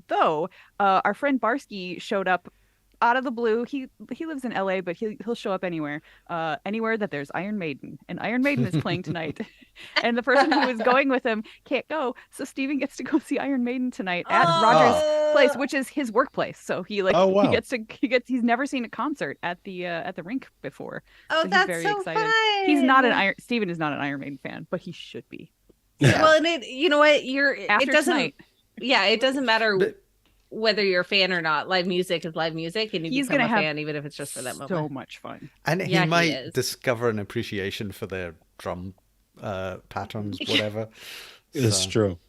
Though our friend Barsky showed up out of the blue. He lives in LA, but he'll show up anywhere that there's Iron Maiden, and Iron Maiden is playing tonight. And the person who is going with him can't go, so Steven gets to go see Iron Maiden tonight at Roger's Oh, place, which is his workplace. So Oh, wow. he's never seen a concert at the rink before, oh, so he's that's very so excited. He's not an fun. Steven is not an Iron Maiden fan, but he should be. Yeah. Well, and you know what? It After doesn't. tonight, Yeah, it doesn't matter But- whether you're a fan or not. Live music is live music, and you He's become gonna a have fan even if it's just for that so moment. much fun. And Yeah, he he might is. discover an appreciation for their drum patterns, whatever. It's So, true.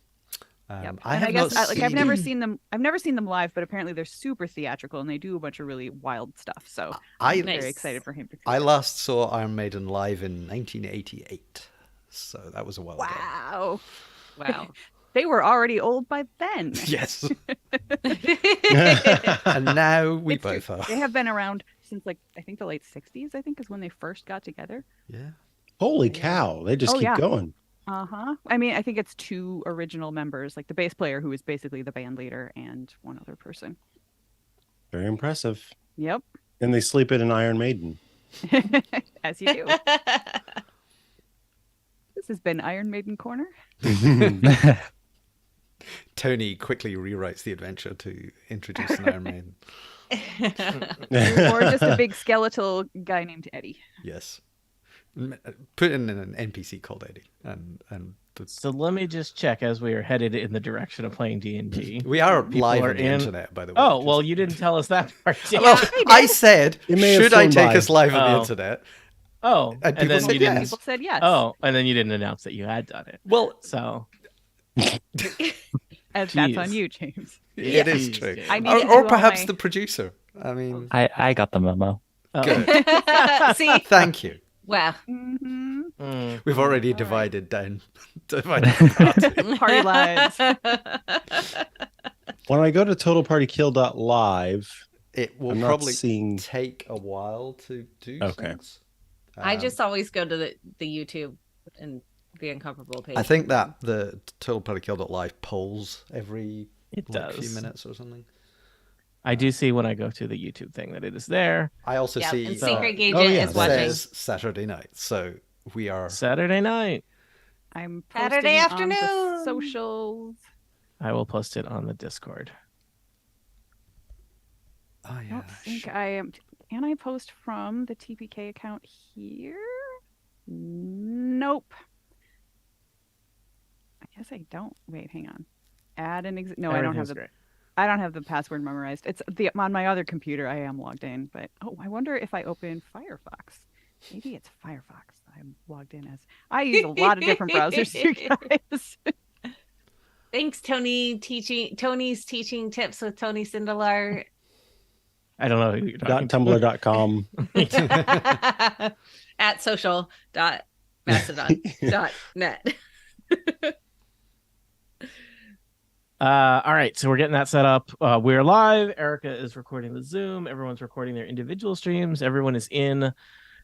Yep. I And have I guess not like seen... I've never seen them. I've never seen them live, but apparently they're super theatrical and they do a bunch of really wild stuff. So I'm Nice. very excited for him to. I last saw Iron Maiden live in 1988, so that was a while ago. Wow, Wow. they were already old by then. Yes, and now we It's true. both are. They have been around since like I think the late '60s. I think is when they first got together. Yeah. Holy cow. They just Oh, keep yeah. going. I mean, I think it's two original members, like the bass player who is basically the band leader, and one other person. Very impressive. Yep, And they sleep in an Iron Maiden. as you do. This has been Iron Maiden Corner. Tony quickly rewrites the adventure to introduce an Iron Maiden. Or just a big skeletal guy named Eddie. Yes. Put in an NPC called Eddie, and So let me just check as we are headed in the direction of playing D&D. we are People live are on the in- internet, by the way. Oh, just- well, you didn't tell us that part. did Well, you? I said, It may have should I flown take by. us live on the Oh. internet? Oh, And and people then said you didn't. yes. People said yes. Oh, and then you didn't announce that you had done it. Well, So That's Jeez. on you, James. it is Jeez, true. James. I need to do Or all perhaps my- the producer. I mean, I got the memo. Oh. good. See, Thank you. wow. Mm-hmm. Mm. We've already All right. divided down the party. Party lines. When I go to totalpartykill.live, It will I'm not probably seeing. take a while to do Okay. things. I just always go to the YouTube and the Uncomfortable page. I think that the totalpartykill.live polls every It like, few does. minutes or something. I do see when I go to the YouTube thing that it is there. I also Yeah, see and Secret Oh, Agent yeah, is that watching. says Saturday night, so we are. Saturday night. I'm Saturday posting on the afternoon. socials. I will post it on the Discord. Oh I yeah. don't think I am. Can I post from the TPK account here? Nope. I guess I don't. Wait, hang on. Add an No, I don't have Everything's the. great. I don't have the password memorized. It's on my other computer. I am logged in, but I wonder if I open Firefox. Maybe it's Firefox that I'm logged in as. I use a lot of different browsers, you guys. Thanks, Tony. Tony's teaching tips with Tony Sindelar. I don't know who you're talking to. .tumblr.com. At social.mastodon.net. All right, so we're getting that set up. We're live. Erica is recording the Zoom. Everyone's recording their individual streams. Everyone is in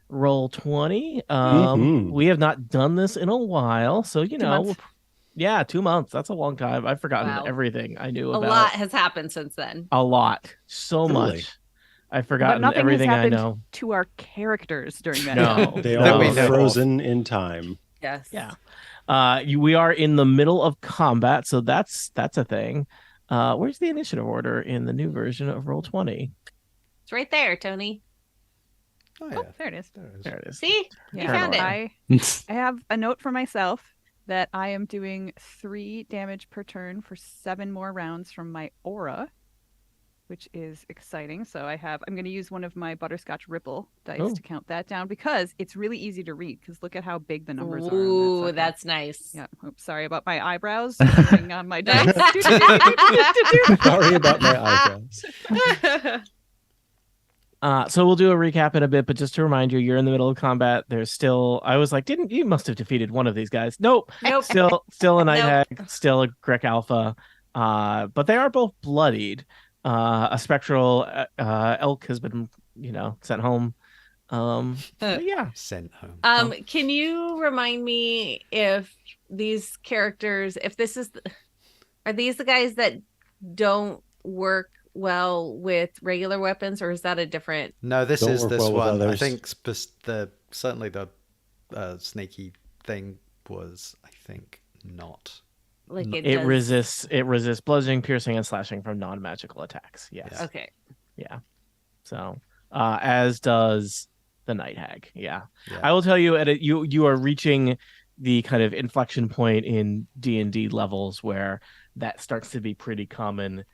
roll 20. Mhm. We have not done this in a while, so 2 months. yeah, 2 months. That's a long time. I've forgotten Wow. everything I knew A about. lot has happened since then. A lot, so Really? much. I've But forgotten nothing everything has I happened know. to our characters during that No. time. They That are we know of. frozen in time. Yes. Yeah. We are in the middle of combat, so that's a thing. Where's the initiative order in the new version of Roll20? It's right there, Tony. Oh Oh, yeah. there it is. There it is. There it is. See? Yeah, You found it. I have a note for myself that I am doing 3 damage per turn for 7 more rounds from my aura, which is exciting. So I'm going to use one of my butterscotch ripple dice Oh. to count that down because it's really easy to read. Because look at how big the numbers are. Ooh, on that that's nice. yeah. Oops, sorry about my eyebrows moving on my dice. Sorry about my eyebrows. So we'll do a recap in a bit, but just to remind you, you're in the middle of combat. There's still, I was like, you must have defeated one of these guys. Nope. Nope. Still a night Nope. hag, still a Grek Alpha. But they are both bloodied. A spectral elk has been, sent home. But yeah. Sent home. Can you remind me if these characters, if this is, are these the guys that don't work well with regular weapons, or is that a different? No, this Don't is work this well with one. I others. think certainly the snaky thing was, I think, not. Like it It does. resists bludgeoning, piercing, and slashing from non-magical attacks. Yes. Yeah. Okay. Yeah. So, as does the Night Hag. Yeah. Yeah. I will tell you, you are reaching the kind of inflection point in D&D levels where that starts to be pretty common,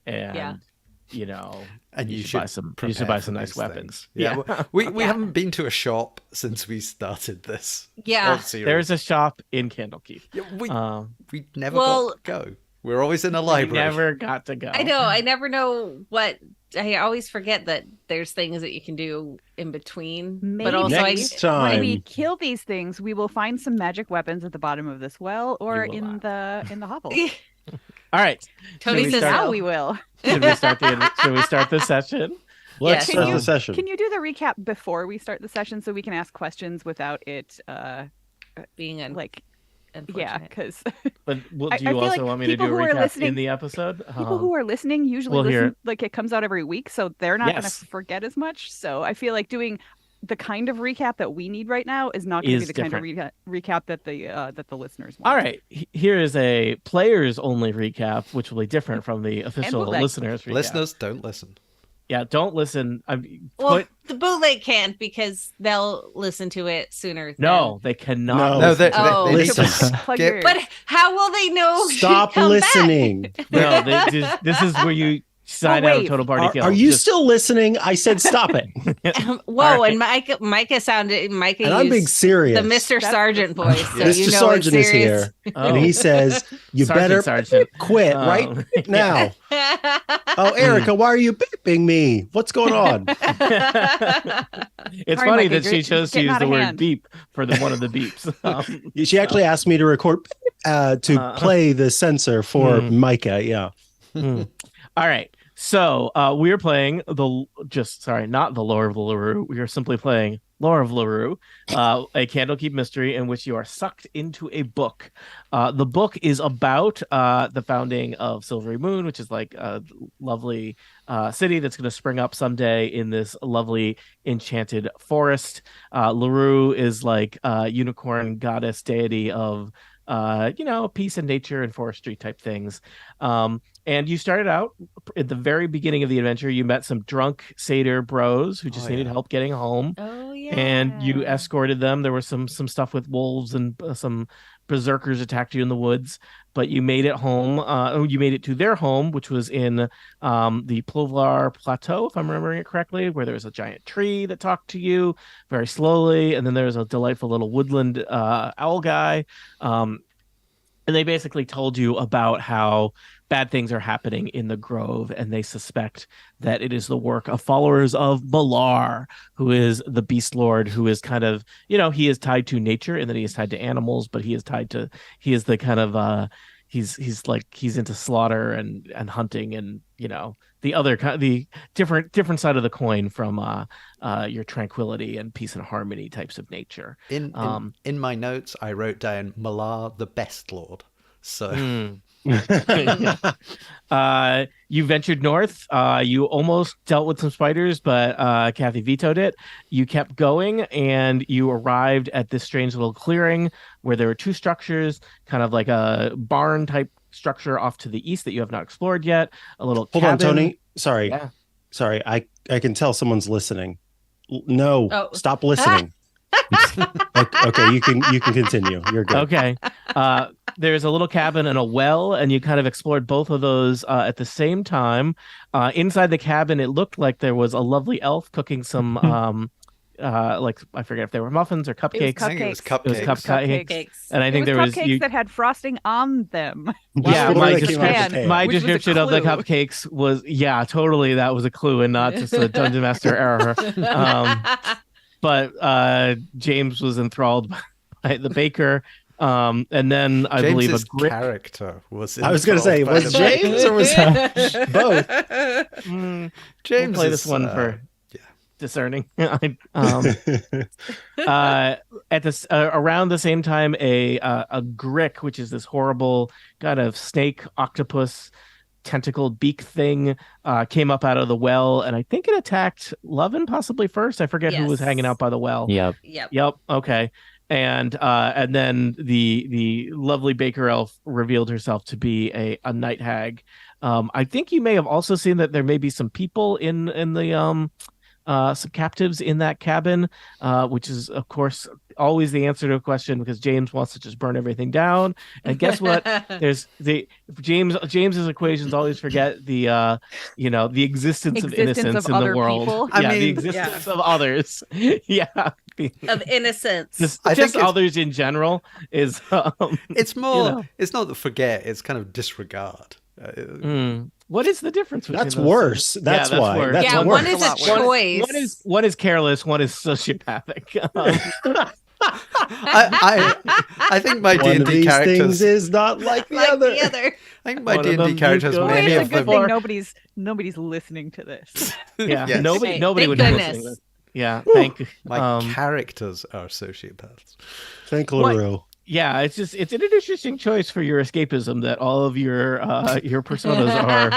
and Yeah. And you buy should some prepare for nice these weapons. things. Yeah, Yeah. we Yeah. haven't been to a shop since we started this. Yeah. whole series. There's a shop in Candlekeep. Yeah, we never Well, got to go. We're always in a We library. never got to go. I know. I never know what. I always forget that there's things that you can do in between. Maybe But also, Next when we time. kill these things, we will find some magic weapons at the bottom of this well or You will in the hovel. All right. Tony we says start Now no. we will. Should we start the session? Let's Yes. start Can the session. Can you do the recap before we start the session so we can ask questions without it Being like yeah, unfortunate. because But do I you feel also like want me to people do a who are recap listening- in the episode? people who are listening usually we'll hear listen it. like it comes out every week, so they're not going Yes. to forget as much. So I feel like doing the kind of recap that we need right now is not going to be Is the kind of recap that the listeners want. All right. Here is a players only recap, which will be different from the official bootleg. listeners recap. Listeners, don't listen. Yeah, don't listen. Well, the bootleg can't because they'll listen to it sooner. No, they cannot. No, listen. Oh. they need to Listen. Plug your skip. ears. But how will they know? Stop come listening. No, this is where you sign out of wait. Total Party Kill. Are you Just- still listening? I said stop it. back? Whoa! All right. And Micah sounded. Micah And I'm being used serious. the Mr. That's- Sargent voice. So Mr. you know Sargent it's is serious. here. Oh, And he says, you better Sergeant. quit Oh, right yeah. now. Oh, Erica, why are you beeping me? What's going on? It's Sorry, funny Micah, that she you're chose to getting use out the of word hand. beep for one of the beeps. She actually asked me to record to play the censor for Micah. Yeah. All right. So we are playing not the Lore of the Lurue. We are simply playing Lore of Lurue, a Candlekeep mystery in which you are sucked into a book. The book is about the founding of Silvery Moon, which is like a lovely city that's going to spring up someday in this lovely enchanted forest. Lurue is like a unicorn goddess deity of peace and nature and forestry type things. And you started out at the very beginning of the adventure. You met some drunk satyr bros who just needed help getting home. Oh yeah. And you escorted them. There was some stuff with wolves and some berserkers attacked you in the woods, but you made it home. You made it to their home, which was in the Plovar Plateau, if I'm remembering it correctly, where there was a giant tree that talked to you very slowly, and then there was a delightful little woodland owl guy. And they basically told you about how bad things are happening in the grove, and they suspect that it is the work of followers of Malar, who is the beast lord, who is kind of, he is tied to nature and that he is tied to animals, but he is the kind of he's into slaughter and hunting and the other the different side of the coin from your tranquility and peace and harmony types of nature. In my notes, I wrote down Malar, the best lord. So you ventured north. You almost dealt with some spiders, but Kathy vetoed it. You kept going, and you arrived at this strange little clearing where there were two structures, kind of like a barn type structure off to the east that you have not explored yet. A little Hold cabin. on, Tony. Sorry. Yeah. Sorry. I can tell someone's listening. No, Oh. stop listening. Okay, you can continue. You're good. Okay. There's a little cabin and a well, and you kind of explored both of those at the same time. Inside the cabin, it looked like there was a lovely elf cooking some like I forget if they were muffins or cupcakes. I think it was Cupcakes. It was cupcakes. Cupcakes. And I think there was cupcakes that had frosting on them. Yeah, Before my they came out of the pan. my which was a description of the clue. cupcakes was totally that was a clue and not just a dungeon master error. But James was enthralled by the baker. And then I believe a James's grip. character was. I was going to say, enthralled by was the- James or was both? Mm, James we'll play is, this one for yeah. discerning. At this around the same time, a grick, which is this horrible kind of snake octopus tentacled beak thing came up out of the well, and I think it attacked Lovin possibly first. I forget who was hanging out by the well. Yep. Yep. Okay. And then the lovely Baker Elf revealed herself to be a night hag. I think you may have also seen that there may be some people in the some captives in that cabin, which is of course always the answer to a question, because James wants to just burn everything down. And guess what? There's the James's equations always forget the the existence of innocence of in other the world. people. I mean, the existence of others. Yeah. Of innocence. Just I think others in general is it's more it's not the forget, it's kind of disregard. What is the difference between That's those worse. two? That's why. worse. That's yeah, worse. one is a That's a lot worse. choice. One is careless, one is sociopathic. I think my One of D&D these characters things is not like the Like other. the other. I think my One of D&D them characters, you go- many It's a of good them thing nobody's listening to this. Yeah, Yes. nobody Hey, would thank be listening. goodness. Yeah, thank my characters are sociopaths. Thank Lurue. yeah, it's an interesting choice for your escapism that all of your personas are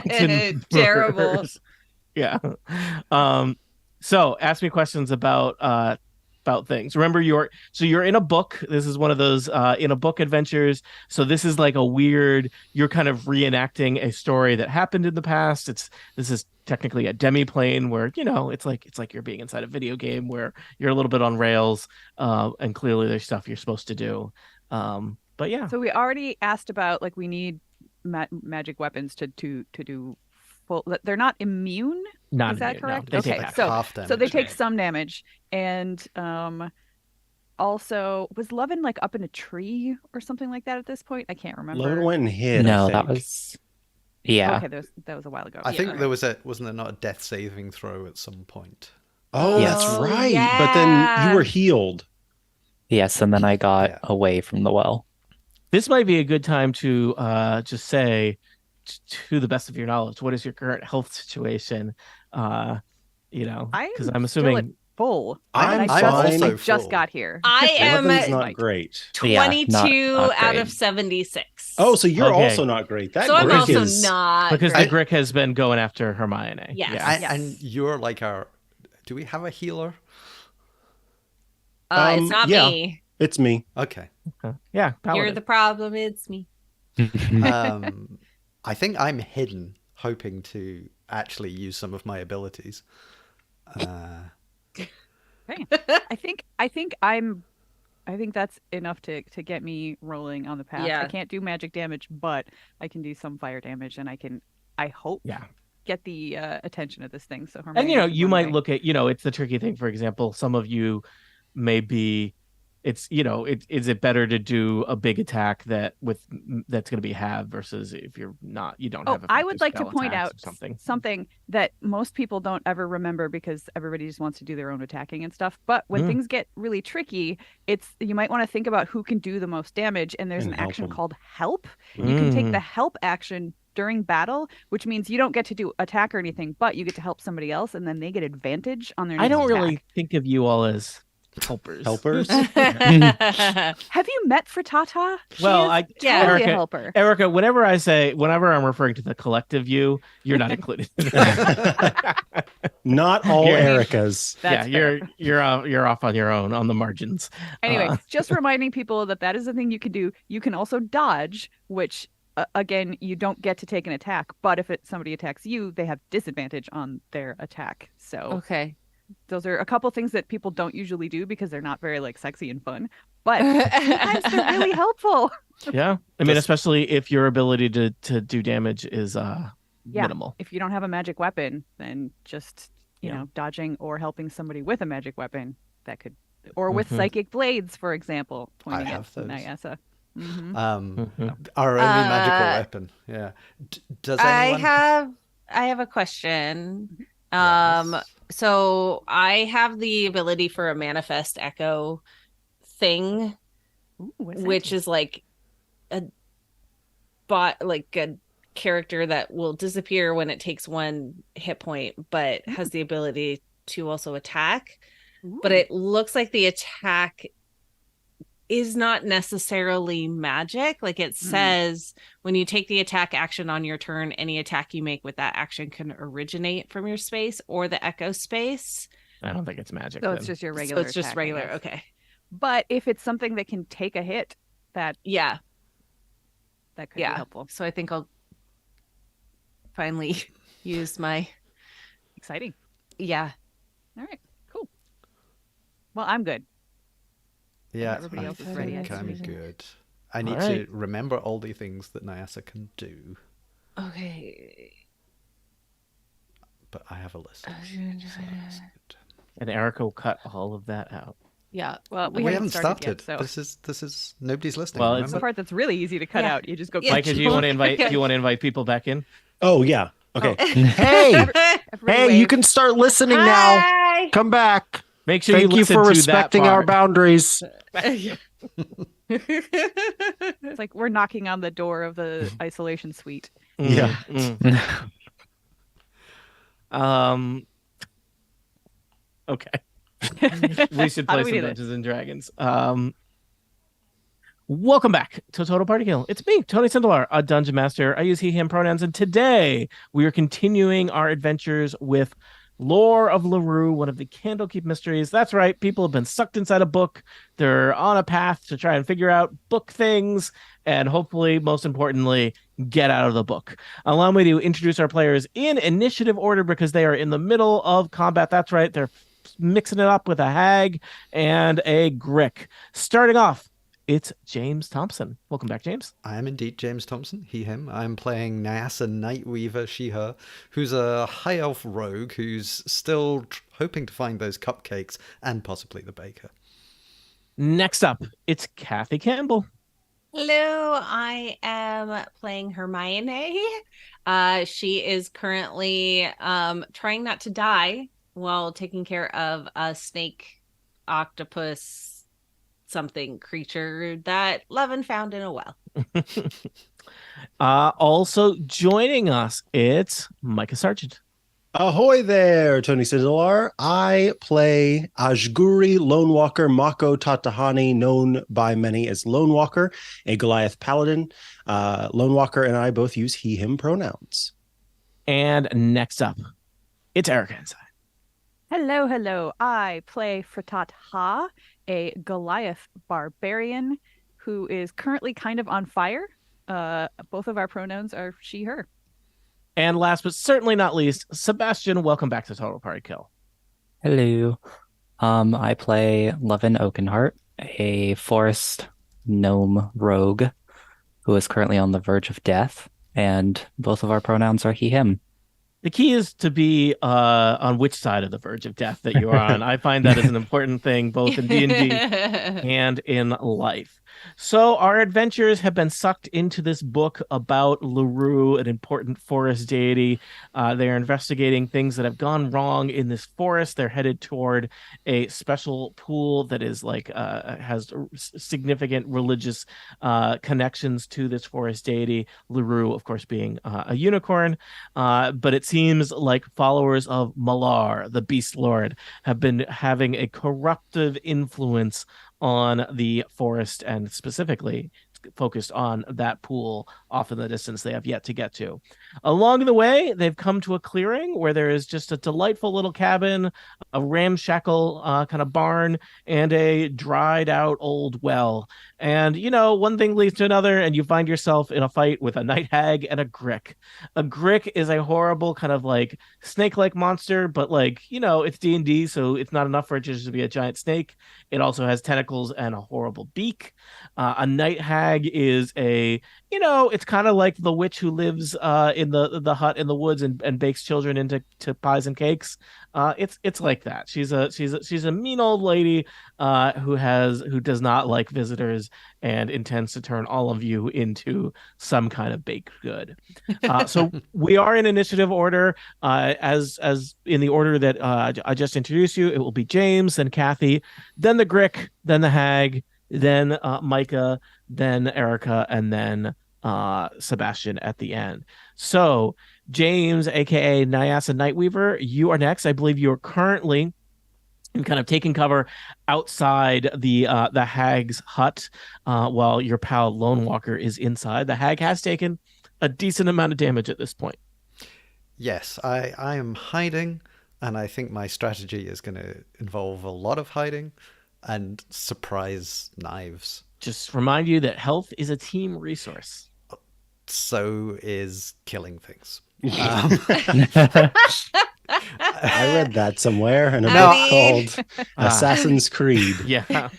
wanton Terrible. murderers. Yeah. So ask me questions about things. Remember, you're in a book. This is one of those in a book adventures. So this is like a weird. You're kind of reenacting a story that happened in the past. This is technically a demi-plane where it's like you're being inside a video game where you're a little bit on rails, and clearly there's stuff you're supposed to do. But yeah. So we already asked about like we need magic weapons to do full. They're not immune. Not Is that immune, no. correct? They take Okay, half. so Half they damage. take some damage, and also was Lovin like up in a tree or something like that at this point? I can't remember. Lurue went and hid. No, I that think. was. Yeah. Okay, that was a while ago. I think All there right. wasn't there not a death saving throw at some point? Oh, Yes. that's Oh, right. yeah. But then you were healed. Yes, and then I got Yeah. away from the well. This might be a good time to just say, to the best of your knowledge, what is your current health situation? Because I'm assuming. Still at full. I'm And fine. I Also just full. got here. I am Weapons at not great. 22 not out great. of 76. Oh, so you're Okay. also not great. That so I'm Grick also is... not Because great. the Grick has been going after Hermione. Yes. Yeah. And you're like our. Do we have a healer? It's not yeah. me. It's me. Okay. Yeah. You're Paladin. the problem. It's me. I think I'm hidden, hoping to actually use some of my abilities. Okay. I think that's enough to get me rolling on the path. Yeah. I can't do magic damage, but I can do some fire damage, and I hope Yeah. get the attention of this thing. So And Hermione you one might way. look at, it's the tricky thing. For example, some of you may be, is it better to do a big attack that's going to be halved versus if you're not, you don't Oh, have. I would effective like to spell point attacks out or something that most people don't ever remember because everybody just wants to do their own attacking and stuff. But when things get really tricky, you might want to think about who can do the most damage. And there's And an help action 'em. called help. You can take the help action during battle, which means you don't get to do attack or anything, but you get to help somebody else, and then they get advantage on their I next don't really attack. think of you all as helpers. Helpers? Have you met Frittata? She Well, is Yeah. totally Erica- a helper. Erica, whenever I'm referring to the collective you, you're not included. Not all Yeah. Ericas. That's fair. you're off on your own on the margins. Anyway, Uh, just reminding people that is the thing you can do. You can also dodge, which again, you don't get to take an attack, but if somebody attacks you, they have disadvantage on their attack. So Okay. those are a couple things that people don't usually do because they're not very like sexy and fun, but sometimes they're really helpful. yeah, I mean, Just- especially if your ability to do damage is minimal. If you don't have a magic weapon, then just you Yeah. know dodging or helping somebody with a magic weapon that could, or with Mhm. psychic blades, for example, pointing have at those. Nyasa. Mhm. Our only magical Uh, weapon. Yeah. Does I anyone? have a question. Yes. So I have the ability for a manifest echo thing, Ooh, what does that which do? is like a character that will disappear when it takes one hit point, but has the ability to also attack. But Ooh. it looks like the attack is not necessarily magic. Like it says when you take the attack action on your turn, any attack you make with that action can originate from your space or the echo space. I don't think it's magic. So then. it's just your So regular it's just attack, I regular. guess. Okay. But if it's something that can take a hit, that Yeah. could be helpful. So I think I'll finally use my Exciting. yeah. All right, cool. Well, I'm good. Yeah, Everybody I else is ready. think I'm good. I need right. to remember all the things that Nyasa can do, Okay. but I have a list. So that's good. And Erica will cut all of that out. Yeah. Well, We haven't started. yet, so This is nobody's listening. Well, it's the remember? part that's really easy to cut Yeah. out. You just go. Yeah. Micah, do you want to invite? Okay. Do you want to invite people back in? Oh yeah. Okay. Oh. Hey, Everybody hey, wave. you can start listening now. Hi. Come back. Make sure Thank you listen for to respecting that our part. boundaries. It's like we're knocking on the door of the isolation suite. Yeah. Okay. We should How play do we some do this? Dungeons and Dragons. Welcome back to Total Party Kill. It's me, Tony Sindelar, a dungeon master. I use he, him pronouns, and today we are continuing our adventures with Lore of Lurue, one of the Candlekeep mysteries. That's right, people have been sucked inside a book. They're on a path to try and figure out book things, and hopefully, most importantly, get out of the book. Allow me to introduce our players in initiative order because they are in the middle of combat. That's right, they're mixing it up with a hag and a grick. Starting off, it's James Thompson. Welcome back, James. I am indeed James Thompson, he, him. I'm playing Nyasa Nightweaver, she, her, who's a high elf rogue who's still hoping to find those cupcakes and possibly the baker. Next up, it's Kathy Campbell. Hello, I am playing Hermione. She is currently trying not to die while taking care of a snake, octopus, something creature that Levin found in a well. Also joining us, it's Micah Sargent. Ahoy there, Tony Sindelar. I play Ajguri Lone Walker Mako Tatahani, known by many as Lone Walker, a Goliath paladin. Lone Walker and I both use he, him pronouns. And next up, it's Erica Inside. Hello, hello. I play Fratat Ha, a Goliath barbarian who is currently kind of on fire. Both of our pronouns are she, her. And last but certainly not least, Sebastian. Welcome back to Total Party Kill. Hello. I play Levin Oakenheart, a forest gnome rogue who is currently on the verge of death, and both of our pronouns are he, him. The key is to be on which side of the verge of death that you are on. I find that is an important thing, both in D&D and in life. So our adventurers have been sucked into this book about Lurue, an important forest deity. They're investigating things that have gone wrong in this forest. They're headed toward a special pool that is like has significant religious connections to this forest deity. Lurue, of course, being a unicorn, but it seems like followers of Malar, the Beast Lord, have been having a corruptive influence on the forest and specifically focused on that pool off in the distance they have yet to get to. Along the way, they've come to a clearing where there is just a delightful little cabin, a ramshackle kind of barn, and a dried out old well. And, you know, one thing leads to another, and you find yourself in a fight with a night hag and a grick. A grick is a horrible kind of like snake-like monster, but like, you know, it's D&D, so it's not enough for it just to be a giant snake. It also has tentacles and a horrible beak. A night hag is a, you know, it's kind of like the witch who lives in the hut in the woods and bakes children into pies and cakes. It's like that. She's a mean old lady who does not like visitors and intends to turn all of you into some kind of baked good. So we are in initiative order, as in the order that I just introduced you. It will be James, then Kathy, then the Grick, then the Hag, then Micah, then Erica, and then Sebastian at the end. So James, aka Nyasa Nightweaver, you are next. I believe you are currently and kind of taking cover outside the hag's hut, while your pal Lone Walker is inside. The hag has taken a decent amount of damage at this point. Yes, I am hiding, and I think my strategy is going to involve a lot of hiding and surprise knives. Just remind you that health is a team resource. So is killing things. I read that somewhere in a No, book called Assassin's Creed. Yeah.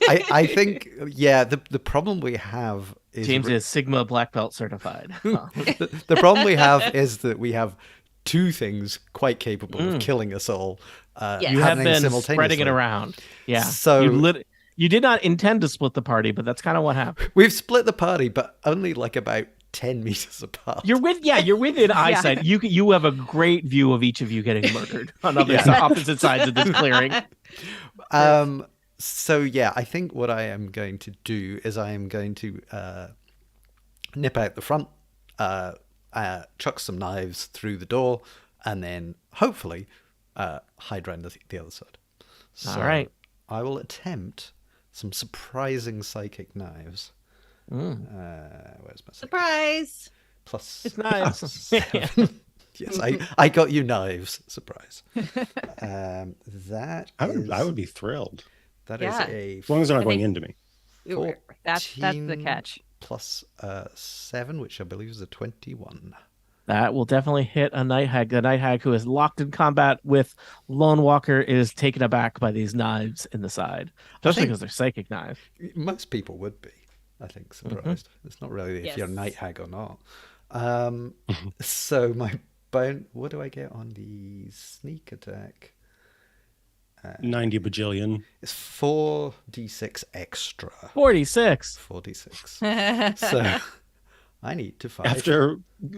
I think, yeah, the problem we have is James is Sigma black belt certified. the problem we have is that we have two things quite capable of killing us all. Yes. You have happening been simultaneously. spreading it around. Yeah. So you did not intend to split the party, but that's kind of what happened. we've split the party, but only like about 10 meters apart. You're within eyesight. You have a great view of each of you getting murdered on opposite sides of this clearing. So yeah, I think what I am going to do is I am going to nip out the front, chuck some knives through the door, and then hopefully hide around the other side. So All right. I will attempt some surprising psychic knives. Where's my Surprise! plus? It's knives. 7. Yes, I got you knives. Surprise. That I is, would be thrilled. that Yeah. is a As long as they're not I going think- into me. That's the 14 catch. plus 7, which I believe is a 21. That will definitely hit a night hag. The night hag who is locked in combat with Lone Walker is taken aback by these knives in the side, especially think- because they're psychic knives. Most people would be, I think, surprised. It's not really if you're a Yes. night hag or not. So my bone. What do I get on the sneak attack? 90 bajillion. It's 4d6 extra. 46. 4d6. So I need to fight.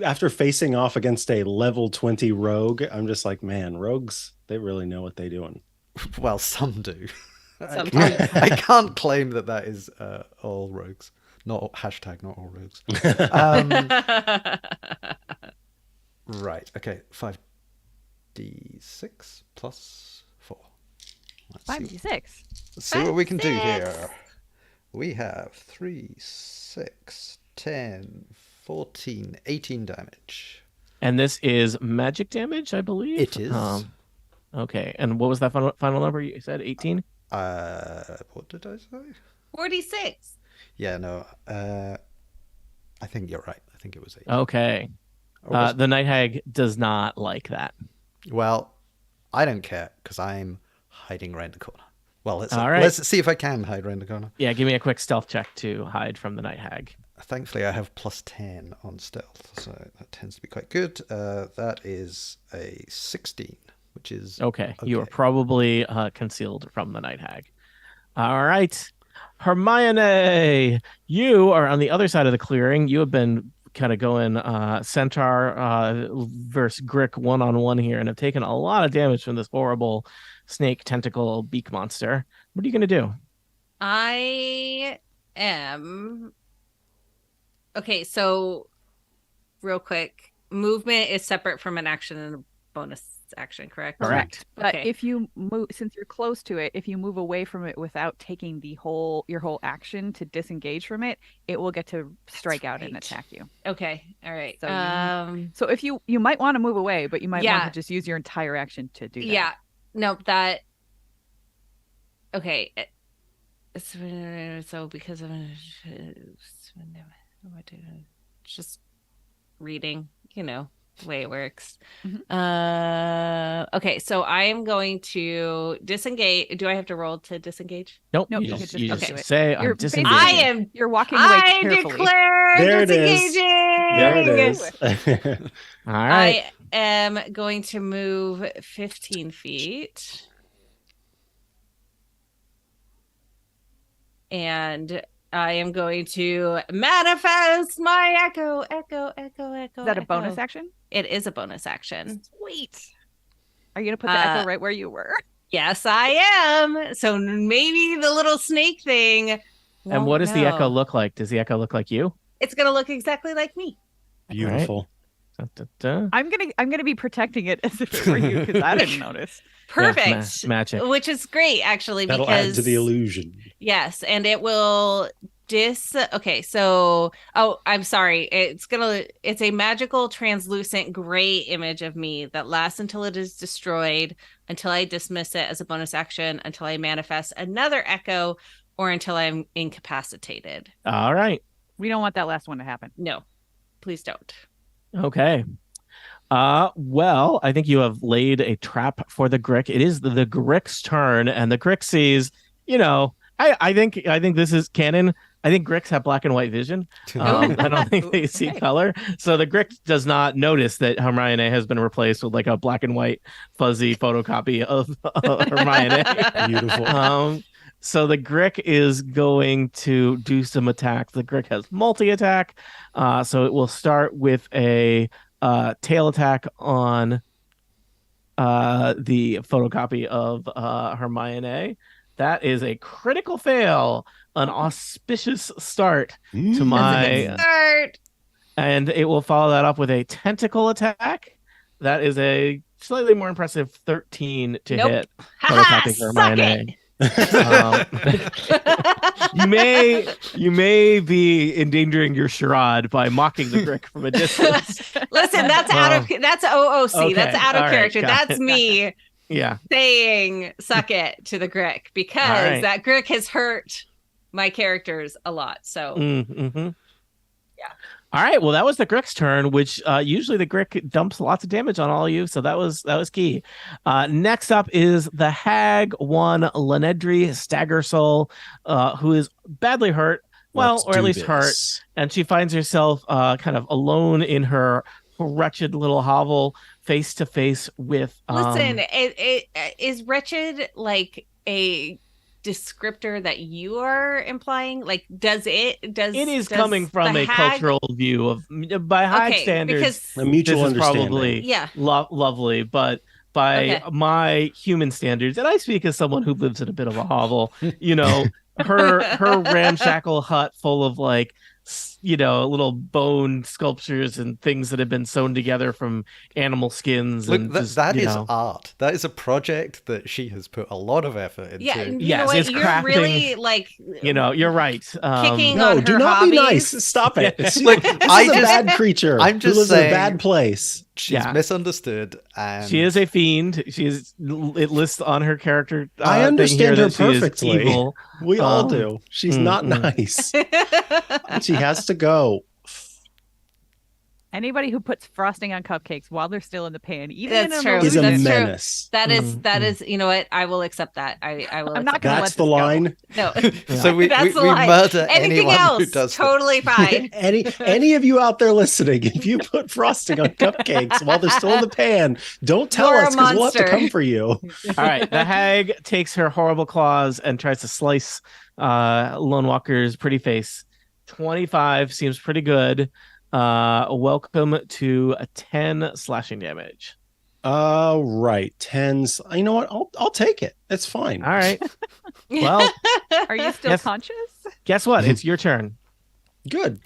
After facing off against a level 20 rogue, I'm just like, man, rogues, they really know what they're doing. Well, some do. Sometimes. I can't claim that is all rogues. Not hashtag not all rogues. Right. Okay. 5d6 plus 4. Let's see, 5d6. let's see what we can do 5d6. here. We have 3, 6, 10, 14, 18 damage. And this is magic damage, I believe. It is. Okay. And what was that final number you said? 18? What did I say? 46. Yeah, no. I think you're right. I think it was 8. Okay. Or was- The night hag does not like that. Well, I don't care because I'm hiding around the corner. Well, All right. let's see if I can hide around the corner. Yeah, give me a quick stealth check to hide from the night hag. Thankfully, I have plus 10 on stealth, so that tends to be quite good. That is a 16, which is Okay. You are probably concealed from the night hag. All right. Hermione, you are on the other side of the clearing. You have been kind of going Centaur versus Grick one-on-one here and have taken a lot of damage from this horrible snake tentacle beak monster. What are you going to do? I am. Okay, so real quick, movement is separate from an action and a bonus action, correct? Correct. But Okay. if you move, since you're close to it, if you move away from it without taking your whole action to disengage from it, it will get to strike out and right. attack you. Okay, all right. So So if you might want to move away, but you might Yeah. want to just use your entire action to do that. Yeah, no, that. Okay, so because of just reading, the way it works. Okay, so I am going to disengage. Do I have to roll to disengage? Nope. Nope, You you just, could just you do just it. say, I'm You're disengaging. basically- You're walking away I carefully. declare There it is. disengaging. There it is. All right. I am going to move 15 feet. And I am going to manifest my echo. Is that a bonus action? It is a bonus action. Sweet. Are you gonna put the echo right where you were? Yes, I am. So maybe the little snake thing. And won't what does the echo know. look like? Does the echo look like you? It's going to look exactly like me. Beautiful. Da. I'm gonna be protecting it as if it were you because I didn't notice. Perfect. Magic. Which is great, actually, That'll because add to the illusion. yes, and it will okay, so I'm sorry. It's a magical translucent gray image of me that lasts until it is destroyed, until I dismiss it as a bonus action, until I manifest another echo, or until I'm incapacitated. All right. We don't want that last one to happen. No, please don't. Okay. Well, I think you have laid a trap for the Grick. It is the Grick's turn, and the Grick sees, I think this is canon. I think Gricks have black and white vision. I don't think they see color. So the Grick does not notice that Hermione has been replaced with like a black and white fuzzy photocopy of Hermione. Beautiful. So the Grick is going to do some attacks. The Grick has multi-attack. So it will start with a tail attack on the photocopy of Hermione. That is a critical fail, an auspicious start to my Start. and it will follow that up with a tentacle attack. That is a slightly more impressive 13 to hit. Photocopy for Hermione. You may be endangering your charade by mocking the Grick from a distance. Listen, that's that's OOC. Okay, That's out of all right, character. got That's it. me Yeah. saying suck it to the Grick because All right. that Grick has hurt my characters a lot. So Mm-hmm. Yeah. All right. Well, that was the Grick's turn, which usually the Grick dumps lots of damage on all of you, so that was key. Next up is the Hag 1 Lenedri Staggersoul, who is badly hurt. Well, Let's or at do least hurt, this. and she finds herself kind of alone in her wretched little hovel, face to face with. Listen, it is wretched like a descriptor that you are implying. Like, it is coming from a cultural view of by Hag standards. Because A mutual this is understanding. probably Yeah. lovely, but by my human standards, and I speak as someone who lives in a bit of a hovel, her ramshackle hut full of like little bone sculptures and things that have been sewn together from animal skins. Look, And that is art. That is a project that she has put a lot of effort into. Yeah, and you Yes, know what? it's You're crafting, really like you're right. kicking No, on do her not hobbies. be nice. Stop it. Look, This I is a just- bad creature. I'm just who lives in saying- a bad place. She's misunderstood, and She is a fiend. It lists on her character. I thing understand here her that she is perfectly. evil. We all do. She's not nice. She has to go. Anybody who puts frosting on cupcakes while they're still in the pan, even That's in true. Is a That's true. menace. That is, you know what? I will accept that. I will. I'm not accept gonna that. That's the line. No. So we That's the we line. murder Anything anyone else, who does that. totally fine. Any of you out there listening, if you put frosting on cupcakes while they're still in the pan, don't tell You're a us because we'll have to monster. come for you. All right, the Hag takes her horrible claws and tries to slice Lone Walker's pretty face. 25 seems pretty good. Welcome to a 10 slashing damage. Right. Tens. You know what? I'll take it. It's fine. All right. Well, Are you still Yes. conscious? guess what? It's your turn. Good.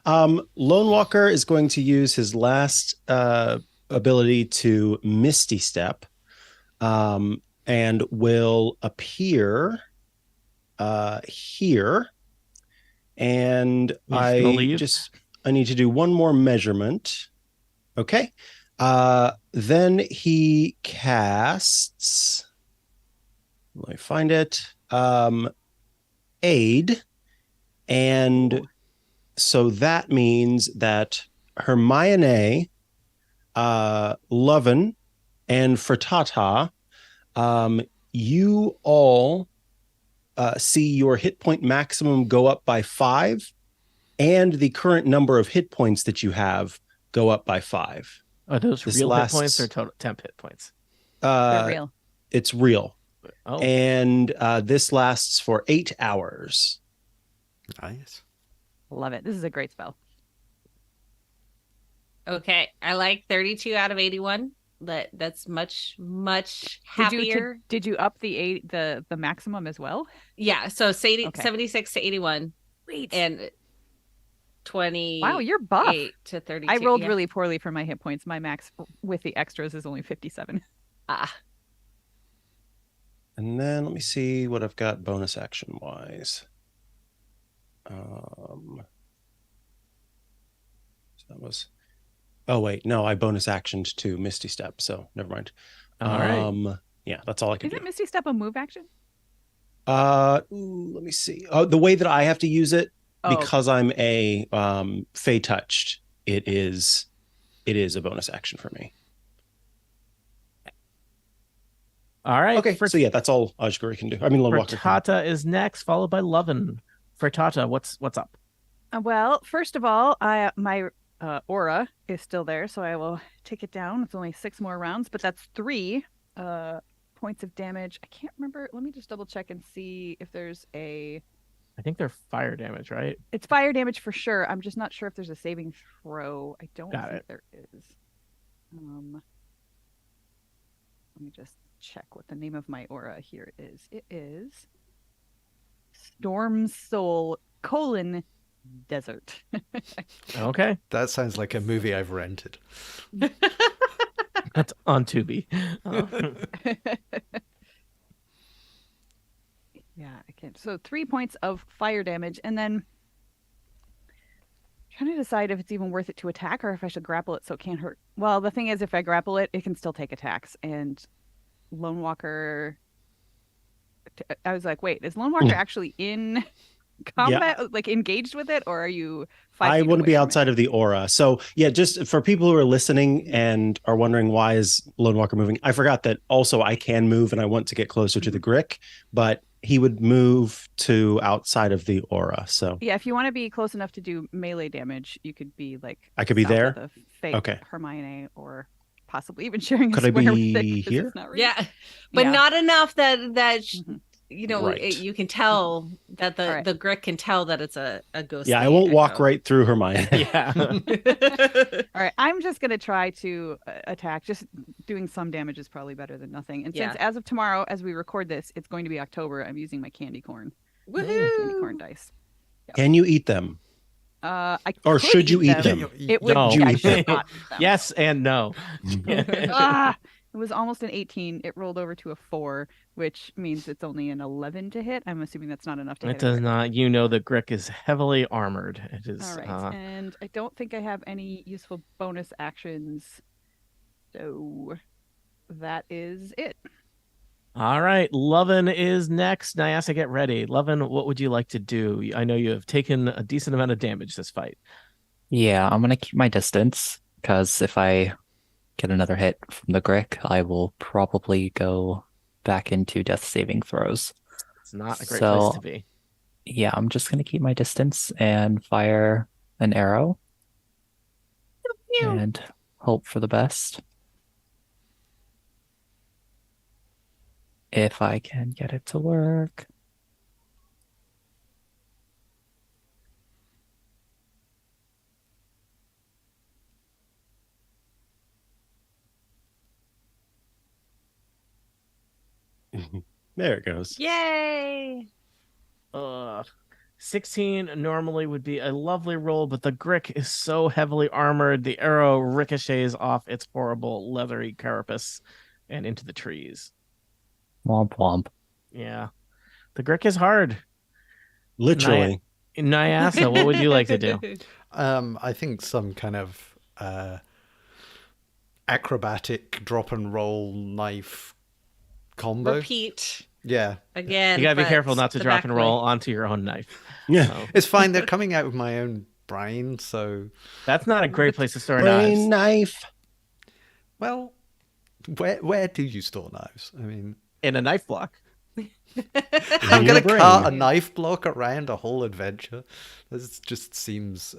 Lone Walker is going to use his last ability to Misty Step, and will appear here. And He's gonna leave? I need to do one more measurement. Okay. Then he casts. Let me find it. Aid. And so that means that Hermione, Lovin, and Frittata, you all see your hit point maximum go up by 5, and the current number of hit points that you have go up by 5. Are those This real lasts- hit points or total temp hit points? They're real. It's real. Oh, And this lasts for 8 hours. Nice. Love it. This is a great spell. Okay, I like 32 out of 81. That's much happier. Did you up the maximum as well? Yeah, so say Okay. 76 to 81. Wait. And 28 Wow, you're buff. to 32. I rolled yeah. really poorly for my hit points. My max with the extras is only 57. Ah, And then let me see what I've got bonus action wise. So that was. Oh wait, no, I bonus actioned to Misty Step, so never mind. All right. Yeah, that's all I can do. Isn't Misty Step a move action? Let me see. The way that I have to use it, Oh, because I'm a Fey touched, it is a bonus action for me. All right. Okay, so yeah, that's all Ajguri can do. I mean, Lone Walker can do. Frittata is next, followed by Lovin. Frittata, what's up? Well, first of all, my aura is still there, so I will take it down. It's only 6 more rounds, but that's 3 points of damage. I can't remember. Let me just double check and see if there's a. I think they're fire damage, right? It's fire damage for sure. I'm just not sure if there's a saving throw. I don't Got think it. there is. Let me just check what the name of my aura here is. It is Storm Soul : Desert. Okay. That sounds like a movie I've rented. That's on Tubi. Yeah, I can. So 3 points of fire damage, and then trying to decide if it's even worth it to attack or if I should grapple it so it can't hurt. Well, the thing is, if I grapple it, it can still take attacks, and Lone Walker. I was like, wait, is Lone Walker actually in combat, like engaged with it, or are you 5 I feet want to away be from outside it? of the aura. So yeah, just for people who are listening and are wondering why is Lone Walker moving, I forgot that also I can move and I want to get closer to the Grick, but he would move to outside of the aura. So Yeah, if you want to be close enough to do melee damage, you could be like I could be south there? of the fake Okay. Hermione, or possibly even sharing a Could I square be with it, 'cause here? it's not really. yeah, but Yeah. not enough that Mhm. Right. you can tell that the All right. the Grick can tell that it's a ghostly Yeah, I won't walk echo. right through Hermione. Yeah. All right, I'm just gonna try to attack. Just doing some damage is probably better than nothing. And since Yeah. as of tomorrow, as we record this, it's going to be October, I'm using my candy corn Woohoo! dice. Can you eat them? I Or could should you eat them. them? It would. No. I should not eat them. Yes and no. Ah, it was almost an 18. It rolled over to a 4, which means it's only an 11 to hit. I'm assuming that's not enough to It hit. does not. You know the Grick is heavily armored. It is. All right, and I don't think I have any useful bonus actions, so that is it. All right. Lovin is next. Nyasa, get ready. Lovin, what would you like to do? I know you have taken a decent amount of damage this fight. Yeah, I'm gonna keep my distance because if I get another hit from the Grick, I will probably go back into death saving throws. It's not a great So- place to be. Yeah, I'm just gonna keep my distance and fire an arrow and hope for the best. If I can get it to work. There it goes. Yay! 16 normally would be a lovely roll, but the Grick is so heavily armored, the arrow ricochets off its horrible leathery carapace and into the trees. Womp womp. Yeah. The Grick is hard. Literally. Nyasa, what would you like to do? I think some kind of acrobatic drop and roll knife combo. Repeat Yeah. again. You gotta be but careful not to the drop back and way. roll onto your own knife. Yeah. So, It's fine. They're coming out of my own brain, so that's not a great place to store Brain knives. knife. well, where do you store knives? I mean, In a knife block. I'm your gonna brain. cart a knife block around a whole adventure. This just seems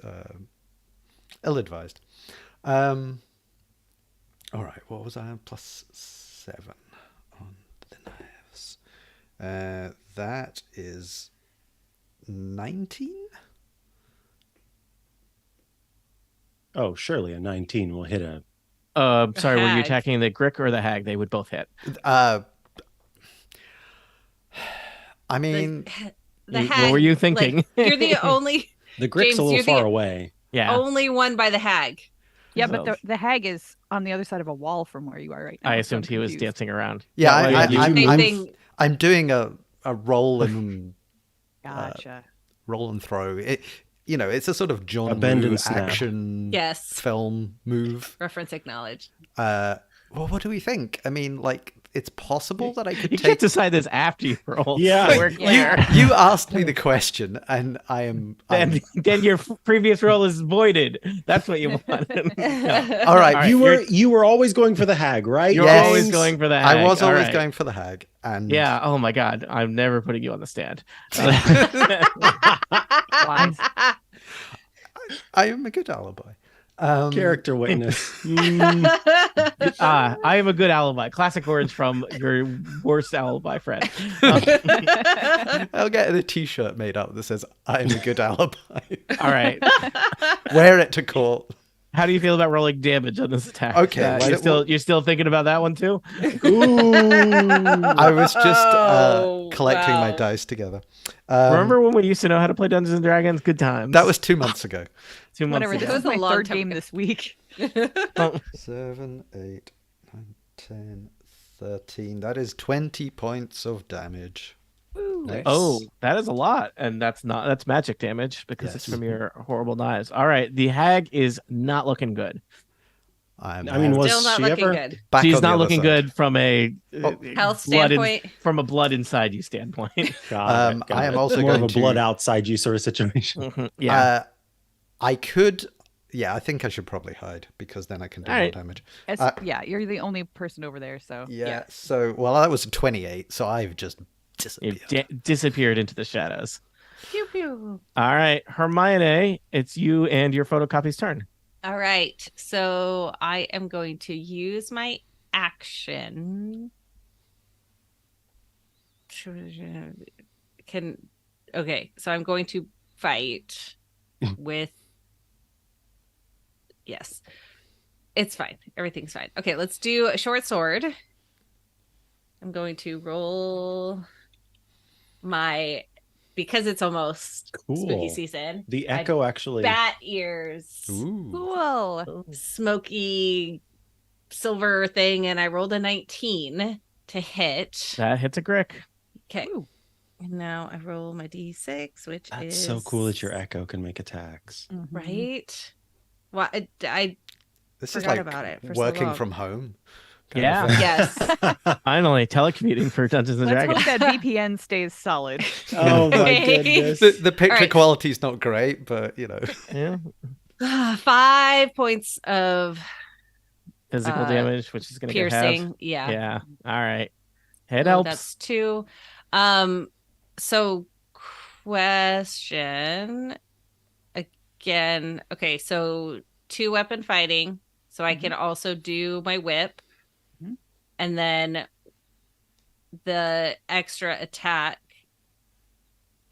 ill-advised. All right, what was I on? +7 on the knives. That is 19. Oh, surely a 19 will hit a. Sorry, were you Hag. attacking the Grick or the Hag? They would both hit. I mean, The What hag, were you thinking? like, you're the only The Grick's James, a little you're the far away. Yeah. only one by the hag. Yeah, So- but the hag is on the other side of a wall from where you are right now. I so I'm assumed he was confused. dancing around. Yeah, well, I, did you I'm, move? I'm, Thing. I'm doing a roll and Gotcha. roll and throw. It's a sort of John A bend Woo and snap. action Yes. film move. Reference acknowledged. Well, what do we think? I mean, like, it's possible that I could You take. can't decide this after you roll. Yeah. So we're clear. You asked me the question, and I'm Then your previous roll is voided. That's what you want. No. all right. All right, You were always going for the hag, right? You're Yes. always going for the hag. I was All always right. going for the hag, and Yeah. Oh my God. I'm never putting you on the stand. Lies. I am a good alibi. Character witness. I am a good alibi. Classic words from your worst alibi friend. I'll get a T-shirt made up that says "I am a good alibi." All right. Wear it to court. How do you feel about rolling damage on this attack? Okay, You're still thinking about that one too? Ooh. I was just Oh, collecting my wow. dice together. Remember when we used to know how to play Dungeons and Dragons? Good times. That was 2 months ago. 2 months Whatever. This ago. is was a my long third time game ago. this week. 7, 8, 9, 10, 13. That is 20 points of damage. Nice. Oh, that is a lot, and that's magic damage because it's from your horrible knives. All right, the hag is not looking good. I mean, was Still not she looking ever? good. back She's on the not other looking side. good from a Health blood standpoint. from a blood inside you standpoint. Got it, got I am it. also more of going a blood to- outside you sort of situation. Mhm, yeah. I could. Yeah, I think I should probably hide because then I can do All more right. damage. Yeah, you're the only person over there, so Yeah. So, well, that was a 28. So I've just You disappeared. disappeared into the shadows. Pew pew. All right, Hermione, it's you and your photocopy's turn. All right. So I am going to use my action. Okay, so I'm going to fight with. Yes. It's fine. Everything's fine. Okay, let's do a short sword. I'm going to roll my, because it's almost spooky Cool. season. The my echo actually. bat ears. Ooh. cool. Smoky silver thing, and I rolled a 19 to hit. That hits a Grick. Okay. Ooh. And now I roll my d6, which That's is so cool that your echo can make attacks. Mhm. right. Well, I This is Forgot like about it for so working long. from home. Yeah. of thing. yes. Finally, telecommuting for Dungeons and Let's Dragons. hope that VPN stays solid. Oh my Okay. goodness. The picture All right. quality's not great, but Yeah. 5 points of Physical damage, which is going to get piercing. halved. Yeah. Yeah. All right. It So helps. That's 2. So question again. Okay, so 2 weapon fighting. So I can also do my whip. Mhm. And then the extra attack,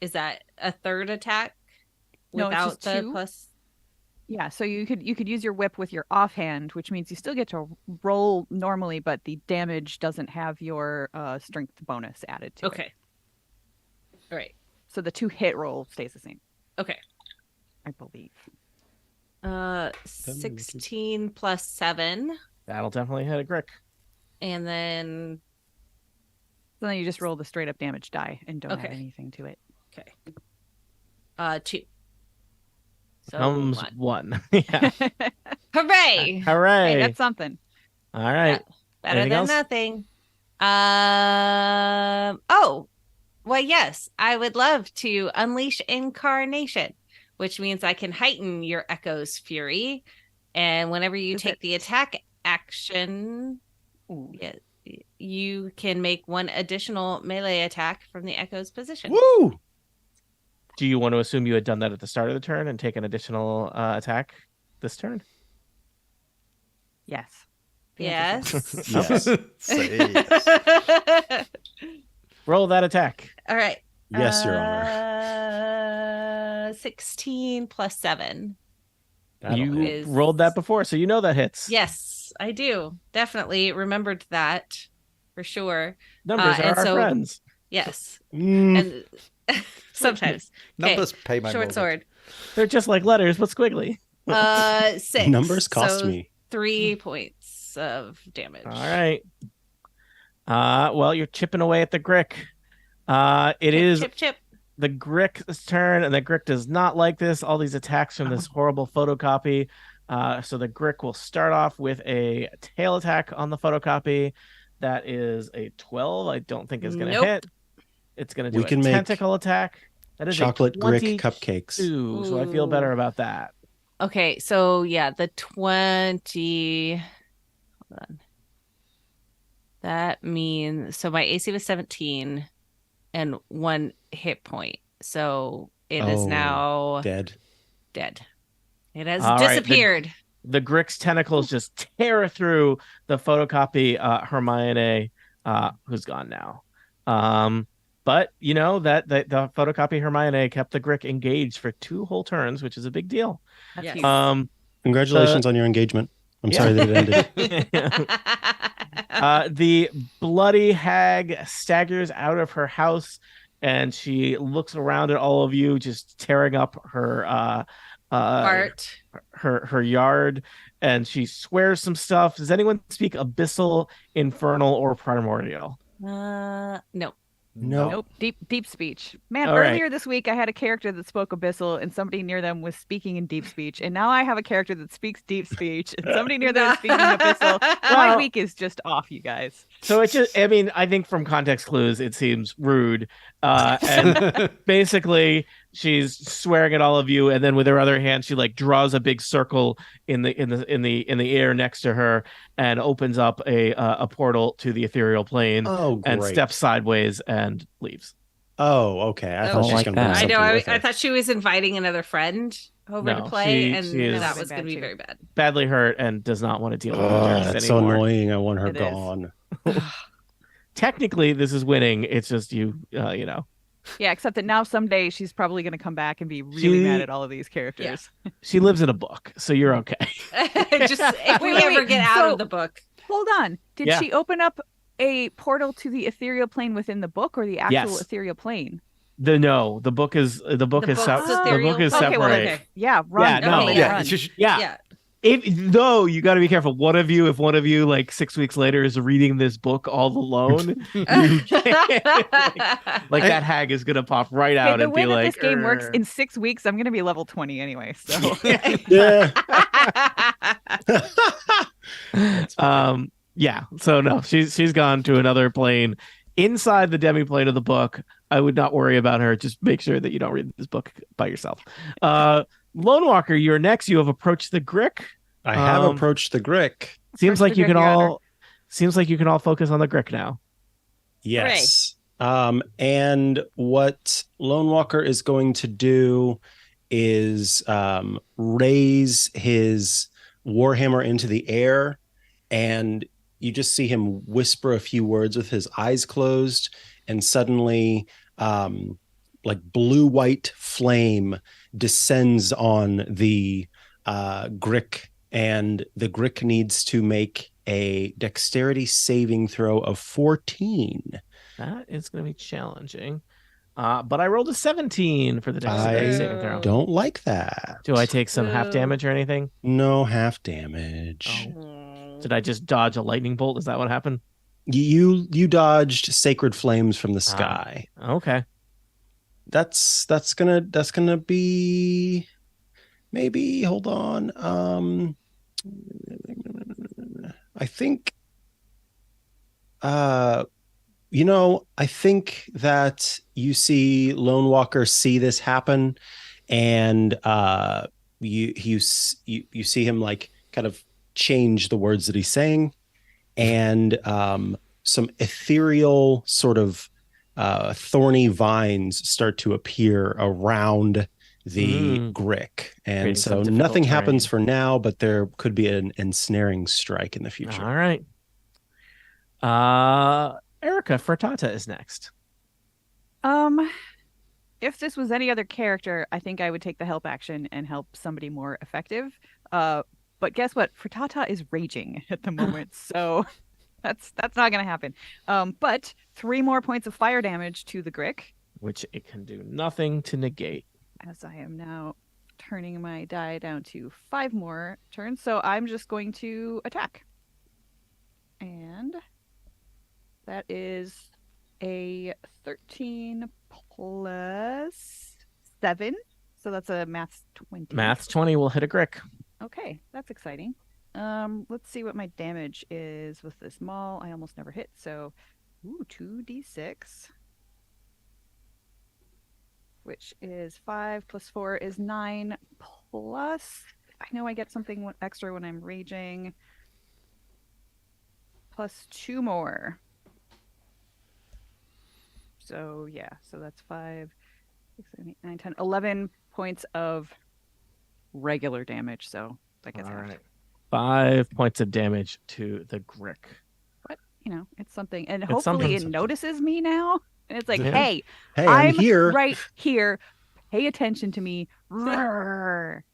is that a third attack No, it's without just the 2. plus? Yeah, so you could use your whip with your offhand, which means you still get to roll normally, but the damage doesn't have your strength bonus added to it. Okay. All right. So the 2 hit roll stays the same, Okay. I believe. 16 plus 7. That'll definitely hit a Grick. And then So then you just roll the straight up damage die and don't add Okay. anything to it. 2. So Comes 1. 1. Yeah. Hooray! Hooray. Hey, that's something. All right. Better Anything than else? nothing. Oh, well, yes, I would love to unleash incarnation, which means I can heighten your echo's fury. And whenever you Is take it- the attack action, Ooh. you can make 1 additional melee attack from the echo's position. Woo! Do you want to assume you had done that at the start of the turn and take an additional attack this turn? Yes. The answer is Yes. Yes. Say yes. Roll that attack. All right. Yes, Your Honor. 16 plus 7. That'll You hit. is- rolled that before, so you know that hits. Yes, I do. Definitely remembered that for sure. Numbers are and our so- friends. Yes. Mm, And sometimes. Okay, Numbers pay my short mortgage. sword. They're just like letters, but squiggly. 6. Numbers cost so me. 3 points of damage. All right. Well, you're chipping away at the Grick. It Chip, is chip, chip. the Grick's turn, and the Grick does not like this. All these attacks from this horrible photocopy. So the Grick will start off with a tail attack on the photocopy. That is a 12. I don't think is going to hit. It's going to do We can a make tentacle attack. That is chocolate a Grick cupcakes. So I feel better about that. Okay, so yeah, the 20. Hold on. That means so my AC was 17 and 1 hit point. So it is now dead. It has All right, disappeared. The Grick's tentacles just tear through the photocopy Hermione, who's gone now. But you know that the photocopy Hermione kept the Grick engaged for 2 whole turns, which is a big deal. That's Yes. huge. Congratulations on your engagement. I'm sorry that it ended. The bloody hag staggers out of her house, and she looks around at all of you, just tearing up her Art. her yard, and she swears some stuff. Does anyone speak abyssal, infernal, or primordial? No. Nope. Deep speech. Man, All right. earlier this week I had a character that spoke abyssal and somebody near them was speaking in deep speech. And now I have a character that speaks deep speech and somebody near them is speaking abyssal. My Well- week is just off, you guys. So it just, I mean, I think from context clues, it seems rude. And basically, she's swearing at all of you, and then with her other hand, she like draws a big circle in the air next to her, and opens up a portal to the ethereal plane, Oh, great. and steps sideways and leaves. Oh, okay. I Oh, thought she was like going to bring that. I something know. I with her. thought she was inviting another friend over No, to play, she is- that was Bad going to be too. very bad. Badly hurt and does not want to deal with the Ugh, darkness that's so anymore. annoying. I want her It is. gone. Technically, this is winning. It's just you know. Yeah, except that now someday she's probably going to come back and be really She- mad at all of these characters. She lives in a book, so you're okay. Just if we Wait, ever wait, get out so- of the book. Hold on. Did Yeah. she open up a portal to the ethereal plane within the book or the actual Yes. ethereal plane? The book is The book's the ethereal book is plane? separate. Okay, well, okay. Yeah, run. Yeah, no, Emily, yeah, run. it's just Yeah. Yeah. Though you got to be careful. If one of you like 6 weeks later is reading this book all alone, you can't, like that hag is gonna pop right Hey, out the and way be that like, this game works, "Urgh." in 6 weeks, I'm going to be level 20 anyway. So Yeah. Yeah. So no, she's gone to another plane inside the demi plane of the book. I would not worry about her. Just make sure that you don't read this book by yourself. Lone Walker, you're next. You have approached the Grick. I have Um, approached the Grick. Seems Approach like the you Grick, can Your Honor. all. Seems like you can all focus on the Grick now. Yes. And what Lone Walker is going to do is raise his warhammer into the air, and you just see him whisper a few words with his eyes closed, and suddenly like blue-white flame descends on the Grick, and the Grick needs to make a dexterity saving throw of 14. That is going to be challenging. But I rolled a 17 for the dexterity I saving throw. don't like that. Do I take some half Boo. damage or anything? No half damage. Oh. Did I just dodge a lightning bolt? Is that what happened? You dodged sacred flames from the sky. Okay. That's gonna be maybe, hold on. I think I think that you see Lone Walker see this happen, and you see him like kind of change the words that he's saying, and some ethereal sort of thorny vines start to appear around the Grick, and Creating so some difficult nothing happens terrain. for now, but there could be an ensnaring strike in the future. All right. Erica Fertata is next. If this was any other character, I think I would take the help action and help somebody more effective. But guess what? Frittata is raging at the moment, so that's not gonna happen. But 3 more points of fire damage to the Grick, Which it can do nothing to negate. as I am now turning my die down to 5 more turns. So I'm just going to attack. And that is a 13 plus 7. So that's a maths 20. Maths 20 will hit a Grick. Okay, that's exciting. Let's see what my damage is with this maul. I almost never hit, so 2d6, which is 5 plus 4 is 9 plus. I know I get something extra when I'm raging. Plus 2 more. So yeah, so that's 5, 6, 7, 8, 9, 10, 11 points of regular damage. So that gets All halved. right. 5 points of damage to the Grick. But it's something, and It's hopefully something. it notices me now. And it's like, Yeah. hey, Hey, I'm here. right here. Pay attention to me. There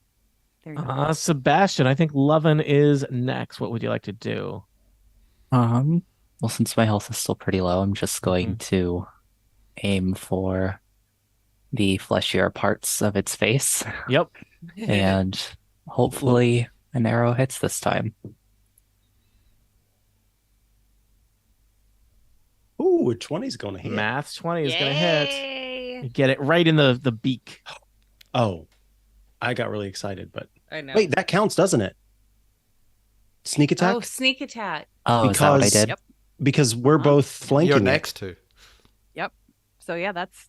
you go. Sebastian, I think Lovin is next. What would you like to do? Well, since my health is still pretty low, I'm just going to aim for the fleshier parts of its face, Yep. and hopefully an arrow hits this time. Ooh, a 20's going to hit. Maths 20 is going to hit. Yay! You get it right in the beak. Oh, I got really excited, but I know. wait, that counts, doesn't it? Sneak attack? Oh, sneak attack. Oh, is that what I Because- did? Yep. Because we're both flanking You're it. next to. So yeah, that's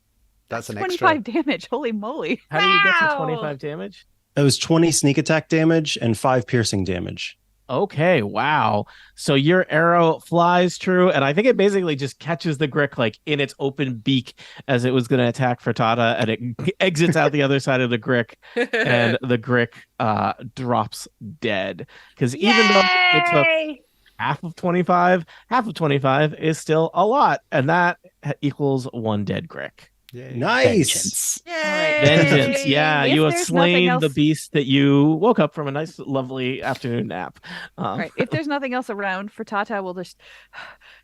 That's an extra. 25 damage. Holy moly. How do you get to Wow. 25 damage? It was 20 sneak attack damage and 5 piercing damage. Okay, wow. So your arrow flies true, and I think it basically just catches the Grick like in its open beak as it was going to attack Frittata, and it exits out the other side of the Grick, and the Grick drops dead. Because even though it took Yay! half of 25 is still a lot, and that equals 1 dead Grick. Yay. Nice. Vengeance. Yay! Vengeance. Yeah, If you have there's nothing slain the else- beast that you woke up from a nice, lovely afternoon nap. All right. If there's nothing else around, for Tata will just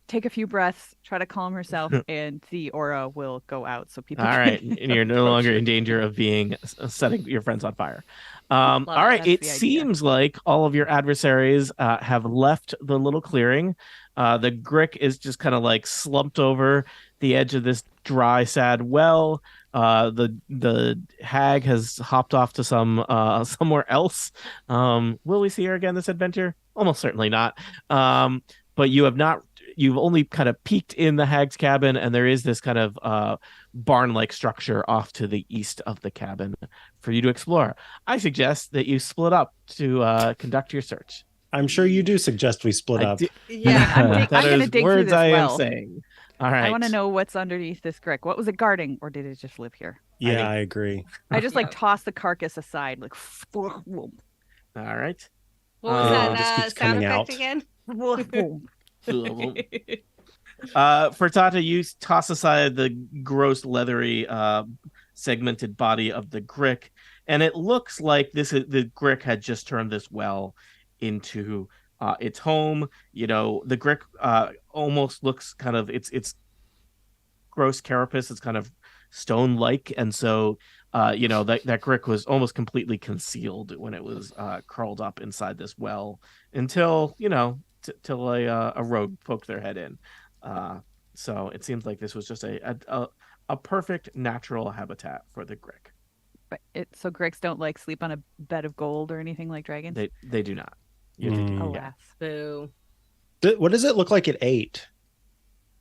take a few breaths, try to calm herself, and the aura will go out. So people. All can right, and you're no approach longer her. in danger of being setting your friends on fire. All it. right, That's it the idea. seems like all of your adversaries have left the little clearing. The Grick is just kind of like slumped over the edge of this dry, sad well. The hag has hopped off to somewhere else. Will we see her again this adventure? Almost certainly not. But you have not. You've only kind of peeked in the hag's cabin, and there is this kind of barn-like structure off to the east of the cabin for you to explore. I suggest that you split up to conduct your search. I'm sure you do suggest we split up. Yeah. I'm That gonna is dig through words this I am well. saying. All right. I want to know what's underneath this Grick. What was it guarding, or did it just live here? Yeah, I agree. I just like Yeah. toss the carcass aside, like. All right. What was It just that keeps sound coming effect out. again? Frittata, you toss aside the gross, leathery, segmented body of the Grick, and it looks like the Grick had just turned this well into its home. The Grick almost looks kind of its gross carapace is kind of stone-like, and so that Grick was almost completely concealed when it was curled up inside this well until till a rogue poked their head in. So it seems like this was just a perfect natural habitat for the Grick. But so Gricks don't like sleep on a bed of gold or anything like dragons. They do not. You have to do- Alas. Boo. What does it look like it ate?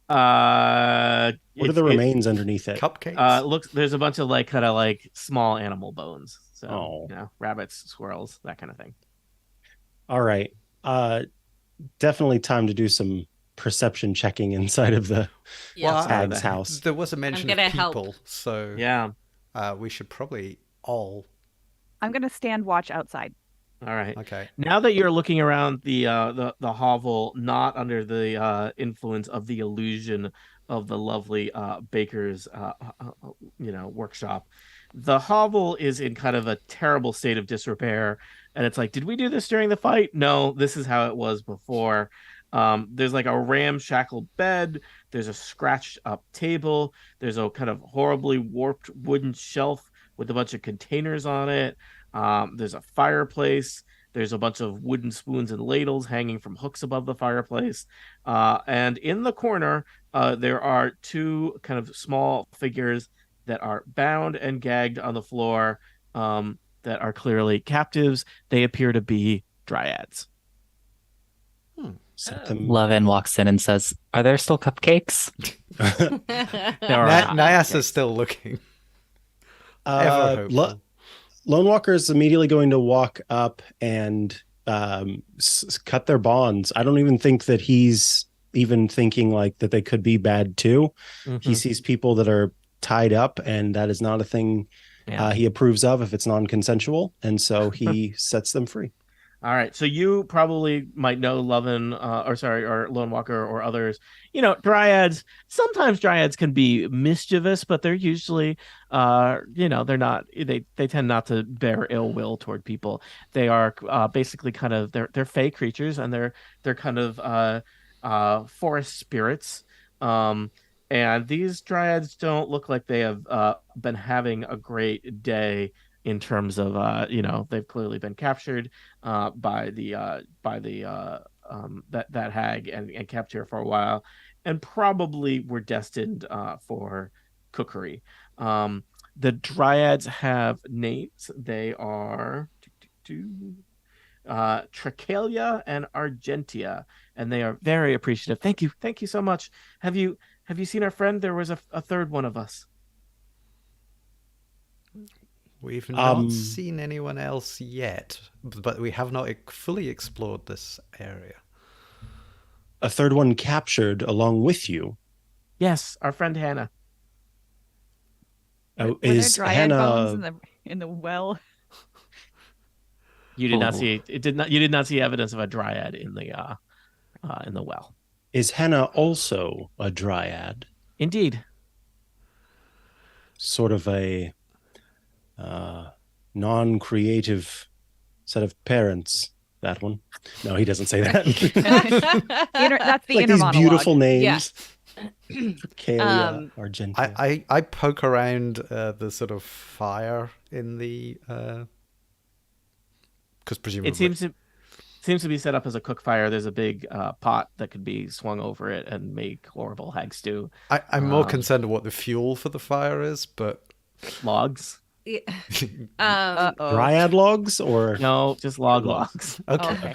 What are the remains underneath it? Cupcakes. There's a bunch of kind of small animal bones. So Oh. Rabbits, squirrels, that kind of thing. All right. Definitely time to do some perception checking inside of the Yeah. hag's house. There was a mention gonna of help. people, so Yeah. we should probably all. I'm gonna stand watch outside. All right. Okay. Now that you're looking around the hovel, not under the influence of the illusion of the lovely baker's workshop, the hovel is in kind of a terrible state of disrepair. And it's like, did we do this during the fight? No, this is how it was before. There's like a ramshackle bed. There's a scratched up table. There's a kind of horribly warped wooden shelf with a bunch of containers on it. There's a fireplace. There's a bunch of wooden spoons and ladles hanging from hooks above the fireplace. And in the corner, there are two kind of small figures that are bound and gagged on the floor, that are clearly captives. They appear to be dryads. Set them. Lovin walks in and says, "Are there still cupcakes?" There are not. Nyasa's still looking. Ever hopeful. Lone Walker is immediately going to walk up and cut their bonds. I don't even think that he's even thinking like that they could be bad too. He sees people that are tied up, and that is not a thing he approves of if it's non-consensual, and so he sets them free. All right, so you probably might know Lovin, or Lone Walker or others. Dryads. Sometimes dryads can be mischievous, but they're usually, they're not. They tend not to bear ill will toward people. They are basically kind of they're fey creatures, and they're kind of forest spirits. And these dryads don't look like they have been having a great day in terms of they've clearly been captured by the that hag and kept here for a while, and probably were destined for cookery. The dryads have names. They are Trachalia and Argentia, and they are very appreciative. Thank you so much. Have you seen our friend? There was a third one of us. We've not seen anyone else yet, but we have not fully explored this area. A third one captured along with you. Yes, our friend Hannah. Were Is there dryad Hannah bones in the well? You did not see it. You did not see evidence of a dryad in the well. Is Hannah also a dryad? Indeed. Sort of a non-creative set of parents. That one. No, he doesn't say that. That's the like inner these monologue. beautiful names. Yeah. Kalia, Argentia. I poke around the sort of fire in the because presumably It seems to be set up as a cook fire. There's a big pot that could be swung over it and make horrible hag stew. I'm more concerned with what the fuel for the fire is, but Logs. Dryad logs or No, just logs. okay.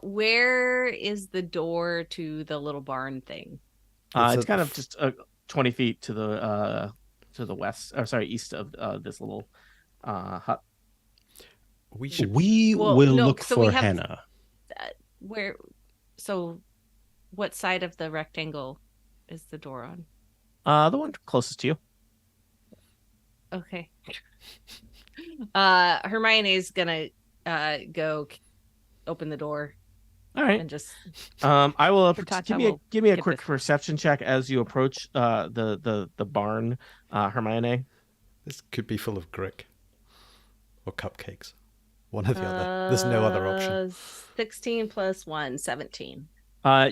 Where is the door to the little barn thing? It's kind of just 20 feet to the west, or sorry, east of this little hut. We will look for Hannah. Where? So, what side of the rectangle is the door on? The one closest to you. Okay. Hermione's gonna go open the door. All right. And just I will Tatcha give me a get quick this. perception check as you approach the barn, Hermione. This could be full of Grick or cupcakes. One or the other. There's no other option. 16 plus 1, 17.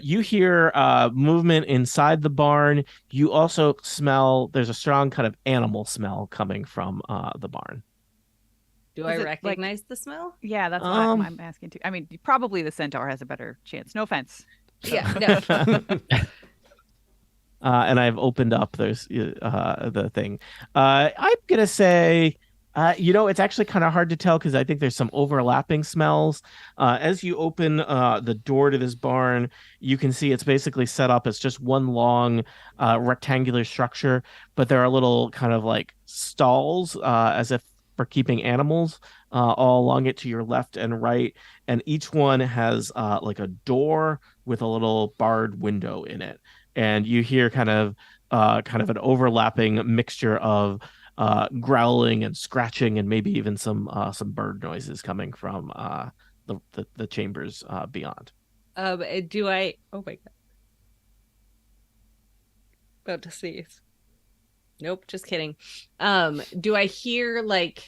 You hear movement inside the barn. You also smell, there's a strong kind of animal smell coming from the barn. Do Is I it, recognize the smell? Yeah, that's what I'm asking too. I mean, probably the centaur has a better chance. No offense. Yeah, no. And I've opened up the thing. I'm gonna say, it's actually kind of hard to tell because I think there's some overlapping smells. As you open the door to this barn, you can see it's basically set up as just one long rectangular structure, but there are little kind of like stalls as if for keeping animals all along it to your left and right, and each one has like a door with a little barred window in it, and you hear kind of an overlapping mixture of growling and scratching and maybe even some bird noises coming from the chambers beyond. Do I? Oh my god! About to sneeze. Nope, just kidding. Do I hear like?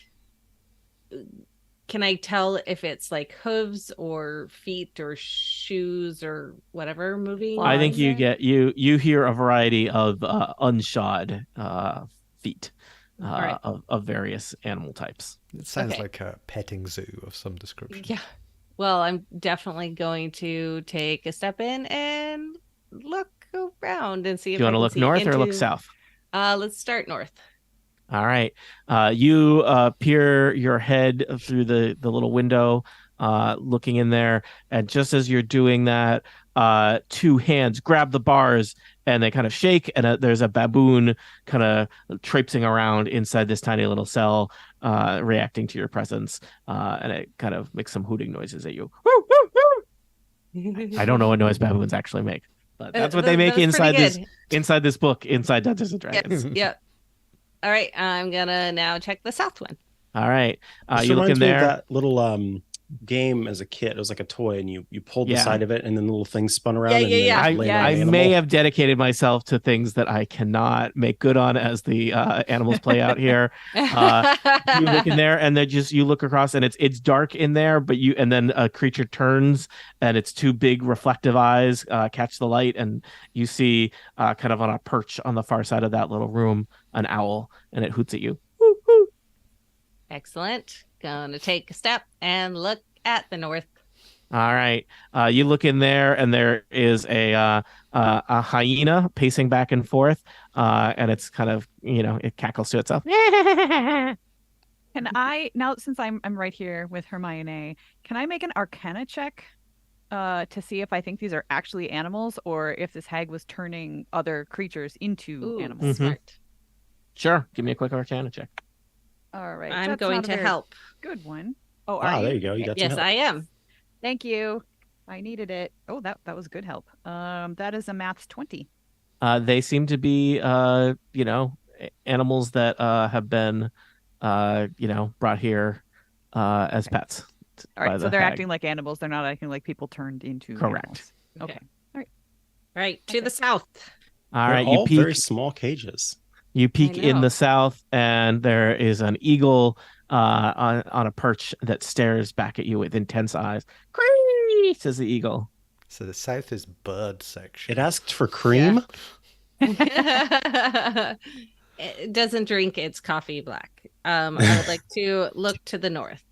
Can I tell if it's like hooves or feet or shoes or whatever moving? I think you hear a variety of unshod feet right. of various animal types. It sounds Okay. like a petting zoo of some description. Yeah. Well, I'm definitely going to take a step in and look around and see Do if you I want to can look see north or look into. south? Let's start north. All right. You peer your head through the little window, looking in there, and just as you're doing that, two hands grab the bars and they kind of shake, and there's a baboon kind of traipsing around inside this tiny little cell, reacting to your presence, and it kind of makes some hooting noises at you. Woo, woo, woo. I don't know what noise baboons actually make, but that's what they make That was pretty inside this book, inside Dungeons and good. Dragons. Yes. Yep. All right. I'm gonna now check the south one. All right. This You look in reminds me of there. that little game as a kid. It was like a toy, and you pulled the Yeah. side of it, and then the little thing spun around. Yeah, and yeah, then yeah. it landed on I the may animal. have dedicated myself to things that I cannot make good on as the animals play out here. You look in there, and you look across, and it's dark in there, and then a creature turns, and its two big reflective eyes catch the light, and you see kind of on a perch on the far side of that little room an owl, and it hoots at you. Excellent. Gonna take a step and look at the north. All right. You look in there, and there is a hyena pacing back and forth, and it's kind of, it cackles to itself. Can I now, since I'm right here with Hermione, can I make an Arcana check to see if I think these are actually animals or if this hag was turning other creatures into Ooh, animals? smart. Sure. Give me a quick Arcana check. All right. I'm that's going not a to very help. Good one. Oh, Ah, are there you? you go. You got some Yes, help. I am. Thank you. I needed it. Oh, that was good help. That is a maths 20. They seem to be, animals that have been, brought here as pets. All by right, so the they're hag. acting like animals. They're not acting like people turned into Correct. animals. Okay. All right, to the south. All They're right. all very small cages. You peek in know. the south, and there is an eagle on a perch that stares back at you with intense eyes. Cree, says the eagle. So the south is bird section. It asked for cream. It doesn't drink its coffee black. I would like to look to the north.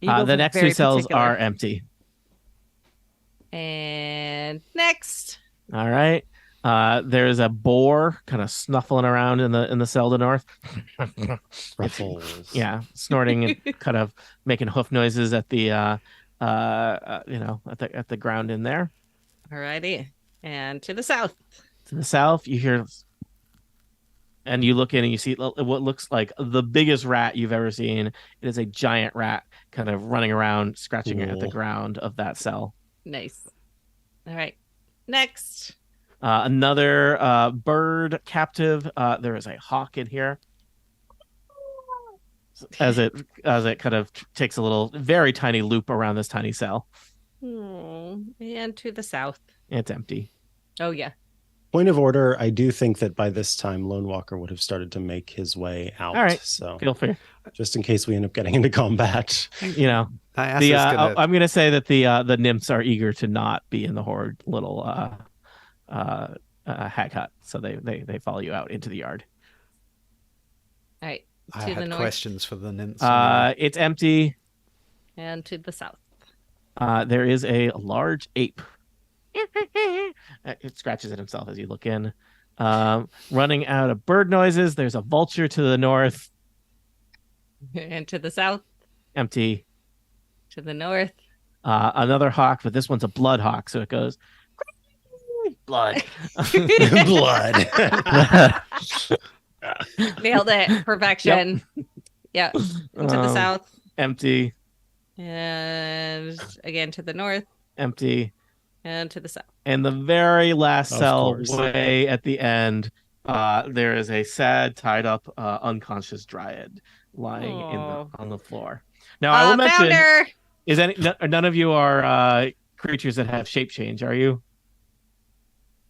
Eagles The are next two very cells particular. are empty. And next. All right. There's a boar kind of snuffling around in the cell to north. Ruffles. Yeah, snorting and kind of making hoof noises at the at the ground in there. Alrighty. And to the south. To the south, you hear, and you look in and you see what looks like the biggest rat you've ever seen. It is a giant rat kind of running around, scratching at the Cool. ground of that cell. Nice. All right. Next. Another bird captive. There is a hawk in here. As it kind of takes a little very tiny loop around this tiny cell. And to the south. It's empty. Oh, yeah. Point of order, I do think that by this time Lone Walker would have started to make his way out. All right. So Feel free. just in case we end up getting into combat. I'm gonna say that the nymphs are eager to not be in the horrid little hag hut, so they follow you out into the yard. All right. I To the had north. questions for the nymphs. anyway. It's empty. And to the south. There is a large ape. It scratches at himself as you look in. Running out of bird noises, there's a vulture to the north. And to the south. Empty. To the north. Another hawk, but this one's a blood hawk, so it goes blood. Blood. Nailed it. Perfection. Yeah. And to the south. Empty. And again to the north. Empty. And to the south. And the very last Of cell course. way at the end, there is a sad, tied up, unconscious dryad lying on the floor. Now, I will mention, Founder! none of you are creatures that have shape change, are you?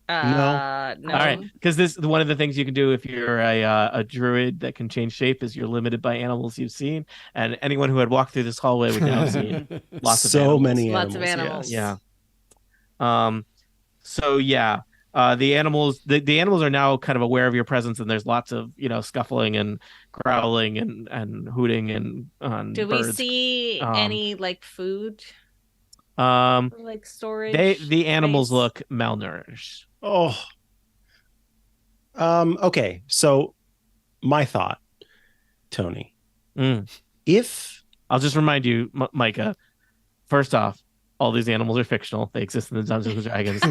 No. All right, because this one of the things you can do if you're a druid that can change shape is you're limited by animals you've seen, and anyone who had walked through this hallway would now have seen lots of so animals. many Lots animals. of animals. Yeah. So yeah, The animals are now kind of aware of your presence, and there's lots of scuffling and growling and hooting and Do we birds. see any like food, Um, or, like storage? the animals space? look malnourished. Oh. Okay. So my thought, Tony, Mm. if I'll just remind you, Micah. First off, all these animals are fictional. They exist in the Dungeons and Dragons.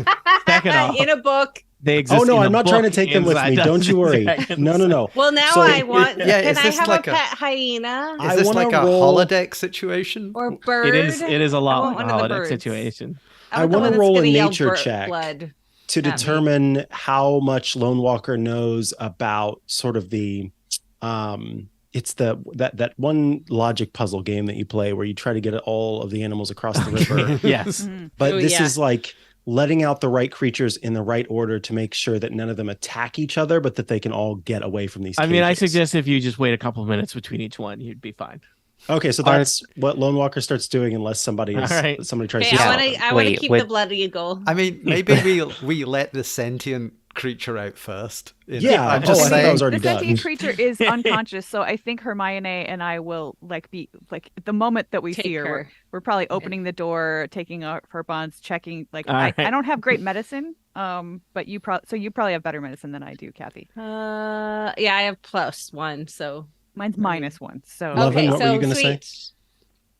Second off, in a book. they exist. Oh no, in I'm a not trying to book take them with inside me. Don't you Dungeons worry. and Dragons. No. Well, now So- I want. Yeah, can is I this have like a a- pet hyena Is I this wanna like a roll- holodeck situation? or bird? It is a lot want like a one of the holodeck birds. situation. I I want the wanna one that's roll a gonna yell nature bird check blood. to at me. determine how much Lone Walker knows about sort of the it's that one logic puzzle game that you play where you try to get all of the animals across the river. Yes. Mhm. But Oh, this yeah. is like letting out the right creatures in the right order to make sure that none of them attack each other, but that they can all get away from these I mean, I cages. suggest if you just wait a couple of minutes between each one, you'd be fine. Okay, so Are- that's what Lone Walker starts doing unless somebody All right. somebody tries Okay, to Yeah. stop him. I want to Wait, keep wait. the blood eagle. I mean, maybe we let the sentient creature out first. Yeah. I'm Oh, just I thought that saying. was already The sentient done. creature is unconscious, so I think Hermione and I will be the moment that we Take see her, her. we're probably opening the door, taking off her bonds, checking. All I right. don't have great medicine, but you probably have better medicine than I do, Kathy. Yeah, I have +1, so Mine's -1, so Love okay. what were So you gonna say? sweet.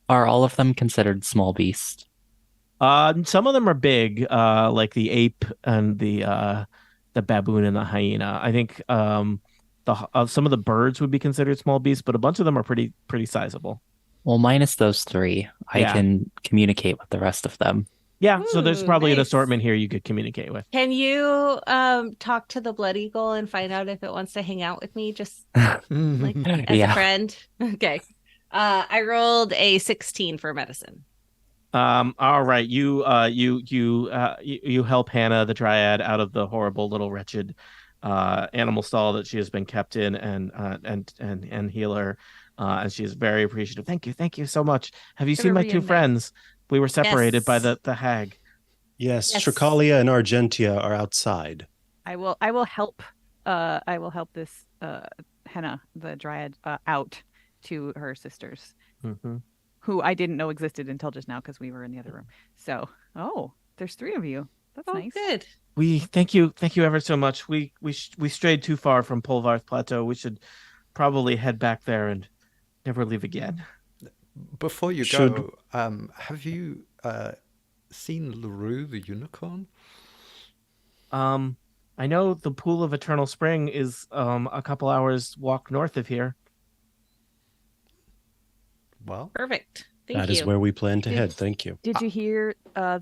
Are all of them considered small beasts? Some of them are big, like the ape and the baboon and the hyena. I think some of the birds would be considered small beasts, but a bunch of them are pretty sizable. Well, minus those three, I Yeah. can communicate with the rest of them. Yeah, so there's Ooh, probably an nice. assortment here you could communicate with. Can you talk to the blood eagle and find out if it wants to hang out with me, just like as a Yeah. friend? Okay. I rolled a 16 for medicine. All right, you help Hannah the Dryad out of the horrible little wretched animal stall that she has been kept in, and heal her, and she is very appreciative. Thank you so much. Have you Gotta seen my two reunite. friends? We were separated by Yes. the hag. Yes, Yes. Tricalia and Argentia are outside. I will help this Henna the Dryad out to her sisters, Mm-hmm. who I didn't know existed until just now because we were in the other room. So, there's 3 of you. That's Oh, nice. good. We thank you ever so much. We strayed too far from Polvarth Plateau. We should probably head back there and never leave again. Before you Should- go, have you seen Lurue the unicorn? I know the Pool of Eternal Spring is a couple hours walk north of here. Well, Perfect. Thank That you. is where we plan to Did- head. Thank you. Did you hear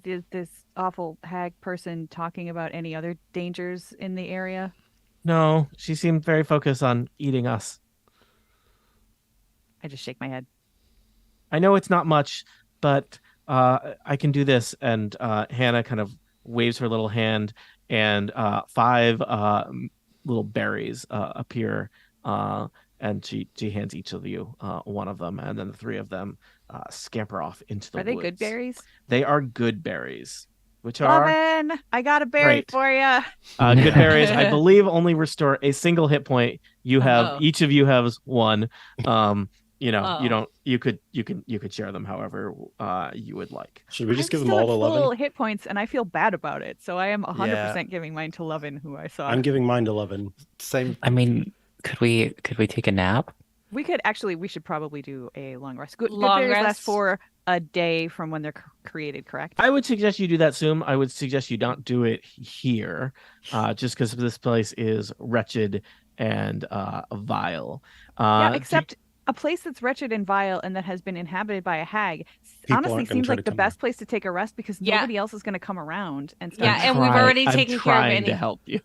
this awful hag person talking about any other dangers in the area? No, she seemed very focused on eating us. I just shake my head. I know it's not much, but I can do this. And Hannah kind of waves her little hand, and 5 little berries appear, and she hands each of you one of them, and then the 3 of them scamper off into the Are they woods. good berries? They are good berries, which are Lovin', I got a berry Great. for you. good berries. I believe only restore a single hit point. You have Oh. each of you has 1. You Oh. don't. You could share them however you would like. Should we just I'm give them still all at to full Lovin? hit points, and I feel bad about it. So I am 100% giving mine to Lovin, who I saw. I'm giving mine to Lovin. same. I mean, could we take a nap? We should probably do a long rest. Good Long berries last rest? for a day from when they're created, correct? I would suggest you do that soon. I would suggest you don't do it here, just because this place is wretched and vile. Yeah, except a place that's wretched and vile and that has been inhabited by a hag People honestly aren't gonna seems try like to the come best place to take a rest because Yeah. nobody else is going to come around and stuff. Yeah, and we've already I'm taken care of trying any. to help you.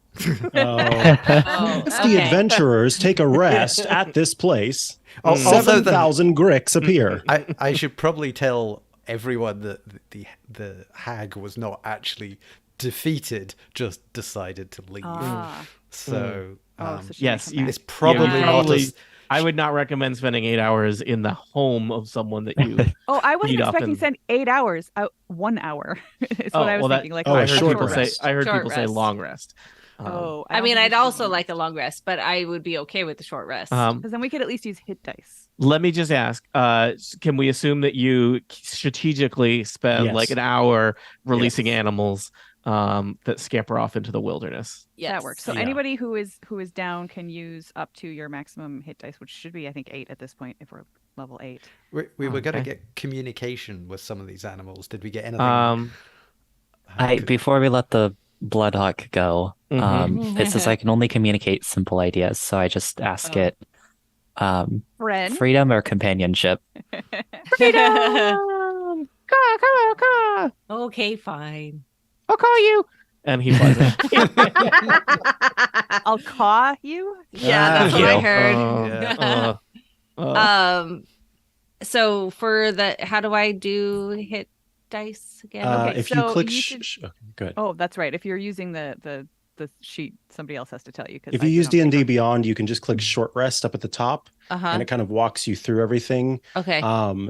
Oh. Oh, If the okay. adventurers take a rest at this place, Also, 7,000 Gricks appear. I should probably tell everyone that the hag was not actually defeated, just decided to leave. Ah. So Oh, so she Yes, may come you- back. it's probably Yeah, not probably- as I would not recommend spending 8 hours in the home of someone that you Oh, I wasn't beat up expecting and. to spend 8 hours. 1hour is Oh what I was well, that thinking. Like Oh, I a heard short people say. rest. I heard Short people say rest. long rest. Oh, I don't mean, think we I'd should do also long like a rest. long rest, but I would be okay with the short rest. Because then we could at least use hit dice. Let me just ask, can we assume that you strategically spend like Yes. an hour releasing Yes. animals that scamper off into the wilderness? Yes. That works. So Yeah. anybody who is down can use up to your maximum hit dice, which should be, I think, 8 at this point if we're level 8. We were going to Okay. get communication with some of these animals. Did we get anything? Before we let the Bloodhawk go, Mhm. it says I can only communicate simple ideas, so I just ask Oh. it, Friend. freedom or companionship. Freedom! Caw. Okay, fine. I'll call you. And he flies away. I'll caw you. Yeah, that's what I you. heard. Uh, So for the, how do I do hit dice again? Okay, If so you click, you should- okay, good. Oh, that's right. If you're using the sheet, somebody else has to tell you. If you use D&D Beyond, you can just click short rest up at the top, Uh-huh. and it kind of walks you through everything. Okay.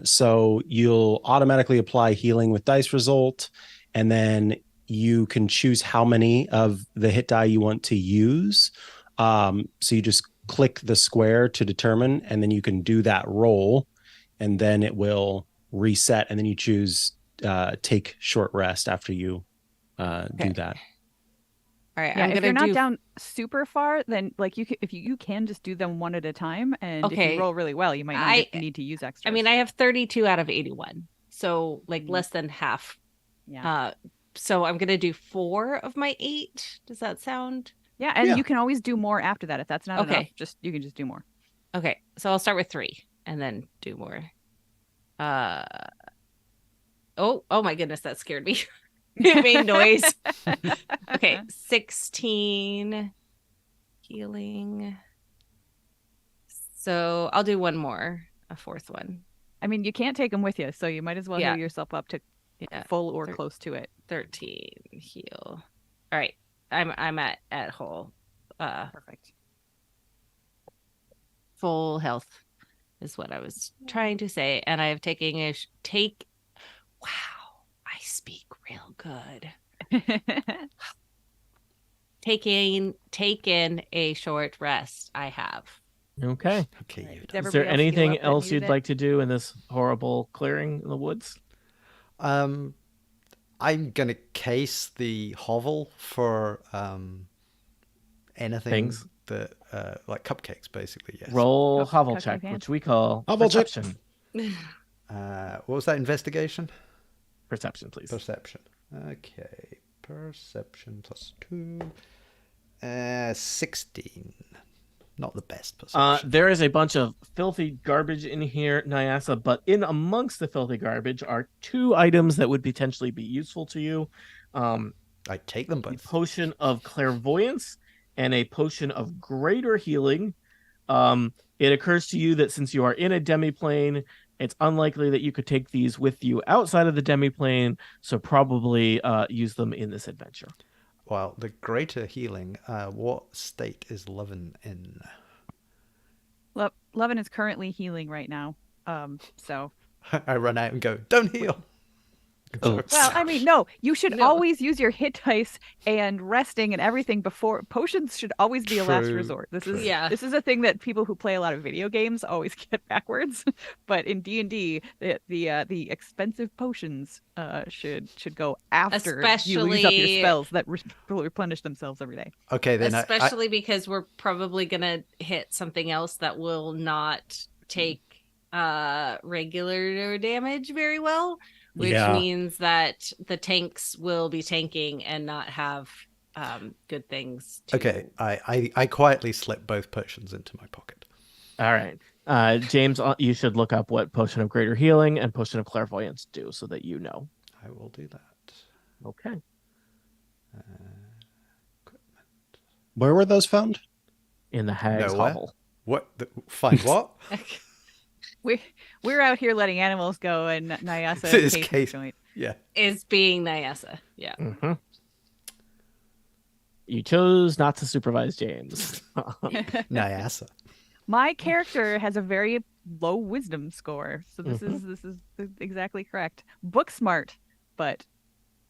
So you'll automatically apply healing with dice result, and then you can choose how many of the hit die you want to use. So you just click the square to determine, and then you can do that roll, and then it will reset, and then you choose take short rest after you do that. All right. Yeah, I'm if gonna you're not do. down super far, then like you can just do them one at a time, and if Okay. you roll really well, you might not need to use extras. I mean, I have 32 out of 81, so like Mhm. less than half. yeah, So I'm gonna do 4 of my 8. Does that sound yeah, and Yeah. you can always do more after that if that's not Okay. enough. You can just do more. okay? So I'll start with 3 and then do more. Oh my goodness, that scared me. It made noise. Okay, 16 healing. So I'll do one more, a 4th one. I mean, you can't take them with you, so you might as well Yeah. heal yourself up to Yeah, full or Thir- close to it. 13 heal. All right, I'm at whole. Perfect. Full health is what I was trying to say, and I have taken a take. Wow, I speak real good. Taken a short rest. I have. okay. Okay, Right. you Is done. Is everybody there else heal anything up that else needed you'd it? like to do in this horrible clearing in the woods? I'm gonna case the hovel for anything Things? that like cupcakes, basically. Yes. Roll Cup- hovel cupcake check, hand. which we call Hovel check. perception. What was that? Investigation. Perception, please. Perception. Okay. Perception +2. 16. Not the best perception. There is a bunch of filthy garbage in here, Nyasa, but in amongst the filthy garbage are 2 items that would potentially be useful to you. I take them A both. potion of clairvoyance and a potion of greater healing. It occurs to you that since you are in a demiplane, it's unlikely that you could take these with you outside of the demiplane, so probably use them in this adventure. Well, the healing. What state is Levin in? Levin is currently healing right now. So I run out and go, don't heal. Oops. well, I mean, no, you should No. always use your hit dice and resting and everything before. Potions should always be a last True, resort. This true. is Yeah. this is a thing that people who play a lot of video games always get backwards. But in D&D, the expensive potions should go after you use up your Especially- spells that replenish themselves every day. Okay, then Especially because we're probably gonna hit something else that will not take regular damage very well, which Yeah. means that the tanks will be tanking and not have good things to... Okay, I quietly slip both potions into my pocket. All right. James, you should look up what potion of greater healing and potion of clairvoyance do so that you know. I will do that. Okay. Where were those found? In the hag's Nowhere. hovel. What? Find what? We're out here letting animals go, and Nyasa This is case- case joint. Yeah. is being Nyasa. Yeah. Mm-hmm. You chose not to supervise James. Nyasa. My character has a very low wisdom score, so this Mhm. is exactly correct. Book smart, but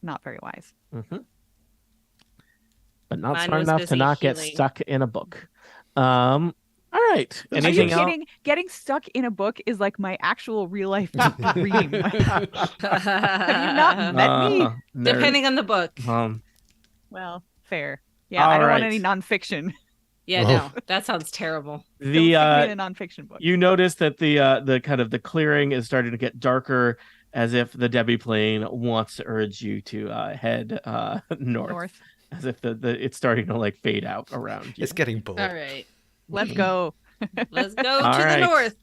not very wise. Mm-hmm. But not Mine smart was enough to busy not get healing. stuck in a book. All right. Are you Anything else? kidding? Getting stuck in a book is like my actual real life dream. Have you not met me? Nerd. Depending on the book. Well, fair. Yeah, I All don't want right. any nonfiction. Yeah, Oh. no, that sounds terrible. Don't The stick me in a nonfiction book. you notice that the kind of the clearing is starting to get darker, as if the Debbie plane wants to urge you to head north, as if the it's starting to like fade out around you. It's getting bored. All right. Let's go. Let's go All to the right. north.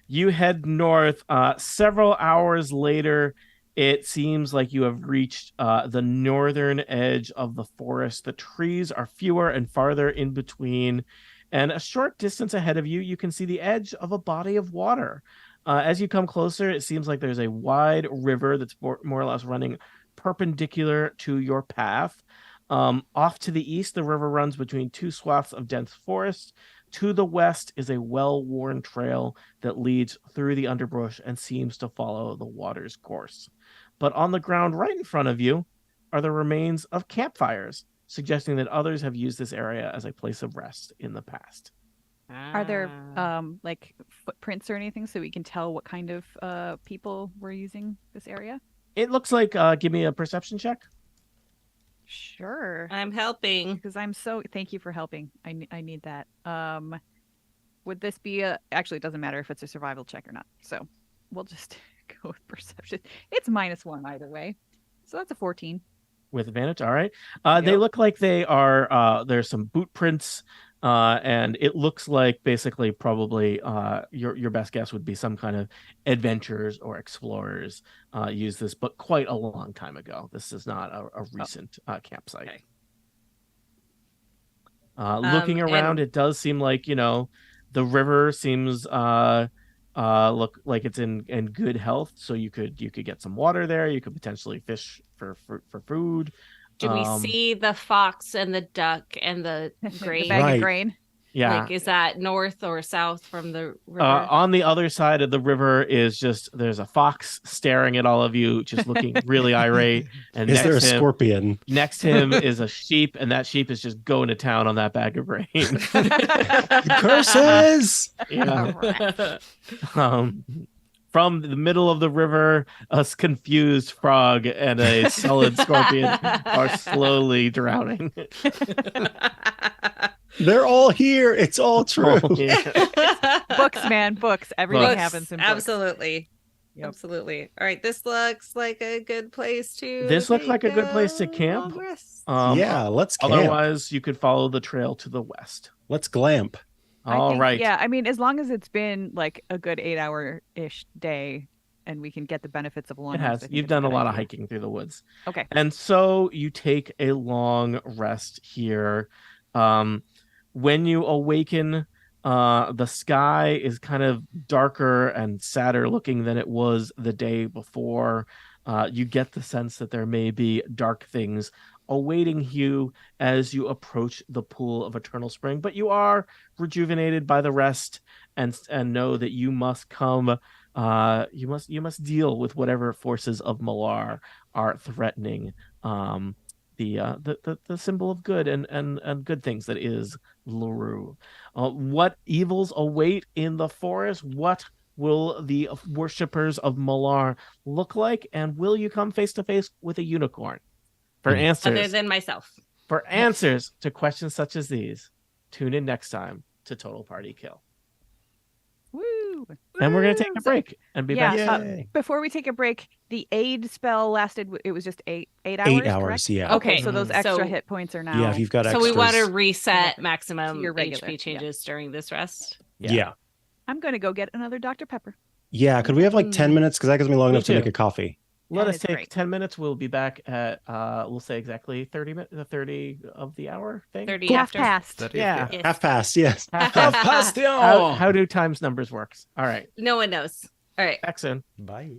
You head north. Several hours later, it seems like you have reached the northern edge of the forest. The trees are fewer and farther in between. And a short distance ahead of you, you can see the edge of a body of water. As you come closer, it seems like there's a wide river that's more or less running perpendicular to your path. Off to the east, the river runs between two swaths of dense forest. To the west is a well-worn trail that leads through the underbrush and seems to follow the water's course. But on the ground right in front of you are the remains of campfires, suggesting that others have used this area as a place of rest in the past. Are there Ah. like footprints or anything so we can tell what kind of people were using this area? It looks like, give me a perception check. Sure. I'm helping. Because thank you for helping. I need that. Would this be actually it doesn't matter if it's a survival check or not. So we'll just go with perception. It's -1 either way. So that's a 14. With advantage, all right. They Yep. look like they are. There's some boot prints, and it looks like basically probably your best guess would be some kind of adventurers or explorers use this, but quite a long time ago. This is not a recent campsite. Okay. Looking around, it does seem like the river seems look like it's in good health, so you could get some water there. You could potentially fish for food. Do we see the fox and the duck and the The grain? bag Right. of grain. Yeah. Like, is that north or south from the river? On the other side of the river is there's a fox staring at all of you, just looking really irate. And Is there a scorpion? Next to him is a sheep, and that sheep is just going to town on that bag of grain. Curses! Yeah. From the middle of the river, a confused frog and a solid scorpion are slowly drowning. They're all here. It's all true. Oh, yeah. Books, man, books. Everything Books. happens in books. Absolutely. Yep. Absolutely. All right. This looks like a good place to. This looks like a take good place to camp. long rest. Yeah, let's camp. Otherwise, you could follow the trail to the west. Let's glamp. All right. Yeah, I mean, as long as it's been like a good 8-hour-ish day and we can get the benefits of a long It rest, has. I think You've it's a done a good lot of idea. hiking through the woods. Okay. And so you take a long rest here. When you awaken, the sky is kind of darker and sadder looking than it was the day before. You get the sense that there may be dark things awaiting you as you approach the pool of eternal spring, but you are rejuvenated by the rest and know that you must come. You must deal with whatever forces of Malar are threatening the symbol of good and good things that is Lurue. What evils await in the forest? What will the worshippers of Malar look like? And will you come face to face with a unicorn? For Other answers, than myself. to questions such as these, tune in next time to Total Party Kill. Woo! And we're gonna take a break and be back. Yeah. Yay. Before we take a break, the aid spell lasted. It was just eight hours. 8 hours, correct? yeah. Okay, so those extra So- hit points are now. Yeah, if you've got So extras. we want to Yeah. reset maximum Your regular, HP changes during this rest. Yeah. I'm gonna go get another Dr. Pepper. Yeah. Could we have like 10 minutes? Because that gives me long Me enough to make too. a coffee. Let That us is take great. 10 minutes. We'll be back at we'll say exactly 30 minutes, the 30 of the hour thing. 30 Half after. past. That is- Yeah. Yes. Half past, yes. Half Half past. past the How, hour. how do times numbers works? All right. No one knows. All right. Back soon. Bye.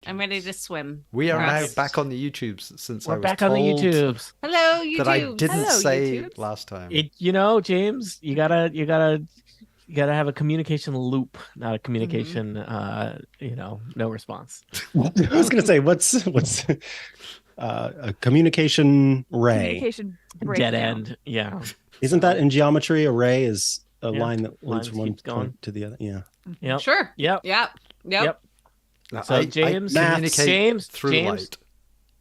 I'm ready to swim. We are now Across. back on the YouTubes since I We're was back on the told YouTubes. Hello, that I YouTube. didn't Hello, say YouTubes. last time. James, you gotta have a communication loop, not a communication no response. I was going to say, what's a communication ray? Communication Dead breakdown. end. Yeah. Isn't that in geometry? A ray is a Yeah. line that leads Lines from one keeps going. point to the other. Yeah. Yep. Sure. Yep. Yep. Now, So, James, communicate James, through James, light.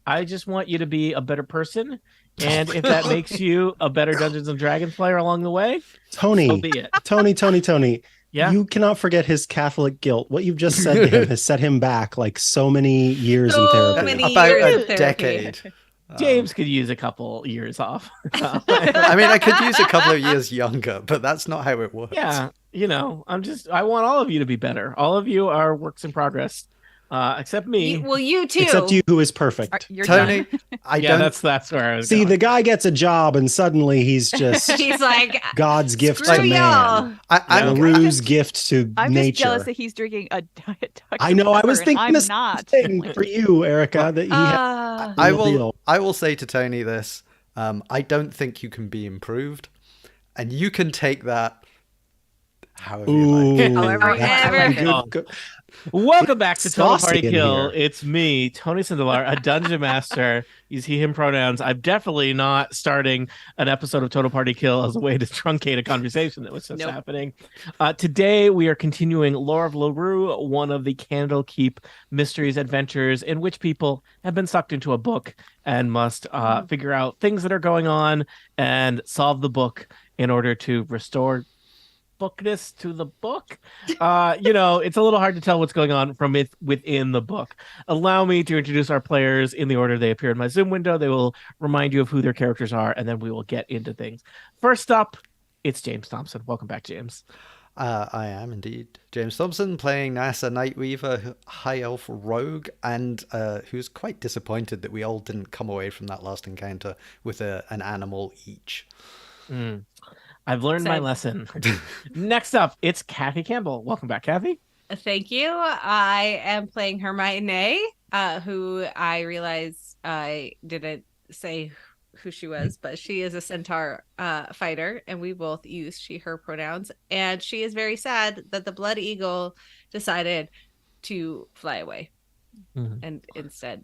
I just want you to be a better person, and if that makes you a better Dungeons and Dragons player along the way, so Tony, be it. Tony. Yeah. You cannot forget his Catholic guilt. What you've just said to him has set him back like so many years in So therapy. many About years a of therapy. decade. James could use a couple years off. I mean, I could use a couple of years younger, but that's not how it works. Yeah, I want all of you to be better. All of you are works in progress, except me. You too. Except you, who is perfect. You're Tony, done. I Yeah, don't. that's where I was See, going. the guy gets a job and suddenly he's just He's like, God's gift screw to y'all. man. I'm, Larue's gift to I'm nature. just jealous that he's drinking a Diet Dr. I know. I was Pepper and thinking I'm the same not. thing for you, Erica. That he had I real will. deal. I will say to Tony this. I don't think you can be improved, and you can take that however you like. However you want. I like it. Oh. Welcome back to Total Saucy Party in Kill. here. It's me, Tony Sindelar, a dungeon master. Use he, him pronouns. I'm definitely not starting an episode of Total Party Kill as a way to truncate a conversation that was just Nope. happening. Today, we are continuing Lore of Lurue, one of the Candlekeep mysteries adventures in which people have been sucked into a book and must figure out things that are going on and solve the book in order to restore bookness to the book. It's a little hard to tell what's going on from within the book. Allow me to introduce our players in the order they appear in my Zoom window. They will remind you of who their characters are, and then we will get into things. First up, it's James Thompson. Welcome back, James. I am indeed James Thompson, playing Nasa Nightweaver, High Elf Rogue, and who's quite disappointed that we all didn't come away from that last encounter with an animal each. I've learned my Same. lesson. Next up, it's Kathy Campbell. Welcome back, Kathy. Thank you. I am playing Hermione, who I realize I didn't say who she was, but she is a centaur fighter, and we both use she, her pronouns. And she is very sad that the Blood Eagle decided to fly away. And instead,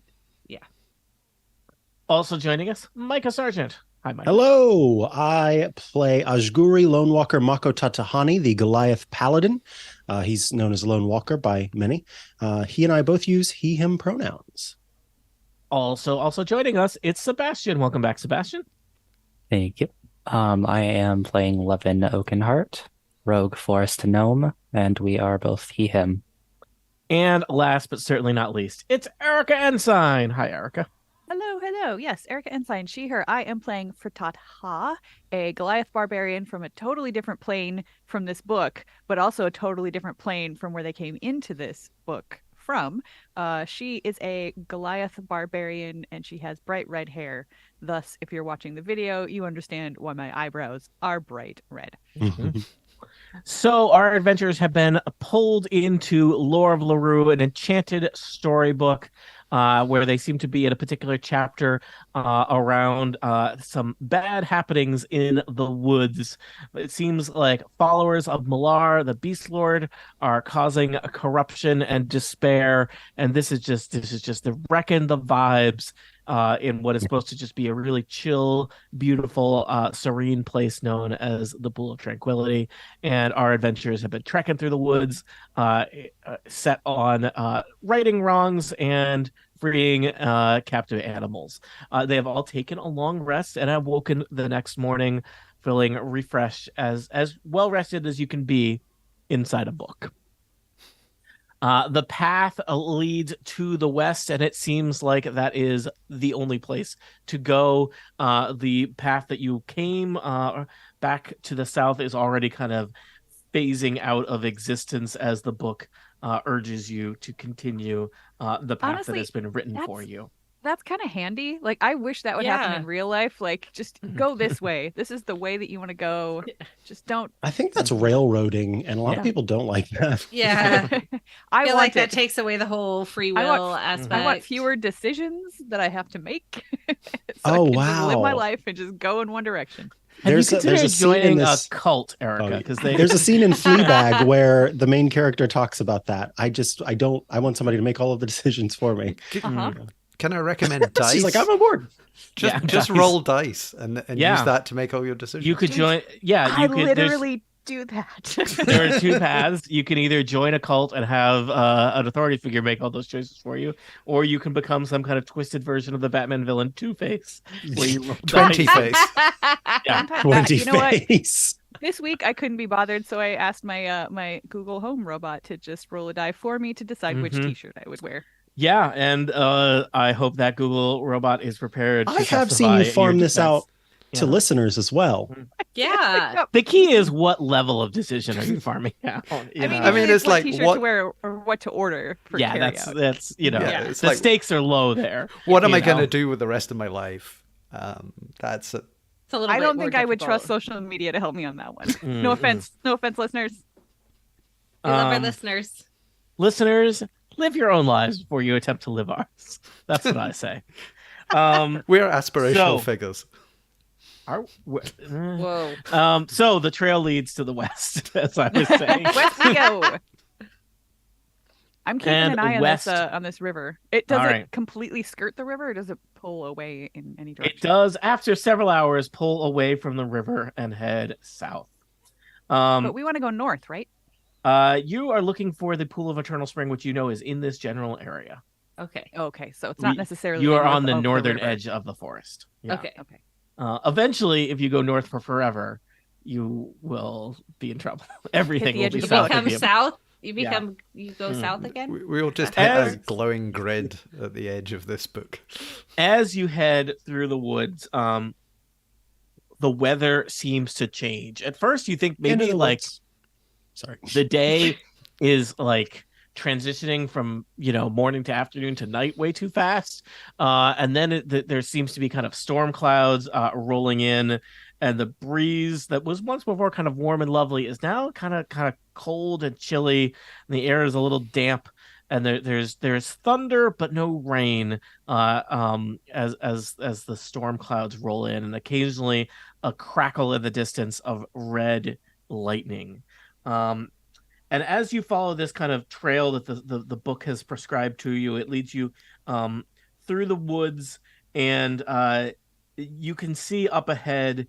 Also joining us, Micah Sargent. Hi, Mike. Hello, I play Ajguri Lone Walker Mako Tatahani, the Goliath Paladin. He's known as Lone Walker by many. He and I both use he, him pronouns. Also joining us, it's Sebastian. Welcome back, Sebastian. Thank you. I am playing Levin Oakenheart, Rogue Forest Gnome, and we are both he, him. And last but certainly not least, it's Erica Ensign. Hi, Erica. Hello. Yes, Erica Ensign, she, her. I am playing Fritat Ha, a Goliath barbarian from a totally different plane from this book, but also a totally different plane from where they came into this book from. She is a Goliath barbarian, and she has bright red hair. Thus, if you're watching the video, you understand why my eyebrows are bright red. So our adventurers have been pulled into Lore of Lurue, an enchanted storybook, where they seem to be in a particular chapter around some bad happenings in the woods. It seems like followers of Malar, the Beast Lord, are causing a corruption and despair, and this is just the wrecking the vibes in what is supposed to just be a really chill, beautiful, serene place known as the Pool of Tranquility. And our adventurers have been trekking through the woods, set on righting wrongs and freeing captive animals. They have all taken a long rest and have woken the next morning feeling refreshed, as well rested as you can be inside a book. The path leads to the west, and it seems like that is the only place to go. The path that you came back to the south is already kind of phasing out of existence as the book urges you to continue the path Honestly, that has been written that's- for you. That's kind of handy. Like, I wish that would happen in Yeah. real life. Like, just go this way. This is the way that you want to go. Just don't. I think that's railroading, and a lot of Yeah. people don't like that. Yeah. I feel want like that it. takes away the whole free I want will I aspect. want fewer decisions that I have to make, so Oh, I can just live my wow. life and just go in one direction. Have you There's a considered scene in joining a this. cult, Oh, Erica? yeah. Because There's a scene in Fleabag where the main character talks about that. I want somebody to make all of the decisions for me. Uh-huh. Can I recommend dice? She's like, I'm on board. Just dice. roll dice and Yeah. use that to make all your decisions. You could join. Yeah, I you could. literally do that. There are two paths. You can either join a cult and have an authority figure make all those choices for you, or you can become some kind of twisted version of the Batman villain Two-Face, where you roll 20 dice. face. Yeah. 20 You know what? face. This week I couldn't be bothered, so I asked my my Google Home robot to just roll a die for me to decide which Mhm. T-shirt I would wear. Yeah, and I hope that Google robot is prepared. To I have seen testify you in your farm this defense. out to Yeah. listeners as well. Yeah. The key is what level of decision are you farming out? You I mean, know? I mean, usually it's what like T-shirt what- to wear or what to order for yeah, carryout. that's you know, Yeah, it's the like- stakes are low there. What am you I going to know? do with the rest of my life? That's it. It's a little I bit don't more think I would trust difficult. social media to help me on that one. Mm, No offense, listeners. We love our Um, listeners. Listeners, live your own lives before you attempt to live ours. That's what I say. We're aspirational So- figures. Whoa. So the trail leads to the west, as I was saying. West we go. I'm keeping And an eye west. on this river. Does All it right. completely skirt the river, or does it pull away in any It direction? does, after several hours, pull away from the river and head south. But we want to go north, right? You are looking for the Pool of Eternal Spring, which you know is in this general area. Okay. Okay, so it's not necessarily You are north on the of northern river. edge of the forest. Yeah. Okay. Okay. Eventually, if you go north for forever, you will be in trouble. Everything will edge be of You the south boat. of become you. south. You Yeah. become. You go Mm. south again. We'll just hit As- a glowing grid at the edge of this book. As you head through the woods, the weather seems to change. At first, you think Into maybe the like woods. Sorry. the day is like transitioning from morning to afternoon to night way too fast, and then there seems to be kind of storm clouds rolling in, and the breeze that was once before kind of warm and lovely is now kind of cold and chilly, and the air is a little damp, and there's thunder but no rain as the storm clouds roll in, and occasionally a crackle in the distance of red lightning. And as you follow this kind of trail that the book has prescribed to you, it leads you through the woods, and you can see up ahead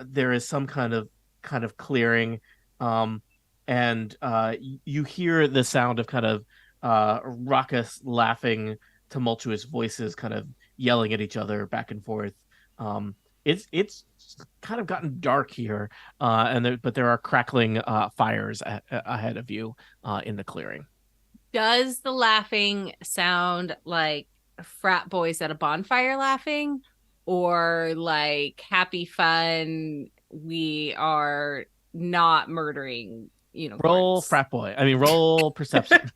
there is some kind of clearing, and you hear the sound of kind of raucous, laughing, tumultuous voices kind of yelling at each other back and forth. It's kind of gotten dark here, but there are crackling fires ahead of you in the clearing. Does the laughing sound like frat boys at a bonfire laughing, or like happy fun? We are not murdering unicorns. Roll frat boy. I mean, roll perception.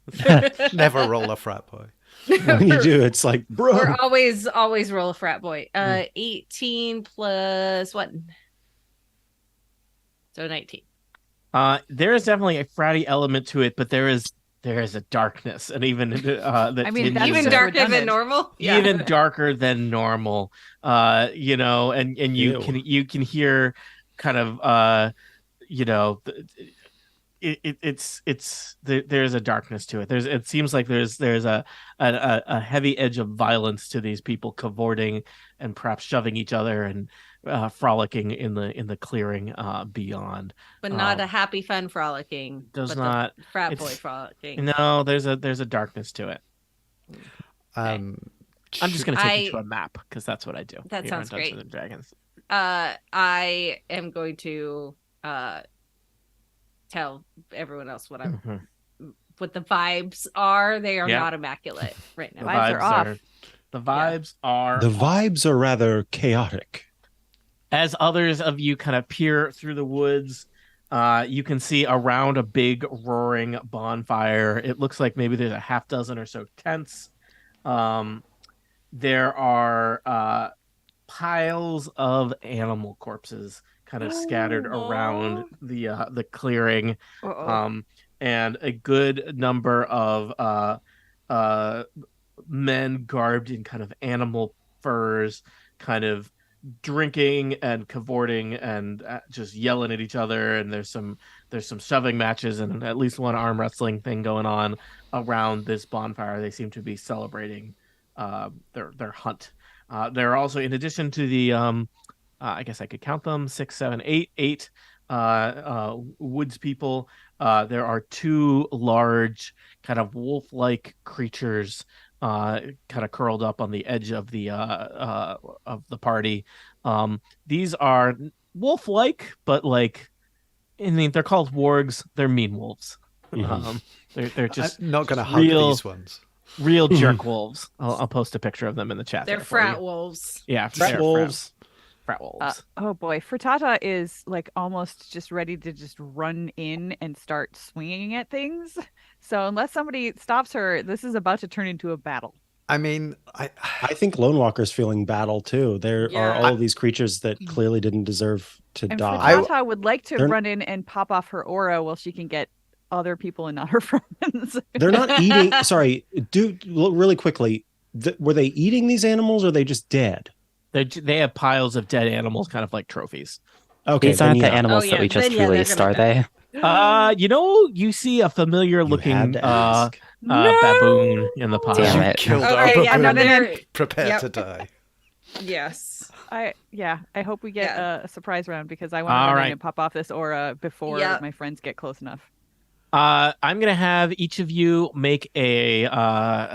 Never roll a frat boy. When you do, it's like, bro. Or always roll a frat boy. 18 plus what? So 19. There is definitely a fratty element to it, but there is a darkness, and even that I mean, that's Even just darker than redundant. normal. even darker than normal. And you Ew. can hear kind of there's a darkness to it. It seems like there's a heavy edge of violence to these people cavorting and perhaps shoving each other and frolicking in the clearing beyond. But not a happy fun frolicking. Does but not- the frat it's- boy frolicking. No, there's a darkness to it. Um, I'm just going to take you to I- a map because that's what I do. That here sounds on Dungeons great. and Dragons. I am going to tell everyone else what Mhm. what the vibes are. They are Yeah. not immaculate right The now. Vibes are off. The vibes are The off. vibes are rather chaotic. As others of you kind of peer through the woods, you can see around a big roaring bonfire. It looks like maybe there's a half dozen or so tents. there are piles of animal corpses kind of scattered around the clearing, Uh-oh. um, and a good number of uh, men garbed in kind of animal furs, kind of drinking and cavorting and just yelling at each other. And there's some shoving matches and at least one arm wrestling thing going on around this bonfire. They seem to be celebrating their hunt. There are also, in addition to the I guess I could count them, 6, 7, 8 woods people. There are two large kind of wolf-like creatures kind of curled up on the edge of the party. These are wolf-like, but like, I mean, they're called wargs. They're mean wolves. They're just I'm not going to hug real these ones. real jerk wolves. I'll post a picture of them in the chat. They're there for frat you. wolves. Yeah, Frat they're wolves. Frat wolves. Oh boy, Frittata is like almost just ready to just run in and start swinging at things. So unless somebody stops her, this is about to turn into a battle. I mean, I think Lone Walker's feeling battle too. There are Yeah. all of these creatures that clearly didn't deserve to And die. Frittata would like to They're- run in and pop off her aura while she can get other people and not her friends. They're not eating. Sorry, really quickly. Were they eating these animals or are they just dead? They have piles of dead animals, kind of like trophies. Okay, These aren't then the yeah. animals Oh, that yeah, we just then yeah, they're released, gonna are die. they? You see a familiar You had looking to ask. baboon in the pile. Damn you it. killed Okay, our yeah, no, baboon. they're Prepare yep. to die. Yes. I hope we get Yeah. a surprise round because I want to All run right. in and pop off this aura before Yep. my friends get close enough. I'm gonna have each of you make a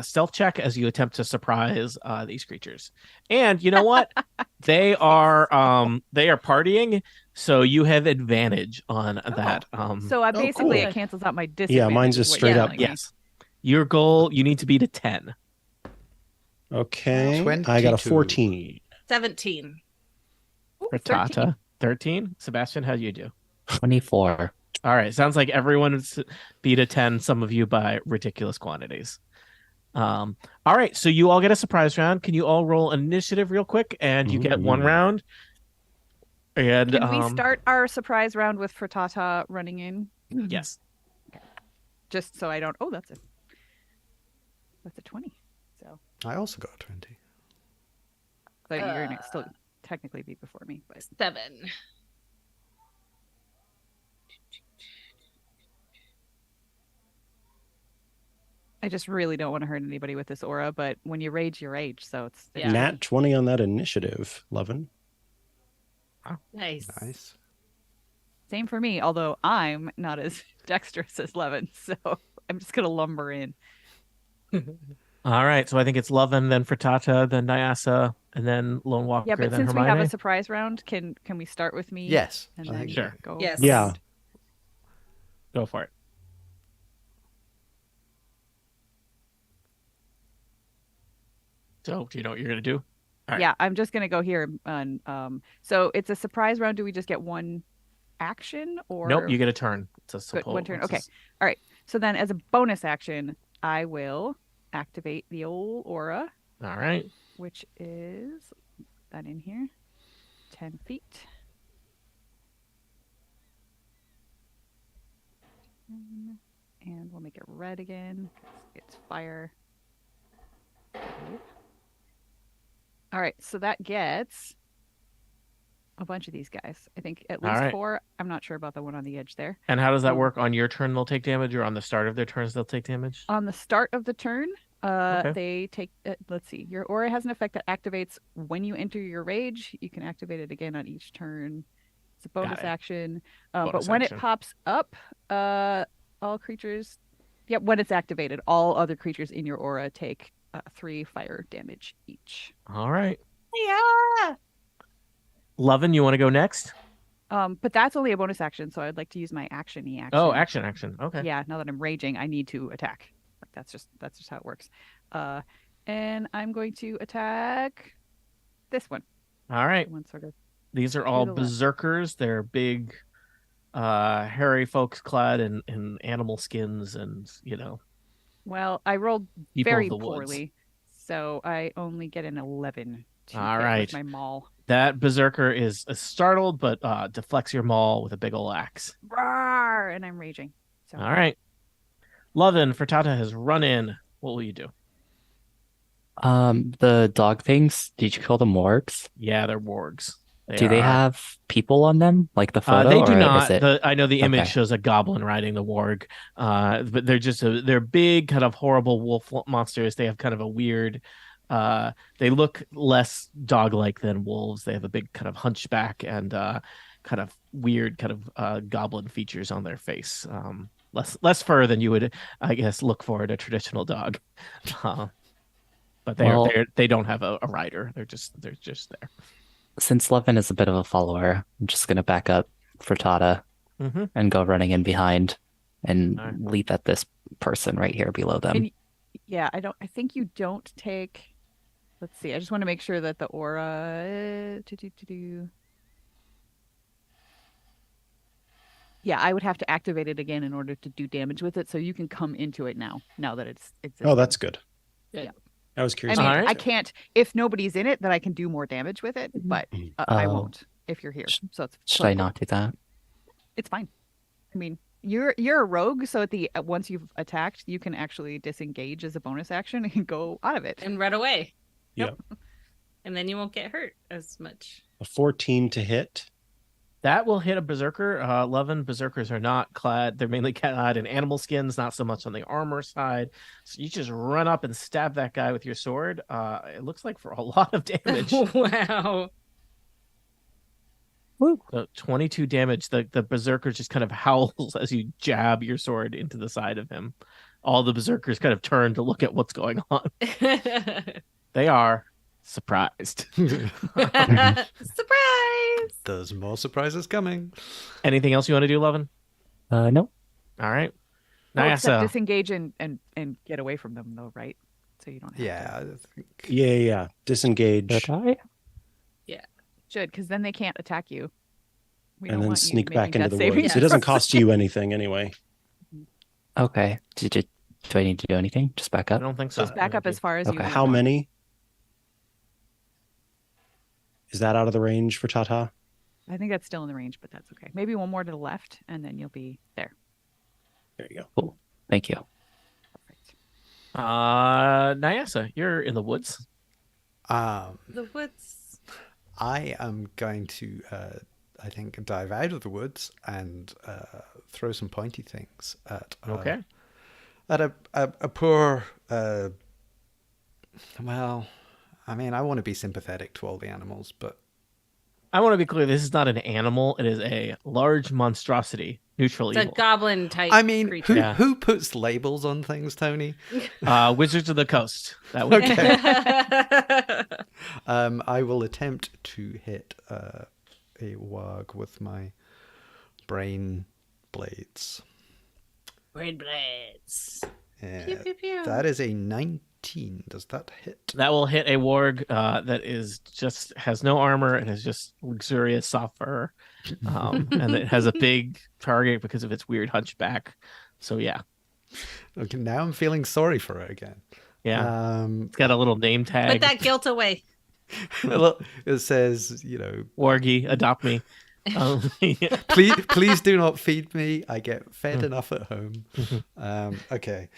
stealth check as you attempt to surprise these creatures. And you know what? They are partying, so you have advantage on that. So I basically cool. it cancels out my disadvantage. Yeah, mine's is just what straight you're up. telling me. Yes. Your goal, you need to beat a 10. Okay, I got a 22. 14. 17. Ooh, For 13. Tata. 13. Sebastian, how do you do? 24. All right. Sounds like everyone's beat a 10, some of you by ridiculous quantities. All right. So you all get a surprise round. Can you all roll initiative real quick? And you get one round. And Can we start our surprise round with Frittata running in? Yes. Just so I don't. Oh, that's a 20. So I also got a 20. you're gonna still technically be before me, but 7. I just really don't want to hurt anybody with this aura. But when you rage, you rage. So it's Yeah. Nat 20 on that initiative, Levin. Nice. Nice. same for me. Although I'm not as dexterous as Levin, so I'm just gonna lumber in. All right. So I think it's Lovin, then Frittata, then Nyasa, and then Lone Walker, Yeah, but then since we Hermione. have a surprise round, can we start with me? Yes. And I then think Sure. go. Yes. Yeah. Go for it. So do you know what you're going to do? All right. Yeah, I'm just gonna go here and so it's a surprise round. Do we just get one action or Nope. You get a turn. It's a Good, support. one turn. Okay. All right. So then as a bonus action, I will activate the old aura, All right. which is that in here. 10 feet. And we'll make it red again. It's fire. All right, so that gets a bunch of these guys. I think at All least right. 4. I'm not sure about the one on the edge there. And how does that Um, work? On your turn, they'll take damage, or on the start of their turns, they'll take damage? On the start of the turn, Okay. they take. Let's see. Your aura has an effect that activates when you enter your rage. You can activate it again on each turn. It's a bonus it. action. But Bonus when action. it pops up, all creatures. Yep, when it's activated, all other creatures in your aura take 3 fire damage each. All right. Yeah. Lovin, you want to go next? But that's only a bonus action, so I'd like to use my action-y action. Oh, action. Okay. Yeah, now that I'm raging, I need to attack. Like, that's just how it works. And I'm going to attack this one. All right. The one sort of. These are To all the left. berserkers. They're big, hairy folks clad in animal skins and, Well, I rolled people very of the woods. poorly, So I only get an 11 to All hit right. with my maul. That berserker is startled, but deflects your maul with a big ol' axe. Roar! And I'm raging. So All right. Lovin, Frittata has run in. What will you do? The dog things, did you call them wargs? Yeah, they're wargs. Do they have people on them, like the photo, They do or not. is it? I know the image Okay. shows a goblin riding the warg, but they're just they're big, kind of horrible wolf monsters. They have kind of a weird. They look less dog-like than wolves. They have a big kind of hunchback and kind of weird, kind of goblin features on their face. Less fur than you would, I guess, look for in a traditional dog. But Well, they don't have a rider. They're just there. since Levin is a bit of a follower, I'm just gonna back up Frittata Mm-hmm. and go running in behind and All right. leap at this person right here below them. And yeah, I think you don't take. Let's see. I just want to make sure that the aura. Yeah, I would have to activate it again in order to do damage with it. So you can come into it now. Now that it's existing. Oh, that's good. Yeah. I was I curious. mean, All right. I can't. If nobody's in it, then I can do more damage with it. But I Oh. won't if you're here. So it's Should I totally- not do that? It's fine. I mean, you're a rogue, so at the once you've attacked, you can actually disengage as a bonus action and go out of it. And run away. Yep. And then you won't get hurt as much. A 14 to hit. That will hit a berserker. 11 berserkers are not clad. They're mainly clad in animal skins, not so much on the armor side. So you just run up and stab that guy with your sword. It looks like for a lot of damage. Wow. So 22 damage. The berserker just kind of howls as you jab your sword into the side of him. All the berserkers kind of turn to look at what's going on. They are surprised. Surprise! There's more surprises coming. Anything else you want to do, Lovin? Nope. All right. Well, except Nyasa. disengage and get away from them, though, right? So you don't have Yeah, to. I think. Yeah. Disengage. Should I? Should, because then they can't attack you. We And don't then want you sneak back making into death the saving woods. Yeah. It doesn't cost you anything anyway. Okay. Do I need to do anything? Just back I up? don't think so. Just back up as far as you Okay. How want. many? Is that out of the range for Tata? I think that's still in the range, but that's okay. Maybe one more to the left, and then you'll be there. There you go. Cool. Thank you. Perfect. Nyasa, you're in the woods. The woods. I am going to, I think, dive out of the woods and throw some pointy things at Okay. at a poor. Well, I mean, I want to be sympathetic to all the animals, but I want to be clear. This is not an animal. It is a large monstrosity, neutral It's a evil. goblin type I mean, creature. Yeah. who puts labels on things, Tony? Wizards of the Coast. That would Okay. I will attempt to hit a warg with my brain blades. Brain blades. Yeah, Pew, pew, pew. that is a 19. Does that hit? that will hit a warg that is just has no armor and is just luxurious soft fur, and it has a big target because of its weird hunchback. So yeah, Okay, now I'm feeling sorry for it again. yeah. It's got a little name tag. Put that guilt away. Well, it says, you know, Wargy, adopt me. Yeah. please do not feed me. I get fed enough at home. Okay.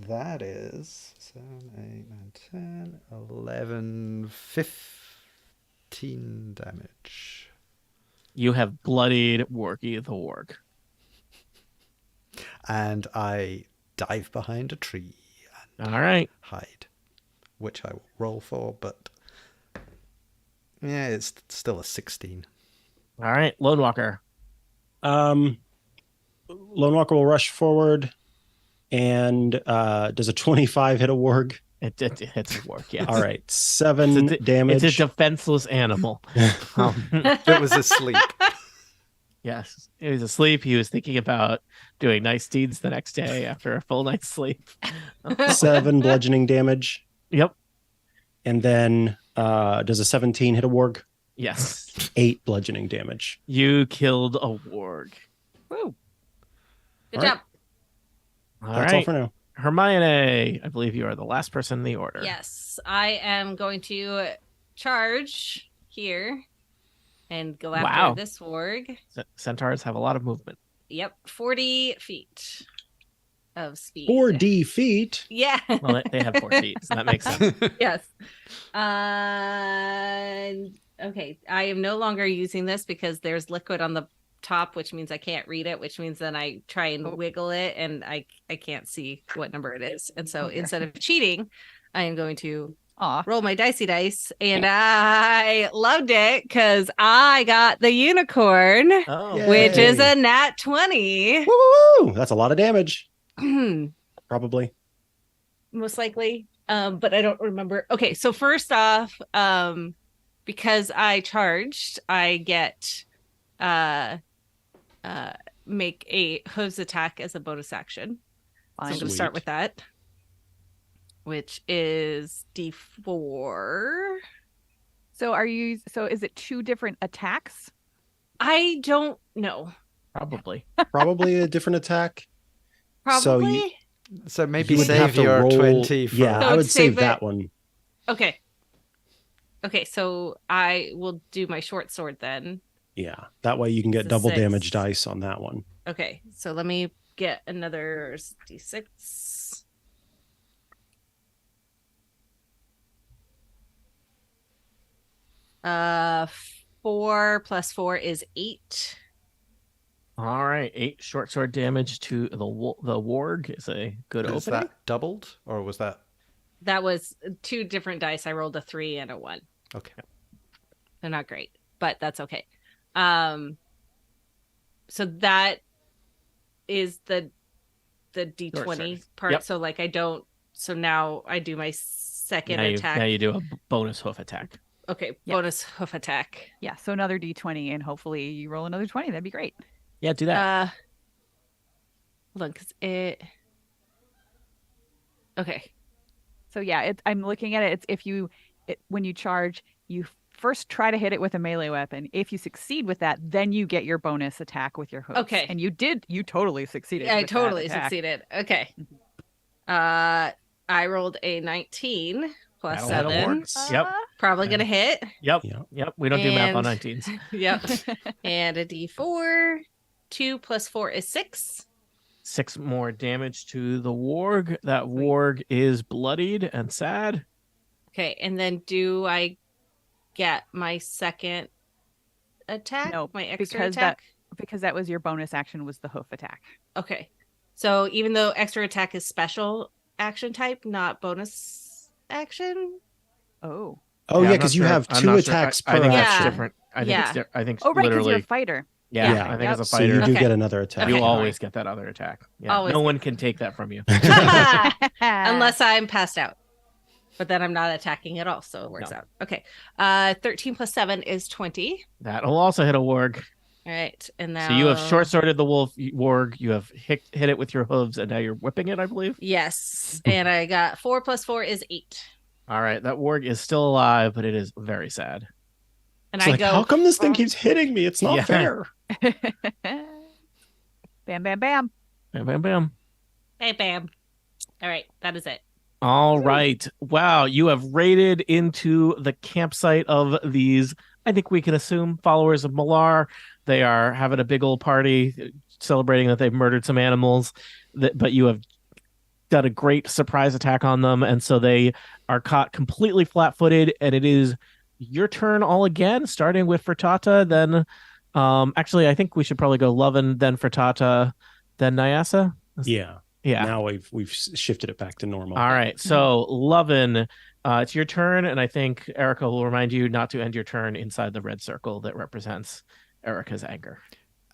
That is 7, 8, 9, 10, 11, 15 damage. You have bloodied Wargy the warg. And I dive behind a tree and All right. hide, which I will roll for, but yeah, it's still a 16. All right. Lone Walker. Lone Walker will rush forward. And does a 25 hit a warg? It hits a warg, yes. All right. 7 damage. It's a defenseless animal. It was asleep. Yes. He was asleep. He was thinking about doing nice deeds the next day after a full night's sleep. 7 bludgeoning damage. Yep. And then does a 17 hit a warg? Yes. 8 bludgeoning damage. You killed a warg. Woo! Good All right. job. All That's right. all for now. Hermione, I believe you are the last person in the order. Yes, I am going to charge here and go after Wow. this warg. Centaurs have a lot of movement. Yep, 40 feet of speed. 4D feet. Yeah. Well, they have 4 feet, so that makes sense. Yes. Okay, I am no longer using this because there's liquid on the top, which means I can't read it, which means then I try and wiggle it and I can't see what number it is. And so instead of cheating, I am going to roll my dicey dice, and I loved it because I got the unicorn, which is a nat 20. Woo! That's a lot of damage. Probably. Most likely. But I don't remember. Okay, so first off, because I charged, I get make a hooves attack as a bonus action. So I'm going to start with that, which is D4. So is it 2 different attacks? I don't know. Probably a different attack. Probably. So maybe You would have save to your roll- 20 for... Yeah, So I would save save that one. Okay. Okay, so I will do my short sword then. Yeah, that way you can get It's a double 6. damage dice on that one. Okay, so let me get another D6. Uh, 4 plus 4 is 8. All right, 8 short sword damage to the warg is a good Is opening. that doubled, or was that... That was 2 different dice. I rolled a 3 and a 1. Okay. They're not great, but that's okay. So that is the D20 part. Yep. So like I don't. So now I do my second attack. Now you do a bonus hoof attack. Okay, Yeah. bonus hoof attack. Yeah, so another D20, and hopefully you roll another 20. That'd be great. Yeah, do that. Hold on, because it. Okay. So yeah, I'm looking at it. It's when you charge, you first try to hit it with a melee weapon. If you succeed with that, then you get your bonus attack with your hooves. Okay. And you totally succeeded. I with that totally attack. succeeded. Okay. I rolled a 19 plus That'll 7. work. Yep. Probably gonna hit. Yep. Yeah. Yep. We don't do math on And- 19s. Yep. And a D4. 2 plus 4 is 6. 6 more damage to the warg. That warg is bloodied and sad. Okay, and then do I get my second attack? No, my extra because attack? because that was your bonus action, was the hoof attack. Okay. So even though extra attack is special action type, not bonus action? Oh. Oh, I'm yeah, not because you sure. have I'm 2 not sure. attacks I per think Yeah. it's action. different. I think Yeah. I think Oh, right, because literally. you're a fighter. Yeah, Yeah. I think as a So you fighter, do Okay. get another attack. you Okay. always get that other attack. Yeah. Always No get one can take that from you. Unless I'm passed out. But then I'm not attacking at all, so it works No. out. Okay. 13 plus 7 is 20. That'll also hit a warg. All right. And now So you have short sworded the warg. You have hit it with your hooves, and now you're whipping it, I believe. Yes. And I got 4 plus 4 is 8. All right, that warg is still alive, but it is very sad. And It's I like, go, how come this thing keeps hitting me? It's not Yeah. fair. Bam, bam, bam. Bam, bam, bam. bam, bam. All right. That is it. All right. Wow, you have raided into the campsite of these, I think we can assume, followers of Malar. They are having a big old party celebrating that they've murdered some animals, but you have done a great surprise attack on them, and so they are caught completely flat-footed, and it is your turn all again, starting with Frittata, then actually I think we should probably go Lovin, then Frittata, then Nyasa. Yeah. Yeah. Now we've shifted it back to normal. All right. So Lovin, it's your turn, and I think Erica will remind you not to end your turn inside the red circle that represents Erica's anger.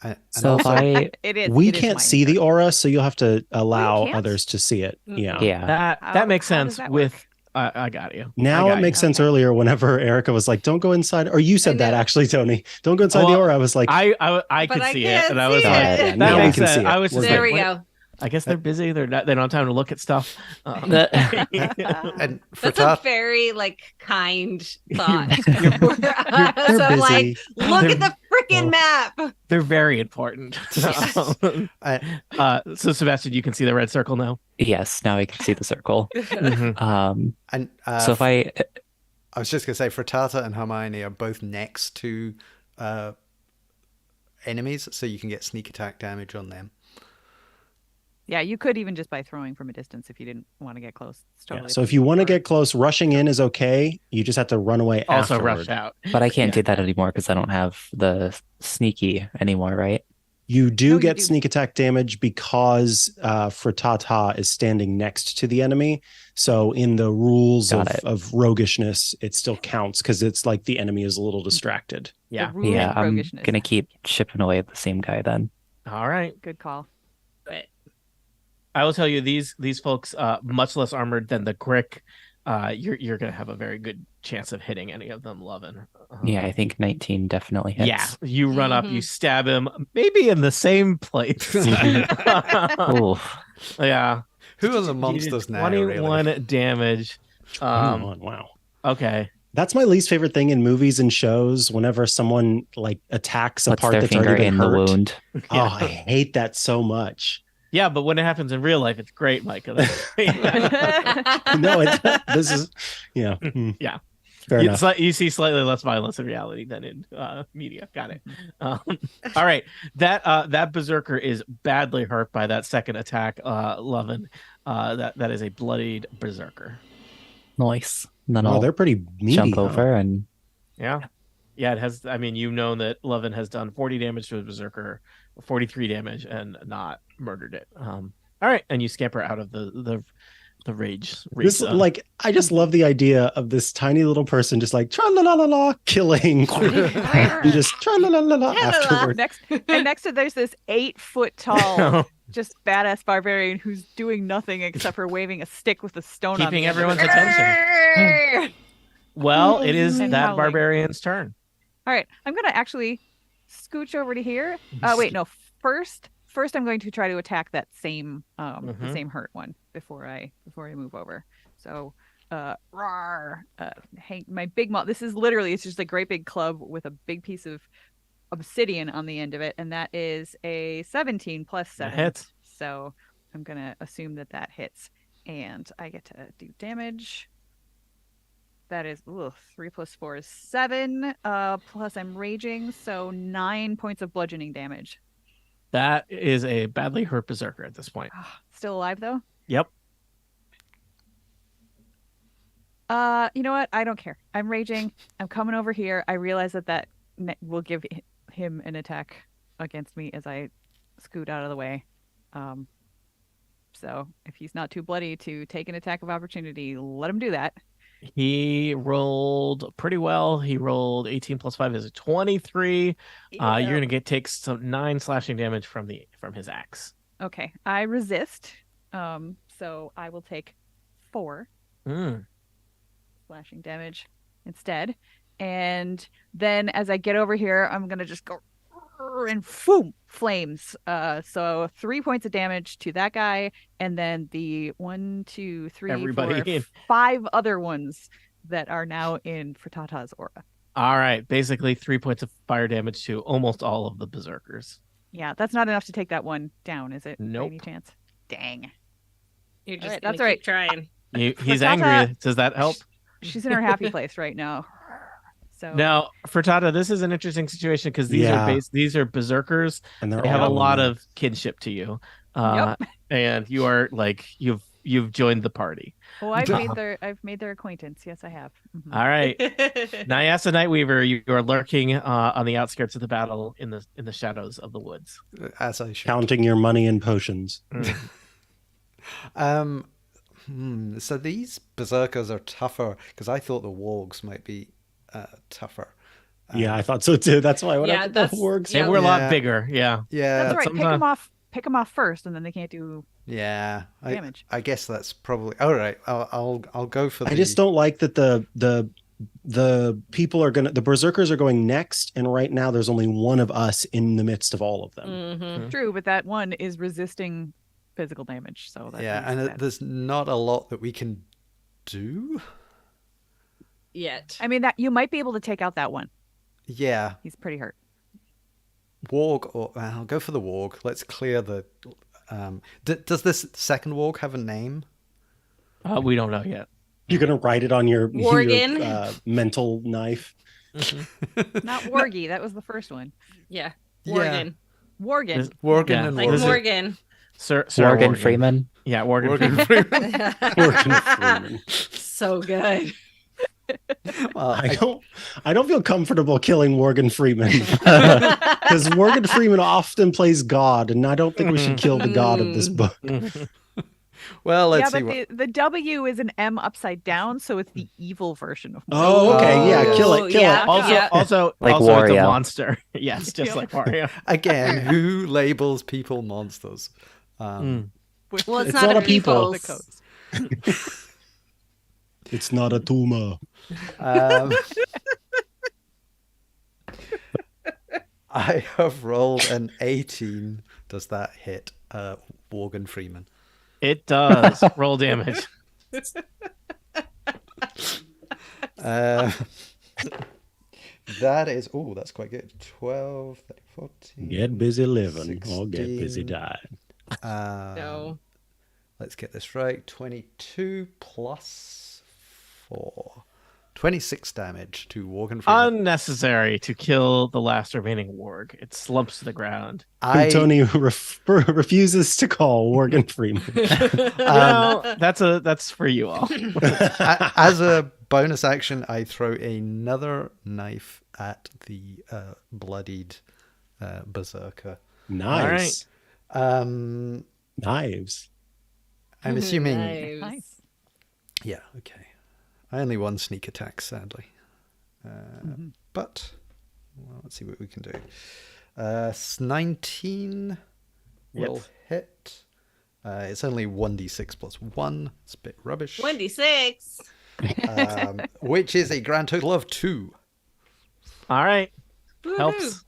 And So if also, I, We it is can't my see turn. the aura, so you'll have to allow can't? others to see it. Mhm. Yeah. yeah, That makes how does sense that with work? I got you. Now I got it makes you. sense earlier whenever Erica was like, don't go inside. Or you said that know. actually, Tony. Don't go inside the Well, aura. I was like, I But could I see it, can't and I was see like, it. Yeah, that now we makes can sense. see it. I was We're just There like, we what? go. I guess they're busy. They don't have time to look at stuff. and That's a Frittata, very kind thought. they're So I'm like, busy. look at the fucking map. They're very important. Yes. So Sebastian, you can see the red circle now. Yes, now I can see the circle. Um, And so if I I was just going to say, Frittata and Hermione are both next to enemies, so you can get sneak attack damage on them. Yeah, you could even just by throwing from a distance if you didn't want to get close. It's Yeah, totally so up if to you want to Or- get close, rushing in is okay. You just have to run away Also afterward. rush out. but I can't do that anymore because I don't have the sneaky anymore, right? You do No, you get do. sneak attack damage because Frittata is standing next to the enemy. So in the rules Got it. of roguishness, it still counts because it's like the enemy is a little distracted. the Yeah. rules Yeah, of I'm roguishness. gonna keep chipping away at the same guy then. All right. Good call. But I will tell you, these folks, much less armored than the Grick, you're gonna have a very good chance of hitting any of them, Lovin. Yeah, I think 19 definitely hits. Yeah, you run up, you Mhm. stab him, maybe in the same place. Oof. Yeah. Who are the You did monsters now, 21 really? damage. 21, wow. Okay. That's my least favorite thing in movies and shows. Whenever someone like attacks a Puts part their that's finger already been in the hurt. wound. Oh, I hate that so much. Yeah, but when it happens in real life, it's great, Micah. That's great. No, this is, yeah. Yeah. Fair enough. You see slightly less violence in reality than in media. Got it. All right. That berserker is badly hurt by that second attack, Lovin. That is a bloodied berserker. Nice. And then Oh, I'll they're pretty meaty. jump huh? over and Yeah. Yeah, it has. I mean, you've known that Lovin has done 40 damage to a berserker, 43 damage, and not murdered it. All right, and you scamper out of the rage. This zone. like I just love the idea of this tiny little person just like tra la la la la killing and just tra la la la la afterward. Next to there's this 8-foot tall, just badass barbarian who's doing nothing except for waving a stick with a stone on keeping the end of everyone's it. attention. Well, it is And that howling. barbarian's turn. All right, I'm gonna actually scooch over to here. Wait, no. First, I'm going to try to attack that same the same hurt one before I move over. So, roar, hey, my big maul. This is literally it's just a great big club with a big piece of obsidian on the end of it, and that is a 17 plus 7. That hits. So I'm gonna assume that hits, and I get to do damage. That is 3 plus 4 is 7. Plus I'm raging, so 9 points of bludgeoning damage. That is a badly hurt berserker at this point. Still alive though? Yep. You know what? I don't care. I'm raging. I'm coming over here. I realize that will give him an attack against me as I scoot out of the way. So if he's not too bloody to take an attack of opportunity, let him do that. He rolled pretty well. He rolled 18 plus 5 is a 23. You're gonna take some 9 slashing damage from his axe. Okay. I resist. So I will take 4 slashing damage instead. And then as I get over here, I'm gonna just go and boom, flames. So 3 points of damage to that guy, and then the 1, 2, 3, Everybody 4, 5 other ones that are now in Frittata's aura. All right, basically 3 points of fire damage to almost all of the berserkers. Yeah, that's not enough to take that one down, is it? By Nope. any chance? Dang. You're just Alright, gonna that's all right. keep trying. He's Frittata- angry. Does that help? She's in her happy place right now. So Now, Frittata, this is an interesting situation because these are berserkers. And they're They have a all lot women. of kinship to you, Yep. and you are like you've joined the party. Oh, I've made their acquaintance. Yes, I have. Mhm. All right, Nyasa Nightweaver, you are lurking on the outskirts of the battle in the shadows of the woods. As I should. counting your money and potions. So these berserkers are tougher because I thought the wargs might be tougher. Yeah, I thought so too. That's why I went Yeah, up with the wargs. They Yeah. were a lot Yeah. bigger. Yeah. Yeah, That's right. sometimes- Pick them off first, and then they can't do yeah. damage. I guess that's probably all right. I'll go for. I just don't like that the people are gonna the berserkers are going next, and right now there's only one of us in the midst of all of them. Mhm. True, but that one is resisting physical damage. So that Yeah, means and that- there's not a lot that we can do. Yet. I mean that you might be able to take out that one. Yeah, He's pretty hurt. warg, or I'll go for the warg. Let's clear the. Does this second warg have a name? We don't know yet. You're gonna write it on your Worgen. mental knife. Not Wargy. That was the first one. Yeah. Yeah. Worgen. Worgen. Worgen Yeah. and Like This is- Morgan. Sir Morgan Freeman. Yeah, Morgan Worgen Freeman. Freeman. Morgan Freeman. So good. Well, I don't feel comfortable killing Morgan Freeman because Morgan Freeman often plays God, and I don't think we should kill the God of this book. well, let's Yeah, see but what. the W is an M upside down, so it's the evil version of Morgan. Oh, okay, yeah, Oh. kill it. Yeah. Also, Like it's a Wario. monster. Yes, just Yeah. like Wario. Again, who labels people monsters? Well, it's It's not, not a a people. people. The coast. It's not a tumor. Um, I have rolled an 18. Does that hit Morgan Freeman? It does. Roll damage. Uh, that is, that's quite good. 12, 13, 14. Get busy living or get busy 16. dying. No. Let's get this right. 22 plus 4. 26 damage to Morgan Freeman. Unnecessary to kill the last remaining warg. It slumps to the ground. Tony refuses to call Morgan Freeman. That's for you all. As a bonus action, I throw another knife at the bloodied berserker. Nice. Um, Knives. I'm assuming. Nice. Nice. Yeah, okay. I only one sneak attack, sadly. But let's see what we can do. 19 will hit. It's only 1d6 plus 1. It's a bit rubbish. 26. Which is a grand total of 2. All right. Helps.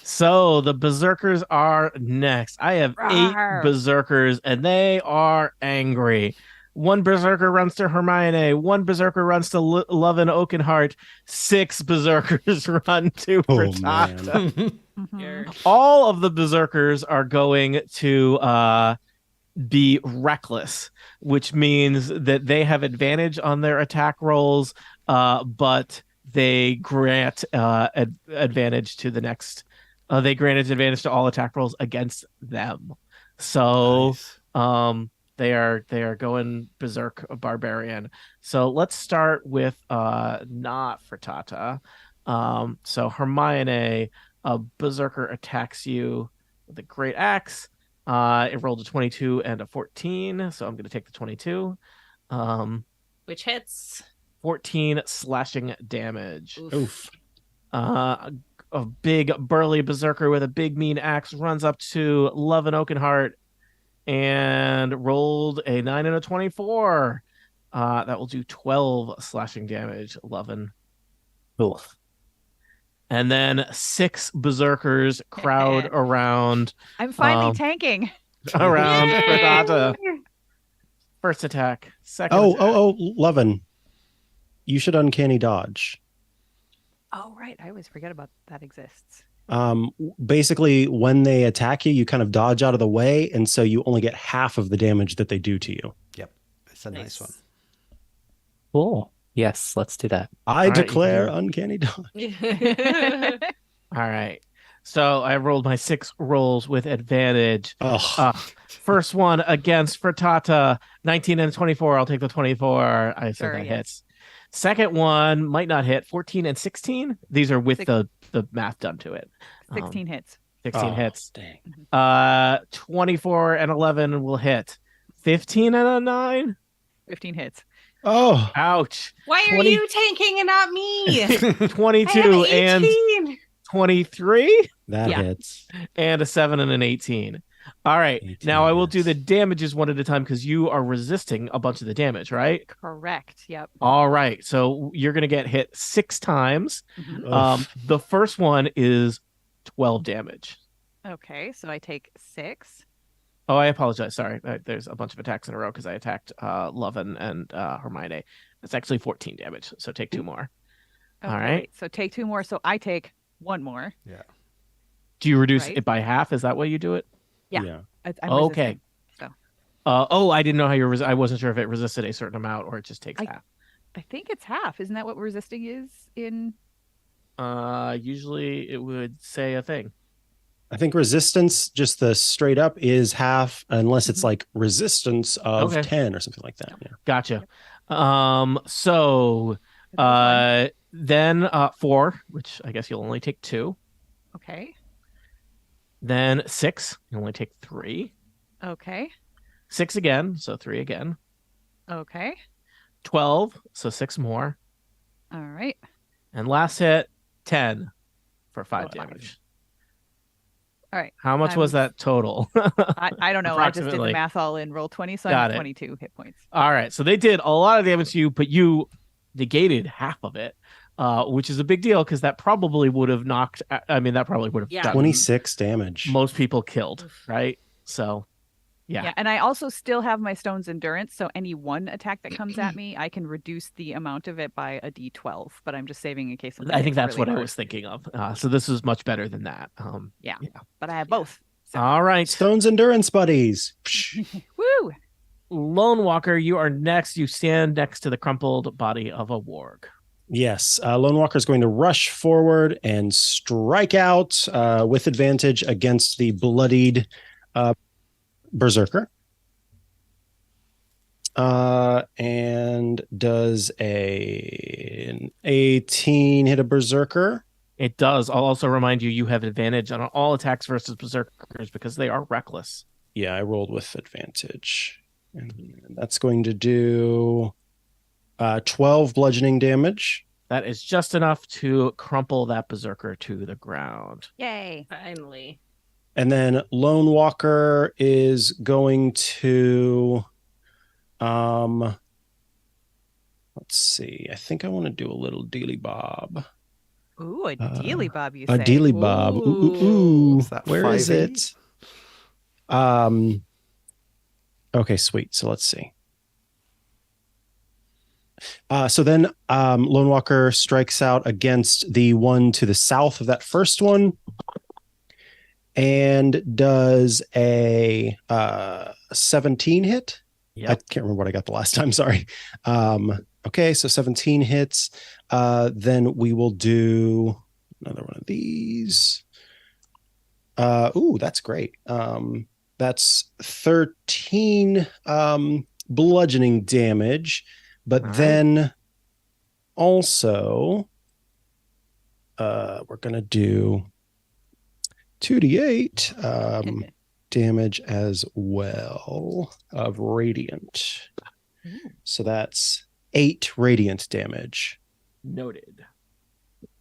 So the berserkers are next. I have Rawr. 8 berserkers, and they are angry. One berserker runs to Hermione. One berserker runs to Lovin Oakenheart. 6 berserkers run to Oh, Frittata. Here. All of the berserkers are going to be reckless, which means that they have advantage on their attack rolls, but they grant advantage to the next. They granted advantage to all attack rolls against them. So Nice. they are going berserk barbarian. So let's start with not Frittata. So Hermione, a berserker attacks you with a great axe. It rolled a 22 and a 14, so I'm going to take the 22. Which hits. 14 slashing damage. Oof. A big burly berserker with a big mean axe runs up to Lovin Oakenheart and rolled a 9 and a 24. That will do 12 slashing damage, Lovin. Oof. And then 6 berserkers crowd around I'm finally Um, tanking. Frittata. First attack. Second attack. Lovin. You should uncanny dodge. Oh, right. I always forget about that exists. Basically, when they attack you, you kind of dodge out of the way, and so you only get half of the damage that they do to you. Yep. It's a nice one. Cool. Yes, let's do that. I right, you declare can uncanny dodge. All right. So I rolled my 6 rolls with advantage. Oh, First one against Frittata, 19 and 24. I'll take the 24. I said Sure, that yes. hits. Second one might not hit. 14 and 16. These are with Six- the math done to it. 16 hits. 16 oh, hits. Dang. 24 and 11 will hit. 15 and a 9. 15 hits. Oh, Ouch. Why are 20 you tanking and not me? I have 22 and 18. 23 that Yeah. hits. and a 7 and an 18. All right. 18 Now I will do hits. the damages one at a time because you are resisting a bunch of the damage, right? Correct. Yep. All right. So you're going to get hit 6 times. Ugh. The first one is 12 damage. Okay, so I take 6. Oh, I apologize. Sorry. There's a bunch of attacks in a row because I attacked Lovin and Hermione. It's actually 14 damage. So take 2 more. Okay, All right. wait, so take 2 more. So I take 1 more. Yeah. Do you reduce Right. it by half? Is that way you do it? Yeah. I'm Okay. resisting. So I didn't know how you I wasn't sure if it resisted a certain amount or it just takes half. I think it's half. Isn't that what resisting is in? Usually it would say a thing. I think resistance, just the straight up, is half, unless it's Mhm. like resistance of Okay. 10 or something like that. Yeah. Gotcha. So That was fun. then 4, which I guess you'll only take 2. Okay. Then 6, you only take 3. Okay. 6 again, so 3 again. Okay. 12, so 6 more. All right. And last hit, 10 for 5 Oh, damage. All right. How much was that total? I don't know. I just did the Approximately. math all in roll 20, so I'm Got at it. 22 hit points. All right. So they did a lot of damage to you, but you negated half of it, which is a big deal because that probably would have knocked. I mean, that probably would have Yeah. gotten 26 damage. most people killed, right? So, yeah. Yeah, and I also still have my stone's endurance, so any one attack that comes at me, I can reduce the amount of it by a d12. But I'm just saving in case something. I think hits that's really what I hard. was thinking of. So this is much better than that. Yeah, but I have both. So. All right. Stone's endurance buddies. Woo! Lone Walker, you are next. You stand next to the crumpled body of a warg. Yes, Lone Walker is going to rush forward and strike out with advantage against the bloodied berserker. And does an 18 hit a berserker? It does. I'll also remind you, you have advantage on all attacks versus berserkers because they are reckless. Yeah, I rolled with advantage. And that's going to do 12 bludgeoning damage. That is just enough to crumple that berserker to the ground. Yay! Finally. And then Lone Walker is going to let's see. I think I want to do a little dealy bob. Ooh, a dealy bob, you A say? dealy bob. Ooh. Is that Where is 5e? it? Okay, sweet. So let's see. So then Lone Walker strikes out against the one to the south of that first one and does a 17 hit. Yep. I can't remember what I got the last time. Sorry. Okay, so 17 hits. Then we will do another one of these. Ooh, that's great. That's 13 bludgeoning damage, but All then also we're gonna do 2d8 damage as well of radiant. So that's 8 radiant damage. Noted.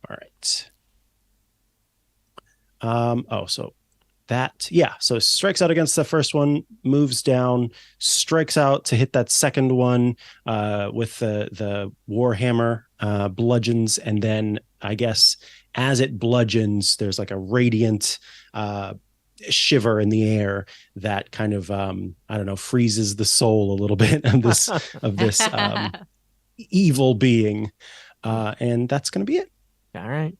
All right. So strikes out against the first one, moves down, strikes out to hit that second one with the warhammer, bludgeons, and then I guess as it bludgeons, there's like a radiant shiver in the air that kind of I don't know, freezes the soul a little bit of this evil being, and that's going to be it. All right.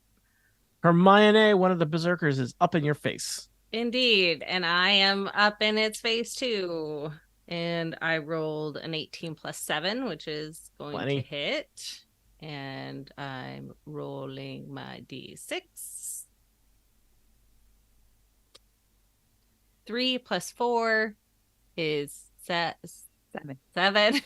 Hermione, one of the berserkers, is up in your face. Indeed. And I am up in its face too. And I rolled an 18 plus 7, which is going 20. to hit. And I'm rolling my d6. 3 plus 4 is 7. 7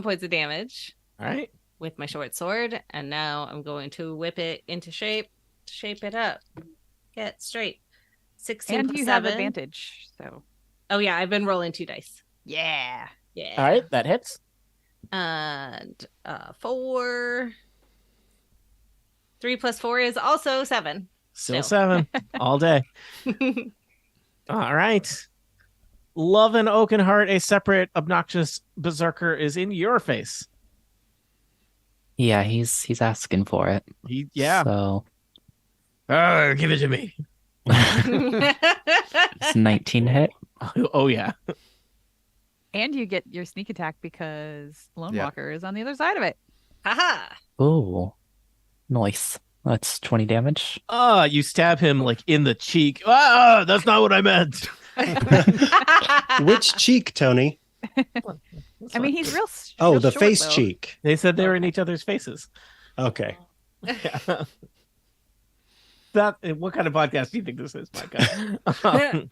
points of damage All right. with my short sword. And now I'm going to whip it into shape it up. Get straight. 16 And plus you 7. have advantage, so. Oh, yeah, I've been rolling 2 dice. Yeah. Yeah. All right. That hits. And 4. 3 plus 4 is also 7. Still So. 7 all day. All right. Love and Oakenheart, a separate obnoxious berserker, is in your face. Yeah, he's asking for it. Yeah. So Give it to me. it's 19 hit. Oh, yeah. And you get your sneak attack because Lone Yeah. Walker is on the other side of it. Haha. Ooh, nice. That's 20 damage. You stab him like in the cheek. Ah, that's not what I meant. Which cheek, Tony? I mean, he's real. Oh, real the short, face though. cheek. They said they were in each other's faces. Okay. Yeah. What kind of podcast do you think this is, Micah?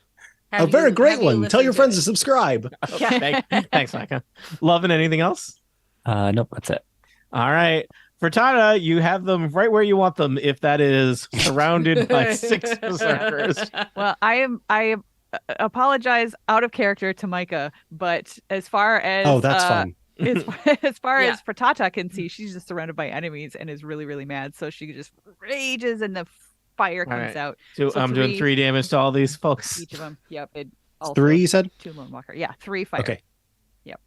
A very great one. Tell your friends to subscribe. Thanks, Micah. Loving anything else? Nope, that's it. All right. Frittata, you have them right where you want them, if that is surrounded by 6 berserkers. Well, I apologize out of character to Micah, but as far as Oh, that's fun. as far Yeah. as Frittata can see, she's just surrounded by enemies and is really, really mad. So she just rages and the fire comes right. out. So I'm doing 3 damage to all these folks. Each of them. Yep. It also 3, you said? 2 Lone Walker. Yeah, 3 fire. Okay. Yep.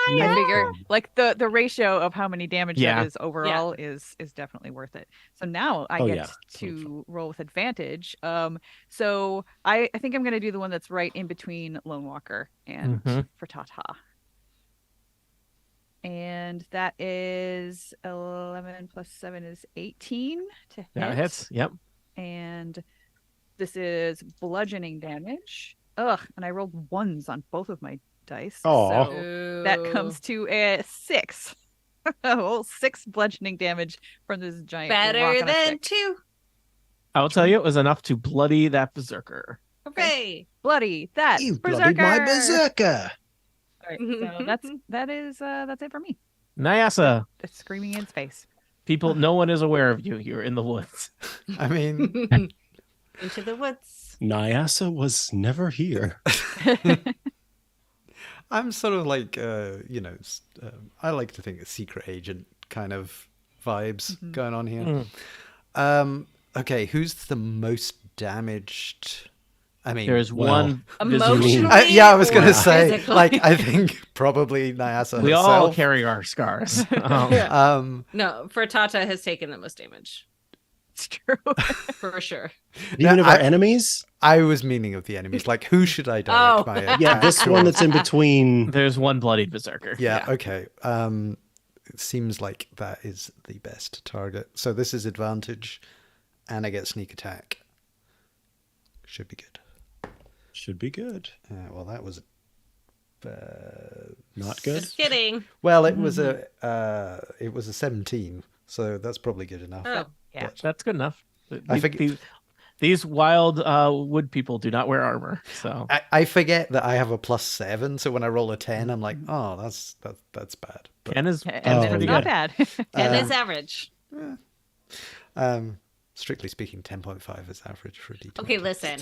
I figure like the ratio of how many damage Yeah. that is overall is definitely worth it. So now I Oh, get yeah. to roll with advantage. So I think I'm gonna do the one that's right in between Lone Walker and Frittata. And that is 11 plus 7 is 18 to hit. That hits. Yep. And this is bludgeoning damage. Ugh, and I rolled 1s on both of my dice. Aw. So that comes to a 6. Oh, 6 bludgeoning damage from this giant rock better on a than stick. 2. I'll tell you, it was enough to bloody that berserker. Hooray! Bloody that You berserker. bloodied my berserker. All right, so that's it for me. Nyasa, It's screaming in space. people, no one is aware of you. You're in the woods. I mean, Into the woods. Nyasa was never here. I'm sort of like, I like to think a secret agent kind of vibes going on here. Okay, who's the most damaged? I mean, There's one Emotionally, yeah, I was going or to say, physically? like, I think probably Nyasa We herself. all carry our scars. No, Frittata has taken the most damage. It's true. For sure. Even of our I- enemies? I was meaning of the enemies. Like, who should I direct my Yeah, attack this one that's in between. There's one bloodied berserker. Yeah, okay. It seems like that is the best target. So this is advantage, and I get sneak attack. Should be good. Should be good. Well, that was Not good. Just kidding. well. It was a 17, so that's probably good enough. Oh. Yeah. That's good enough. I think- These wild wood people do not wear armor. So I forget that I have a +7, so when I roll a 10, I'm like, oh, that's bad. But, 10 is And that's then pretty it's not good. bad. And it's average. strictly speaking, 10.5 is average for a D20. Okay, listen.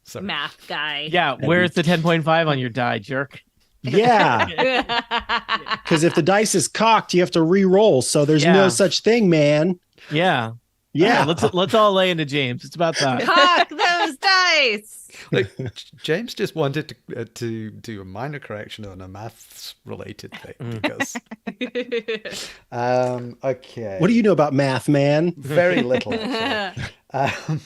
Sorry. Math guy. Yeah, where's the 10.5 on your die, jerk? Yeah, because if the dice is cocked, you have to re-roll. So there's Yeah. no such thing, man. Yeah. Yeah. Let's all lay into James. It's about that. Cock those dice. Like, James just wanted to do a minor correction on a maths related thing because okay. What do you know about math, man? Very little actually.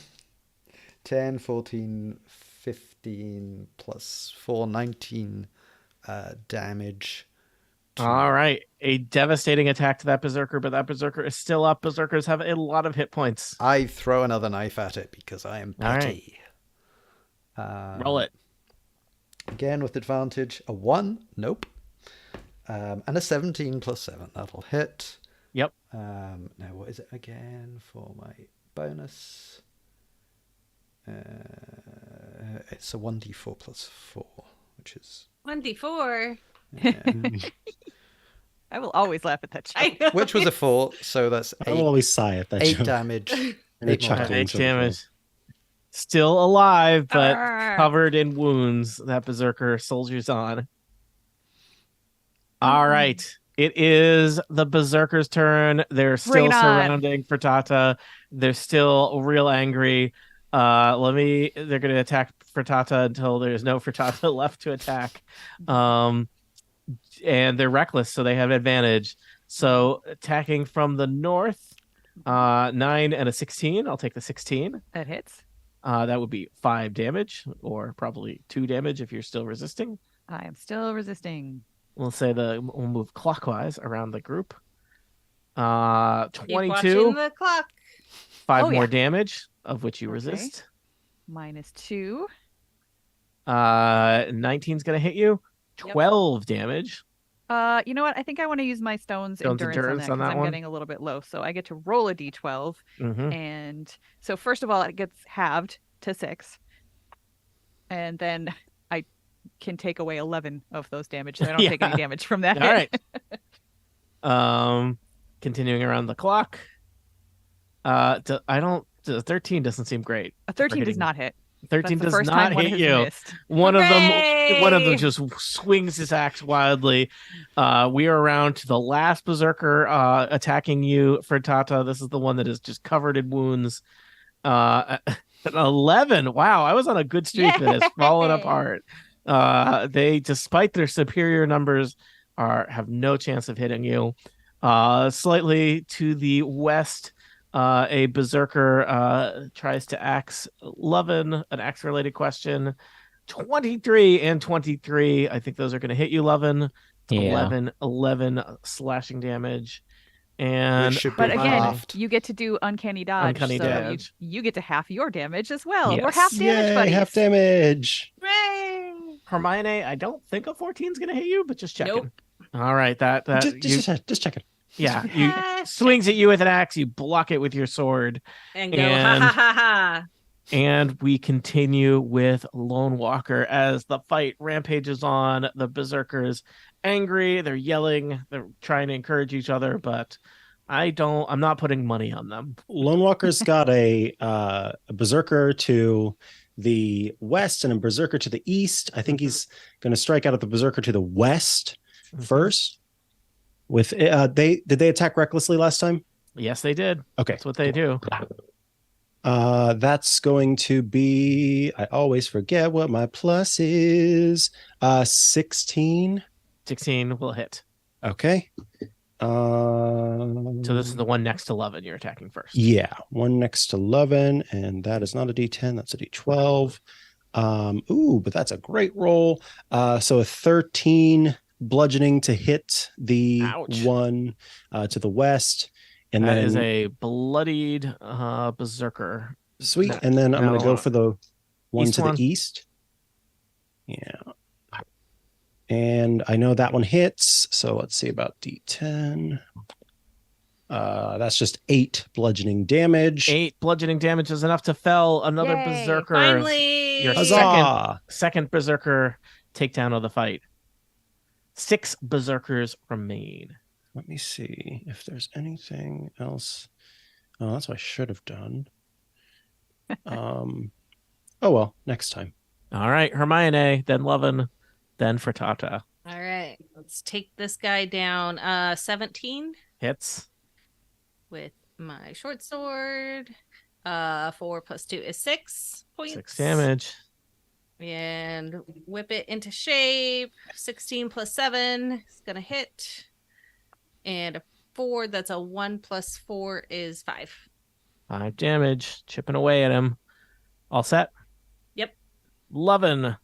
10 14 15 plus 4 19 damage to- All right. A devastating attack to that berserker, but that berserker is still up. Berserkers have a lot of hit points. I throw another knife at it because I am All right. petty. Roll it. Again with advantage. A 1, nope. And a 17 plus 7, that'll hit. Yep. Now what is it again for my bonus? It's a 1d4 plus 4, which is 1d4. I will always laugh at that joke. I know. which was a 4, so that's I will 8, always sigh at that 8 joke. damage. And a 8 more chuckle. damage. 8 damage. Still alive, but Arr. covered in wounds. That berserker soldiers on. All right. It is the berserker's turn. They're still Bring it on. surrounding Frittata. They're still real angry. They're gonna attack Frittata until there's no Frittata left to attack. And they're reckless, so they have advantage. So attacking from the north, 9 and a 16. I'll take the 16. That hits. That would be 5 damage, or probably 2 damage if you're still resisting. I am still resisting. We'll say we'll move clockwise around the group. Keep watching 22, the clock. 5 Oh, more yeah. damage, of which you Okay. resist. -2. 19's gonna hit you. Yep. 12 damage. You know what? I think I want to use my stone's Stone's endurance on endurance that on because that I'm one. getting a little bit low. So I get to roll a d12. Mm-hmm. And so first of all, it gets halved to 6. And then I can take away 11 of those damage. So I don't take any Yeah. damage from that All hit. right. Continuing around the clock. I don't. 13 doesn't seem great. A 13 for does hitting. not hit. 13 That's the does first not time one hit has you. missed. One of them Hooray! just swings his axe wildly. We are around to the last berserker attacking you, Frittata. This is the one that is just covered in wounds. An 11. Wow, I was on a good streak that has fallen Yay! apart. They, despite their superior numbers, have no chance of hitting you. Slightly to the west, a berserker tries to axe Lovin, an axe related question. 23 and 23. I think those are going to hit you, Lovin. Yeah. 11 slashing damage. Which And should But be again, halved. you get to do uncanny dodge. Uncanny so dodge. You get to half your damage as well. We're Yes. half damage Yay, buddies. half damage. Hooray! Hermione, I don't think a 14 is going to hit you, but just checking. Nope. All right, that Just check it. yeah, you swings at you with an axe, you block it with your sword, And go ha ha ha ha. and we continue with Lone Walker as the fight rampages on. The berserkers angry, they're yelling, they're trying to encourage each other, but I'm not putting money on them. Lone Walker's got a berserker to the west and a berserker to the east. I think he's going to strike out at the berserker to the west first. With did they attack recklessly last time? Yes, they did. Okay, That's what they do. that's going to be. I always forget what my plus is. 16. 16 will hit. Okay. So this is the one next to Lovin you're attacking first. Yeah, one next to 11, and that is not a D10, that's a D12. But that's a great roll. So a 13 bludgeoning to hit the Ouch. one to the west, and That then is a bloodied berserker. sweet. And then I'm going to go for the one East to one. the east. Yeah. And I know that one hits. So let's see about D10. That's just 8 bludgeoning damage. 8 bludgeoning damage is enough to fell another Yay. berserker. Finally. Your Huzzah! second berserker takedown of the fight. 6 berserkers remain. Let me see if there's anything else. Oh, that's what I should have done. Oh well, next time. All right, Hermione, then Lovin, then Frittata. All right. Let's take this guy down. 17 Hits. with my short sword. 4 + 2 is 6 points. 6 damage. And whip it into shape. 16 + 7 is gonna hit. And a 4, that's a 1 + 4 is 5. 5 damage. Chipping away at him. All set? Yep. Lovin.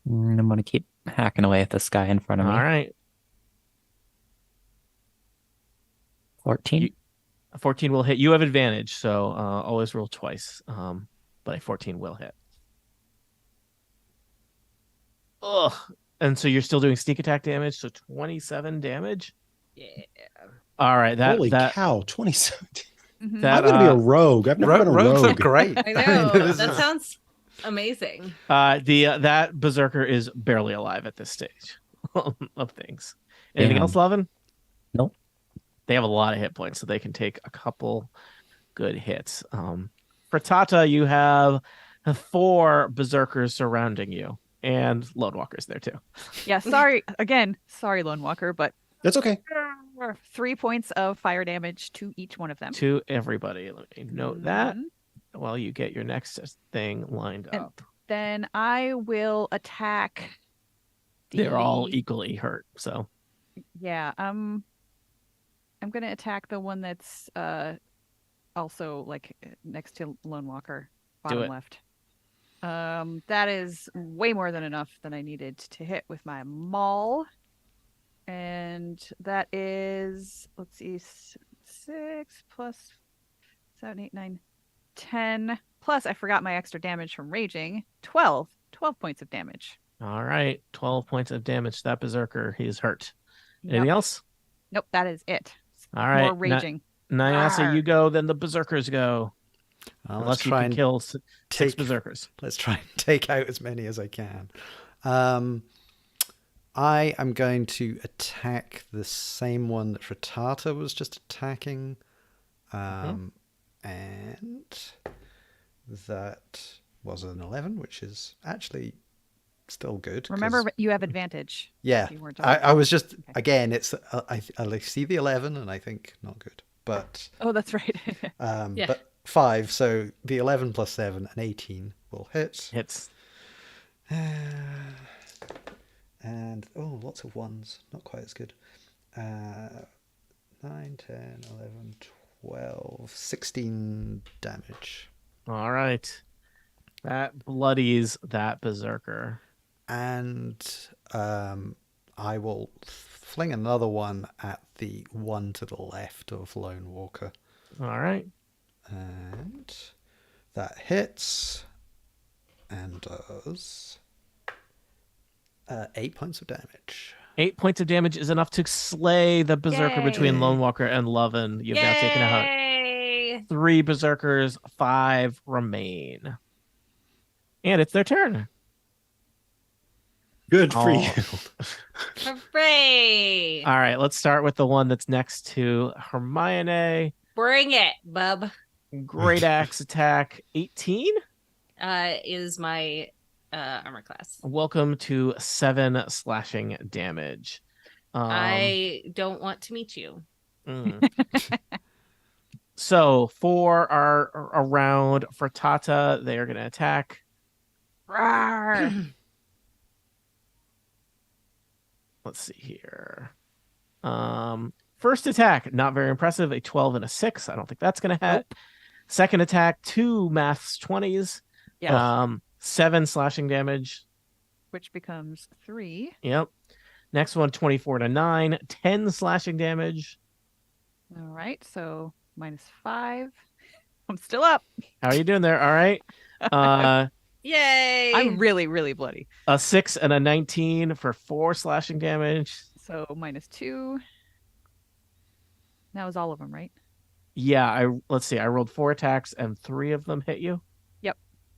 I'm going to keep hacking away at this guy in front of me. All right. 14. 14 will hit. You have advantage, so always roll twice. But a 14 will hit. Ugh. And so you're still doing sneak attack damage, so 27 damage. Yeah. All right, Holy cow, 27. Mhm. that I'm going to be a rogue. I've never been a Rogues are rogue. great. I know. That sounds amazing. that berserker is barely alive at this stage of things. Anything Damn. else, Lovin? Nope. They have a lot of hit points, so they can take a couple good hits. Frittata, you have 4 berserkers surrounding you, and Lone Walker's there too. Yeah, sorry. Again, sorry, Lone Walker, but That's okay. 3 points of fire damage to each one of them. To everybody. Let me note that Mhm. while you get your next thing lined And up. Then I will attack. They're all the- equally hurt, so Yeah, I'm gonna attack the one that's also like next to Lone Walker, bottom it. left. That is way more than enough than I needed to hit with my maul. And that is, let's see, 6 plus 7, 8, 9, 10. Plus, I forgot my extra damage from raging. 12. 12 points of damage. All right, 12 points of damage to that berserker. He's hurt. Yep. Anything else? Nope, that is it. All More right, raging. Nyasa, Rawr. you go, then the berserkers go. Well, let's Unless you try can and kill six take- berserkers. Let's try and take out as many as I can. I am going to attack the same one that Frittata was just attacking. And that was an 11, which is actually still good. 'cause- Remember, you have advantage. Yeah, You weren't I was just, Okay. again, it's I see the 11 and I think not good. But Oh, that's right. Yeah. but 5, so the 11 plus 7, an 18 will hit. Hits. And lots of ones, not quite as good. 9, 10, 11, 12, 16 damage. All right. That bloodies that berserker. And I will fling another one at the one to the left of Lone Walker. All right. And that hits and does 8 points of damage. 8 points of damage is enough to slay the berserker between Yay. Lone Walker and Lovin. You've now taken out Yay! 3 berserkers, 5 remain. And it's their turn. Good for Oh. you. Hooray! All right, let's start with the one that's next to Hermione. Bring it, bub. Great axe attack, 18. Is my armor class. Welcome to 7 slashing damage. I don't want to meet you. So for our round for Tata, they are going to attack. Rawr. Let's see here. First attack, not very impressive. A 12 and a 6. I don't think that's going to hit. Nope. Second attack, 2 maths 20s. Yeah. 7 slashing damage. Which becomes 3. Yep. Next one, 24 to 9. 10 slashing damage. All right, so -5. I'm still up. How are you doing there? All right. Yay! I'm really, really bloody. A 6 and a 19 for 4 slashing damage. So -2. That was all of them, right? Yeah, let's see. I rolled 4 attacks and 3 of them hit you.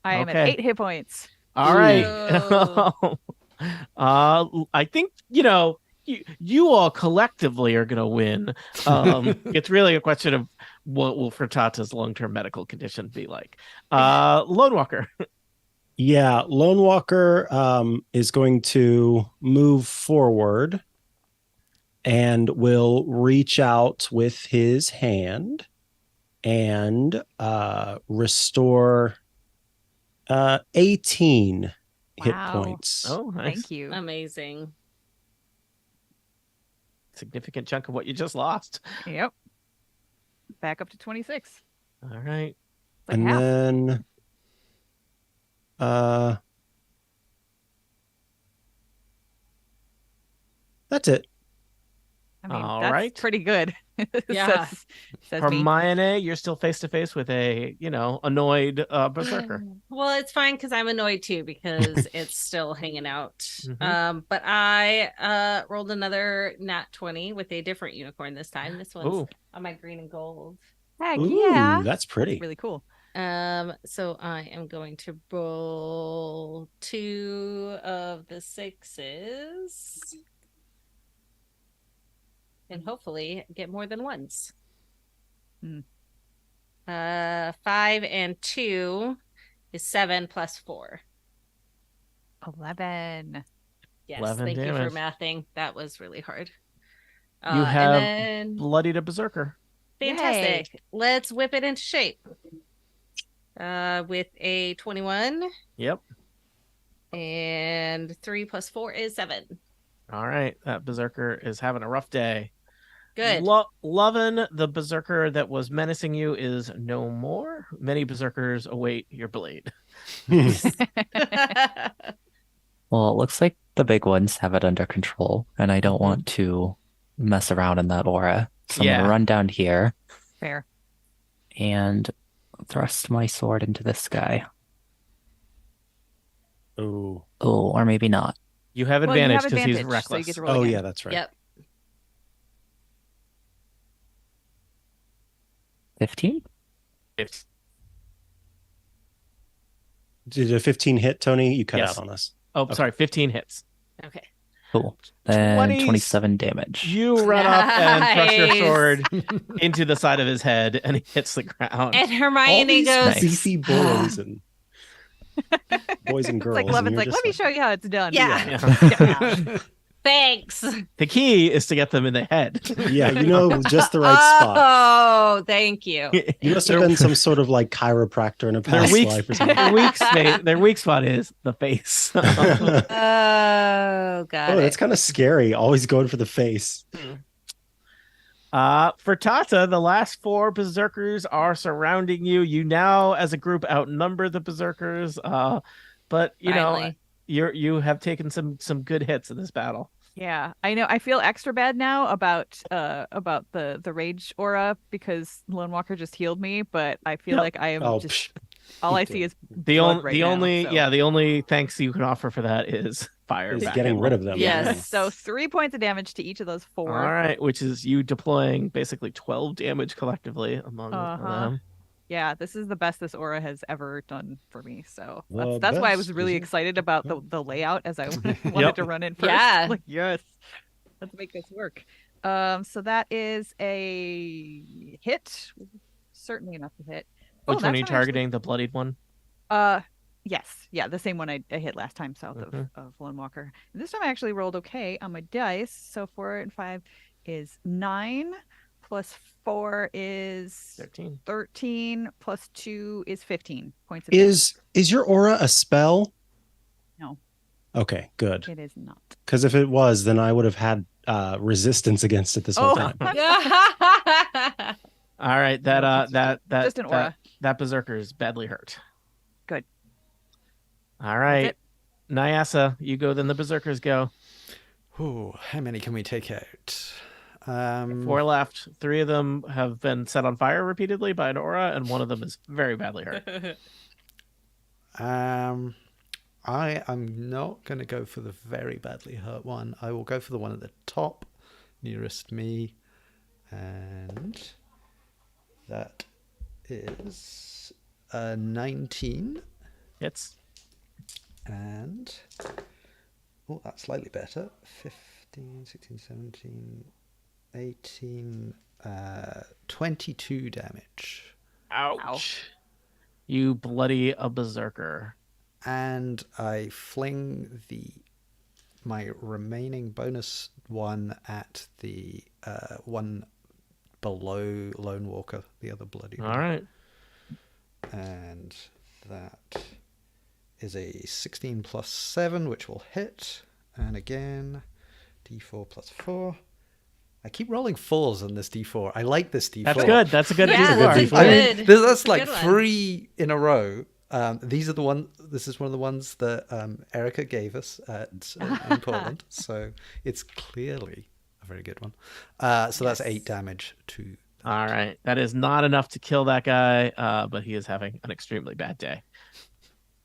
I am at Okay. 8 hit points. All right. Yo. I think, you all collectively are going to win. It's really a question of what will Frittata's long-term medical condition be like. Lone Walker. Yeah, Lone Walker is going to move forward and will reach out with his hand and restore 18 hit Wow. points. Oh, nice. Thank you. Amazing. Significant chunk of what you just lost. Yep. Back up to 26. All right. It's like And half. then that's it. I mean, all that's right. pretty good. Yeah. says me. Hermione, you're still face to face with a, annoyed berserker. Well, it's fine because I'm annoyed too because it's still hanging out. Mhm. But I rolled another nat 20 with a different unicorn this time. This one's Ooh. on my green and gold. Heck Ooh, yeah. that's pretty. Really cool. So I am going to roll 2 of the 6s. And hopefully get more than once. Hmm. 5 and 2 is 7 plus 4. 11. Yes, 11 thank you damage. for mathing. That was really hard. You have and then bloodied a berserker. fantastic. Let's whip it into shape. With a 21 Yep. and 3 plus 4 is 7. All right. That berserker is having a rough day. Good. Lovin, the berserker that was menacing you, is no more. Many berserkers await your blade. Well, it looks like the big ones have it under control, and I don't want to mess around in that aura. So I'm Yeah. gonna run down here Fair. and thrust my sword into this guy. Oh. Oh, or maybe not. You have Well, you advantage have because he's advantage, so you reckless. get to roll Oh, again. yeah, that's right. Yep. 15? Did a 15 hit, Tony? You cut Yes. out on us. Oh, sorry, 15 hits. Okay. Cool. And 20 27 damage. You run up and thrust your Nice. sword into the side of his head, and he hits the ground. And All Hermione these goes, Nice. beefy boys and boys and It's girls. like and Levin's you're like, just let me show you how it's done. Yeah. Yeah. thanks. The key is to get them in the head. Yeah, you know, just the right spot. Oh, thank you. You must have been some sort of like chiropractor in a Their past weak, life or something. their weak spot is the face. Oh, got Oh, it. that's kind of scary. Always going for the face. For Tata, the last 4 berserkers are surrounding you. You now, as a group, outnumber the berserkers. But you know, Finally. you have taken some good hits in this battle. Yeah, I know. I feel extra bad now about the rage aura because Lone Walker just healed me, but I feel Yep. like I am Oh, just all I see is The blood only right the now, only so. yeah the only thanks you can offer for that is fire. Is back getting at rid them. of them. Yes. So 3 points of damage to each of those 4. All right, which is you deploying basically 12 damage collectively among Uh-huh. them. Yeah, this is the best this aura has ever done for me. So The that's why I was best really is yet excited to about come. the layout as I wanted Yep. to run in first. Yeah. Like, yes, let's make this work. So that is a hit. Certainly enough to hit. Which one are that's you not actually- targeting? The bloodied one? Yes. Yeah, the same one I hit last time south Mhm. of Lone Walker. And this time I actually rolled okay on my dice. So 4 and 5 is 9, plus 4 is 13. 13, plus 2 is 15 points of damage. Is your aura a spell? No. Okay, good. It is not. Because if it was, then I would have had resistance against it this whole time. All right, that Just an aura. that berserker is badly hurt. Good. All right, it. Nyasa, you go. Then the berserkers go. Ooh, how many can we take out? 4 left. 3 of them have been set on fire repeatedly by an aura, and one of them is very badly hurt. I am not going to go for the very badly hurt one. I will go for the one at the top, nearest me, and that is 19. Hits. And oh, that's slightly better. 15, 16, 17, 18, 22 damage. Ouch. You bloody a berserker. And I fling my remaining bonus one at the one below Lone Walker, the other bloody one. All right. And that is a 16 plus 7, which will hit. And again, d4 plus 4. I keep rolling 4s on this d4. I like this d4. That's good. That's a good Yeah, D4. that's a I mean, good- that's like good one. 3 in a row. These are the one. This is one of the ones that Erica gave us in Portland. So it's clearly a very good one. So that's 8 damage to. All right. That is not enough to kill that guy, but he is having an extremely bad day.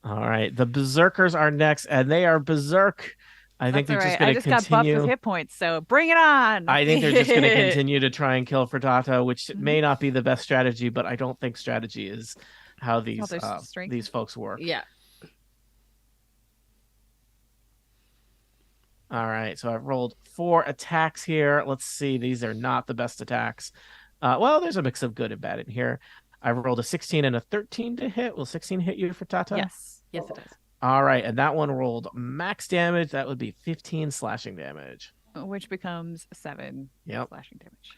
All right. The berserkers are next, and they are berserk. I think That's they're all just right. going I to just got buffed continue. with hit points, so bring it on. I think they're just going to continue to try and kill Frittata, which Mhm. may not be the best strategy, but I don't think strategy is how these their strength. these folks work. Yeah. All right, so I've rolled 4 attacks here. Let's see, these are not the best attacks. Well, there's a mix of good and bad in here. I rolled a 16 and a 13 to hit. Will 16 hit you, Frittata? Yes. Yes, it does. All right, and that one rolled max damage. That would be 15 slashing damage. Which becomes 7 Yep. slashing damage.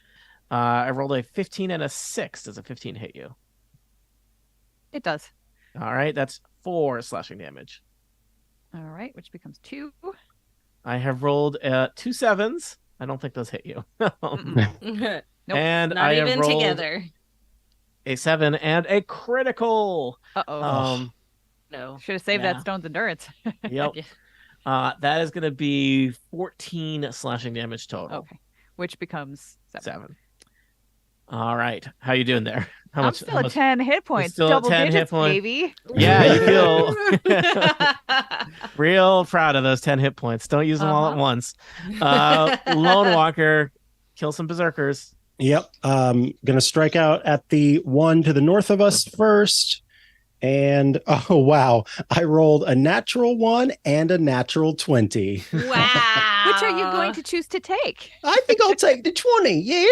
I rolled a 15 and a 6. Does a 15 hit you? It does. All right, that's 4 slashing damage. All right, which becomes 2. I have rolled 2 7s. I don't think those hit you. Mm-mm. Nope. And Not I have even rolled together. a 7 and a critical. Uh-oh. Um, No. Should have saved yeah. that stone's endurance. Yep. Yeah. That is going to be 14 slashing damage total. Okay. Which becomes 7. 7. All right. How you doing there? How I'm much? still at 10 hit points. still at Double 10 hit digits, points. baby. Yeah, you feel real proud of those 10 hit points. Don't use them all at once. Lone Walker, kill some berserkers. Yep. Gonna strike out at the one to the north of us first. And oh wow, I rolled a natural 1 and a natural 20. Wow. Which are you going to choose to take? I think I'll take the 20. Yeah.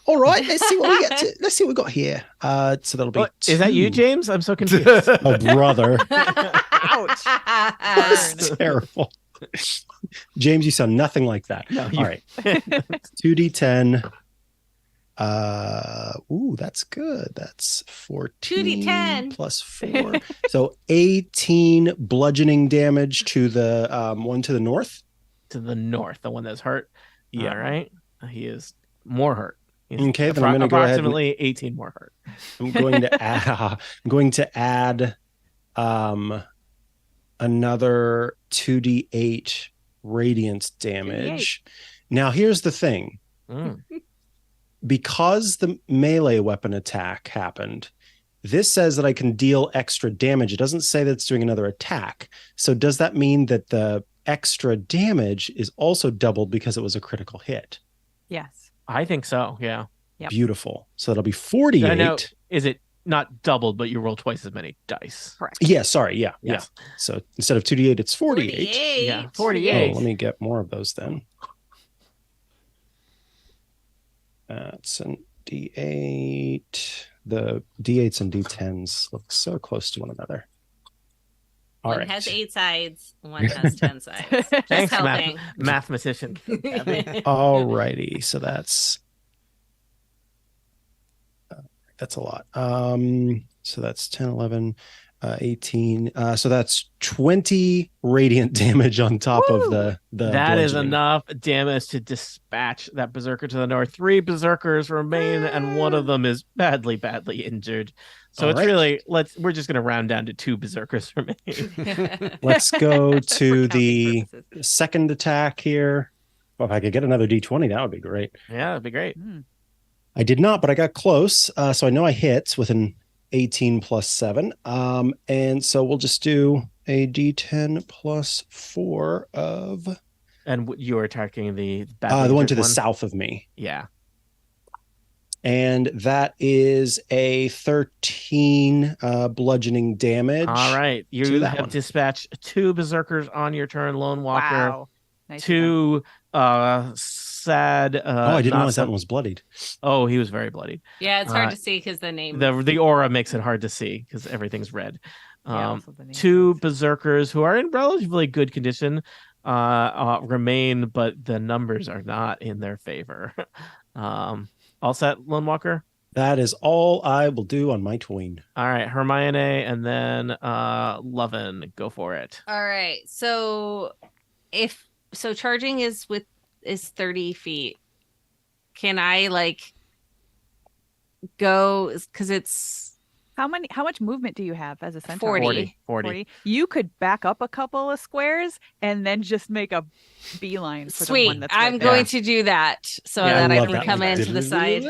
All right. Let's see what we get to. Let's see what we got here. So that'll be. Is that you, 2. James? I'm so confused. Oh, brother. Ouch. That's terrible. James, you sound nothing like that. No, All right. 2d10. Ooh, that's good. That's 14 2d10 plus 4. So 18 bludgeoning damage to the one to the north. To the north, the one that's hurt. Yeah. All right. He is more hurt. He's Okay, then I'm going to go ahead. Approximately 18 more hurt. I'm going to add another 2d8 radiant damage. Now here's the thing. Because the melee weapon attack happened, this says that I can deal extra damage. It doesn't say that it's doing another attack. So does that mean that the extra damage is also doubled because it was a critical hit? Yes. I think so. Yeah. Yep. Beautiful. So that'll be 48. I know. Is it not doubled, but you roll twice as many dice? Correct. Yeah, sorry. Yeah. Yes. Yeah. So instead of 2d8, it's 48. Yeah, 48. Oh, let me get more of those then. That's a d8. The d8s and d10s look so close to one another. All one right. has 8 sides, one has 10 sides. Just Thanks, helping. mathematician. All righty. So that's a lot. So that's 10, 11, 18. So that's 20 radiant damage on top of the That is bludgeoning. enough damage to dispatch that berserker to the north. 3 berserkers remain, and one of them is badly injured. So All it's right. really we're just going to round down to 2 berserkers remaining. Let's go to For counting the purposes. second attack here. Well, if I could get another d20, that would be great. Yeah, that'd be great. I did not, but I got close. So I know I hit with an 18 plus 7. And so we'll just do a d10 plus 4 of And you were attacking the the one to the south of me. Yeah. And that is a 13 bludgeoning damage. All right. to You that have one. dispatched 2 berserkers on your turn, Lone Walker. Wow. Nice 2 sad. I didn't not realize that so- one was bloodied. Oh, he was very bloodied. Yeah, it's hard Uh, to see because the name. The aura makes it hard to see because everything's red. Yeah, also the name 2 tags. berserkers who are in relatively good condition remain, but the numbers are not in their favor. All set, Lone Walker? That is all I will do on my tween. All right, Hermione, and then Lovin, go for it. All right. So charging is 30 feet. Can I go because it's How much movement do you have as a centaur? 40. 40. You could back up a couple of squares and then just make a beeline for the one sweet? that's I'm right going there. to do that so Yeah, that I I love can that come one. into the side.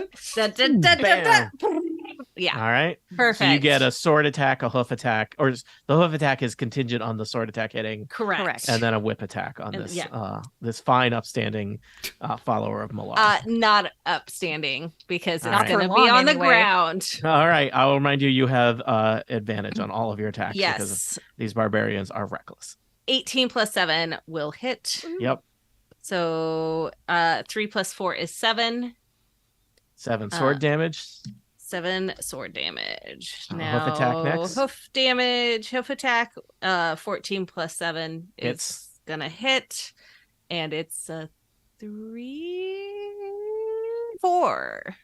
Yeah, All right. perfect. So you get a sword attack, a hoof attack, or the hoof attack is contingent on the sword attack hitting, correct. and then a whip attack on And- this yeah. this fine, upstanding follower of Malar. Not upstanding because it's All right. going to For be long on the anyway. ground. All right. I will remind you, you have advantage on all of your attacks because Yes, these barbarians are reckless. 18 plus 7 will hit. Yep. So 3 plus 4 is 7. 7 sword damage. 7 sword damage. Hoof Now attack next. Hoof attack. 14 plus 7 is Hits. gonna hit, and it's a 4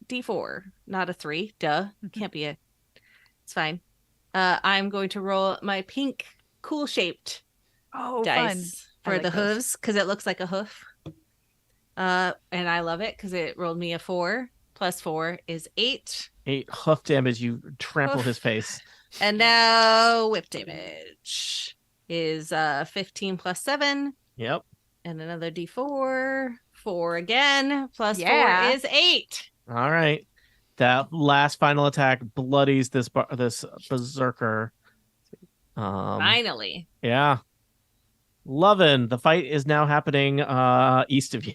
d4, not a 3. Duh, can't be a. It's fine. I'm going to roll my pink cool shaped Oh, dice I for like the those. hooves because it looks like a hoof. And I love it because it rolled me a 4 plus 4 is 8. 8 hoof damage. You trample Hoof. his face. And now whip damage. is 15 plus 7. Yep. And another d4. 4 again. Plus 4 Yeah. is 8. All right. That last final attack bloodies this berserker. Finally. Yeah. Lovin, the fight is now happening east of you.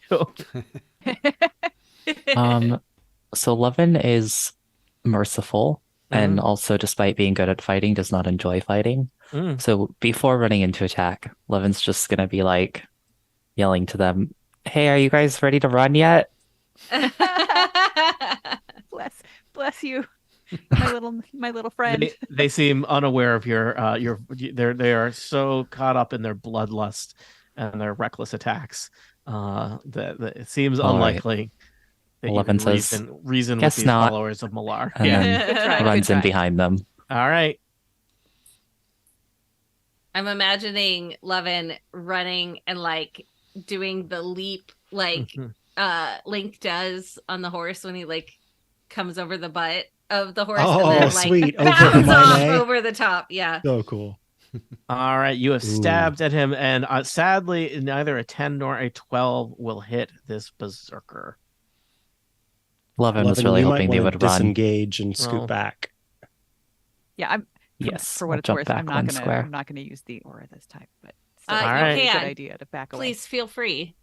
So Levin is merciful and also, despite being good at fighting, does not enjoy fighting. So before running into attack, Levin's just gonna be like yelling to them, "Hey, are you guys ready to run yet?" Bless you, my little friend. They seem unaware of your they are so caught up in their bloodlust and their reckless attacks that it seems All right. unlikely that you Levin can says, reason with "Guess these not." followers of Malar. And Yeah. then Good try, good runs in try. behind them. All right. I'm imagining Levin running and like doing the leap like Link does on the horse when he like comes over the butt of the horse and then like sweet. Over bounds off Hermione. over the top. Yeah. So cool. All right, you have stabbed at him, and sadly, neither a 10 nor a 12 will hit this berserker. Levin was Levin, really you might hoping they want would to run. disengage and scoot Oh. back. Yeah, Yes, for I'll what it's jump worth, back I'm one not square. gonna use the aura this time, but still, You Alright. it's a can. good idea to back away. Please feel free.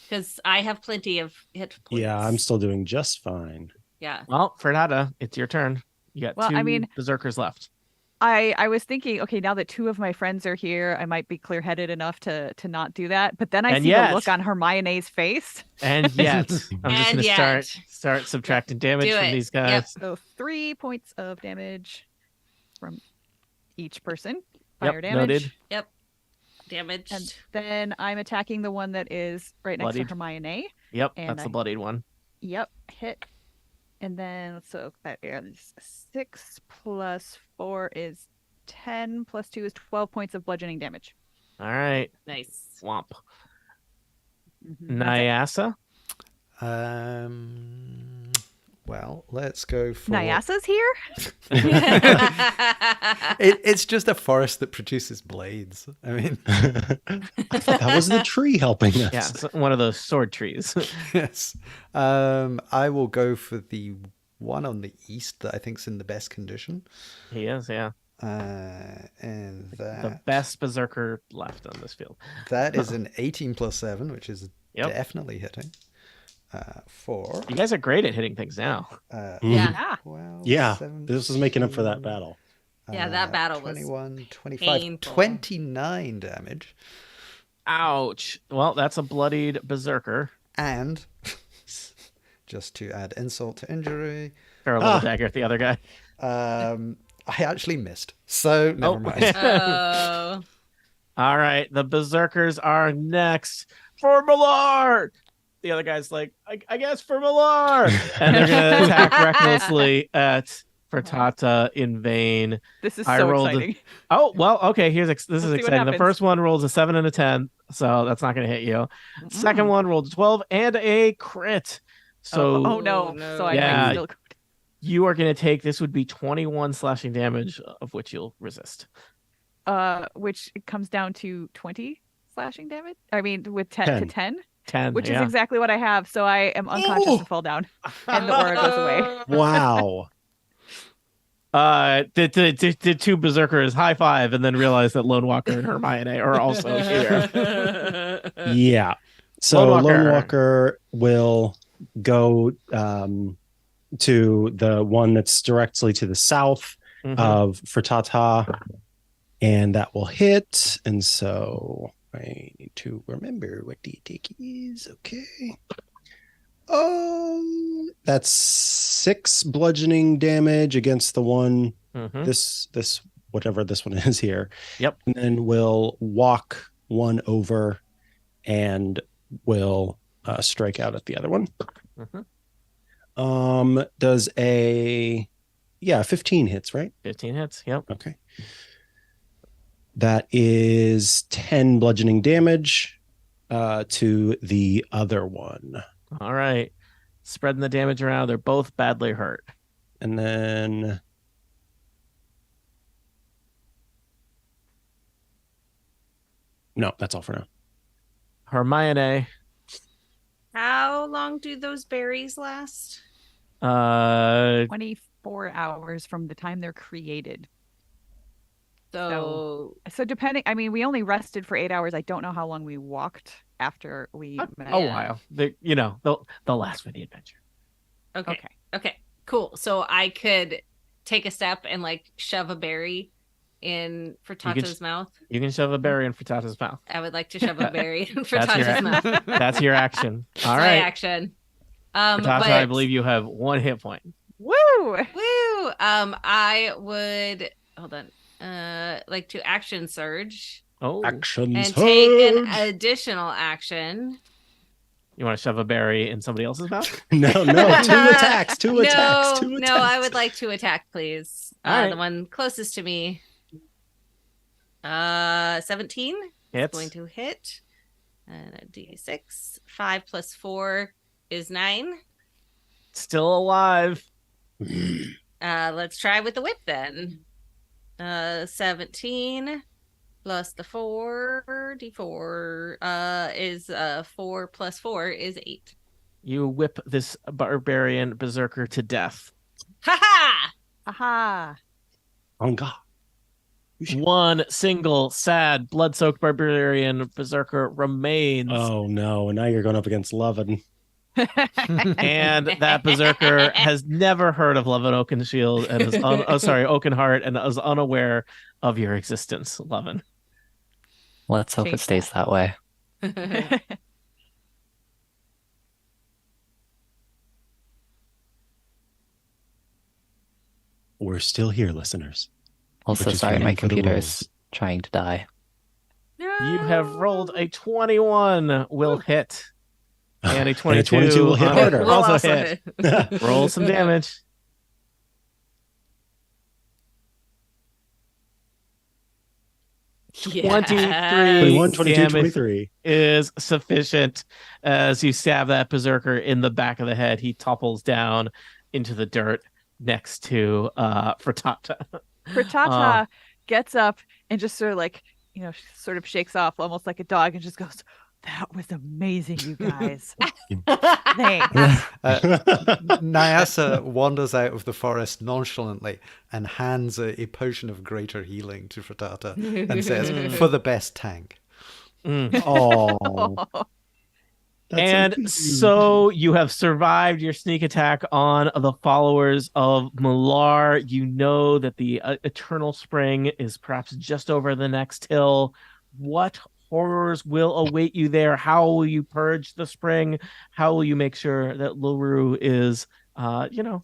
Because I have plenty of hit points. Yeah, I'm still doing just fine. Yeah. Well, Fernanda, it's your turn. You got Well, two I mean- berserkers left. I was thinking, okay, now that two of my friends are here, I might be clear-headed enough to not do that. But then I And see yet- the look on Hermione's face. And yet, I'm just And going to yet. start subtracting damage Do from it. these Yep. guys. So 3 points of damage from each person. Yep, Fire damage. noted. Damage. And then I'm attacking the one that is right next Bloodied. to Hermione. Yep, And that's the I- bloodied one. Yep, hit. And then, so that is 6 plus 4 is 10 plus 2 is 12 points of bludgeoning damage. All right, Nice. swamp. Mhm. Nyasa? Well, let's go for Nyasa's here? It's just a forest that produces blades. I mean, I thought that was the tree helping us. Yeah, so one of those sword trees. yes. I will go for the one on the east that I think's in the best condition. He is, yeah. And that The best berserker left on this field. that is an 18 plus 7, which is Yep. definitely hitting. 4. You guys are great at hitting things now. Yeah. Yeah. 12, Yeah, 17, this was making up for that battle. Yeah, that battle was 21, 25, painful. 29 damage. Ouch. Well, that's a bloodied berserker. And just to add insult to injury, Throw a little dagger at the other guy. I actually missed. So never mind. Oh. All right, the berserkers are next for Malar. The other guy's like, I guess for Malar, and they're gonna attack recklessly at Fertata in vain. This is I so rolled a- exciting. Oh well, okay. This is Let's see what exciting. The happens. first one rolls a 7 and a 10, so that's not gonna hit you. Second one rolled a 12 and a crit. So oh no. no. So I Yeah. might still you are gonna take this would be 21 slashing damage, of which you'll resist. which comes down to 20 slashing damage. I mean with 10 to 10. 10, 10, which yeah. is exactly what I have. So I am unconscious and fall down, and the aura goes away. Wow. The two berserkers high five and then realize that Lone Walker and Hermione are also here. Yeah. So Lone Walker. Lone Walker will go to the one that's directly to the south Mhm. of Fertata, and that will hit. And so I need to remember what the attack is. Okay. That's 6 bludgeoning damage against the one. Mhm. This whatever this one is here. Yep. And then we'll walk one over and will strike out at the other one. Mhm. Does a 15 hits, right? 15 hits. Yep. Okay. That is 10 bludgeoning damage to the other one. All right. Spreading the damage around. They're both badly hurt. And then No, that's all for now. Hermione. How long do those berries last? 24 hours from the time they're created. So, So depending, I mean, we only rested for 8 hours. I don't know how long we walked after we met. A while. They'll last for the adventure. okay. Okay. Cool. So I could take a step and like shove a berry in Frittata's mouth. You can shove a berry in Frittata's mouth. I would like to shove a berry in That's your Frittata's mouth. That's your action. All My right. action. Frittata, But I believe you have 1 hit point. Woo! woo. I would hold on. Like to action surge Oh, Action and surge. take an additional action. you want to shove a berry in somebody else's mouth? No, two attacks. Two attacks. No, I would like to attack, please. All right. The one closest to me. 17. Hits. Going to hit. And a D6. 5 plus 4 is 9. Still alive. Let's try with the whip then. 17 plus the 4 D4 is 4 plus 4 is 8. You whip this barbarian berserker to death. Ha ha! Aha. On God. One single sad blood-soaked barbarian berserker remains. Oh no! And now you're going up against Lovin. And that berserker has never heard of Levin Oakenshield and is Oakenheart and is unaware of your existence, Levin. Let's hope it Chase stays that way. We're still here, listeners. Also, Which is sorry, my waiting for the computer rules. is trying to die. You have rolled a 21 will hit. And a 22, 22 will hit on- harder. Will also hit. Roll some damage. Yes. 21, 22, damage 23. is sufficient as you stab that berserker in the back of the head. He topples down into the dirt next to Frittata. Frittata gets up and just sort of like, sort of shakes off almost like a dog and just goes, "That was amazing, you guys. Thanks." Nyasa wanders out of the forest nonchalantly and hands a potion of greater healing to Frittata and says, "For the best tank." Oh. And so you have survived your sneak attack on the followers of Malar. You know that the Eternal Spring is perhaps just over the next hill. What horrors will await you there? How will you purge the spring? How will you make sure that Lurue is,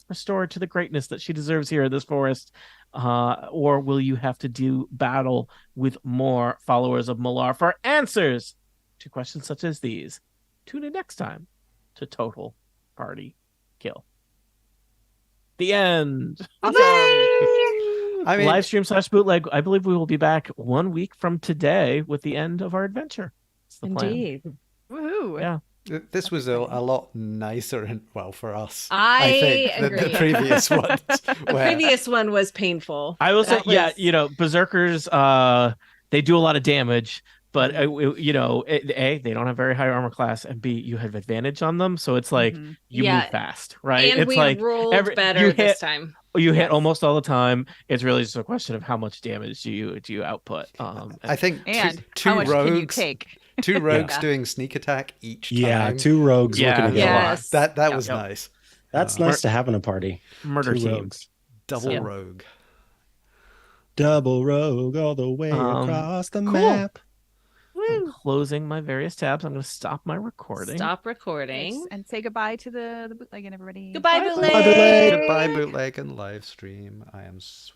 restored to the greatness that she deserves here in this forest? Or will you have to do battle with more followers of Malar? For answers to questions such as these, tune in next time to Total Party Kill. The end. I mean, Live stream / bootleg. I believe we will be back 1 week from today with the end of our adventure. That's the plan. Indeed. Woohoo. Yeah. this was a lot nicer, and well, for us, I think, than the agree. previous ones. The where- previous one was painful. I will say, That was- berserkers, they do a lot of damage, but A, they don't have very high armor class, and B, you have advantage on them, so it's like Mhm. you Yeah. move fast, right? And It's we like rolled every- better you this hit- time. you hit Yes. almost all the time. It's really just a question of how much damage do you output. I think And two how much can you rogues, take? two rogues Yeah. doing sneak attack each time. Yeah, two rogues Yeah. looking to get a lot. Yes. That Yep. was Yep. nice. That's Uh, nice to have in a party. murder Two team. rogues. Double So- rogue. Double rogue all the way across the cool. map. I'm closing my various tabs. I'm going to stop my recording. Stop recording. And say goodbye to the bootleg and everybody. Goodbye, Bye, bootleg. bootleg. Goodbye, bootleg and live stream. I am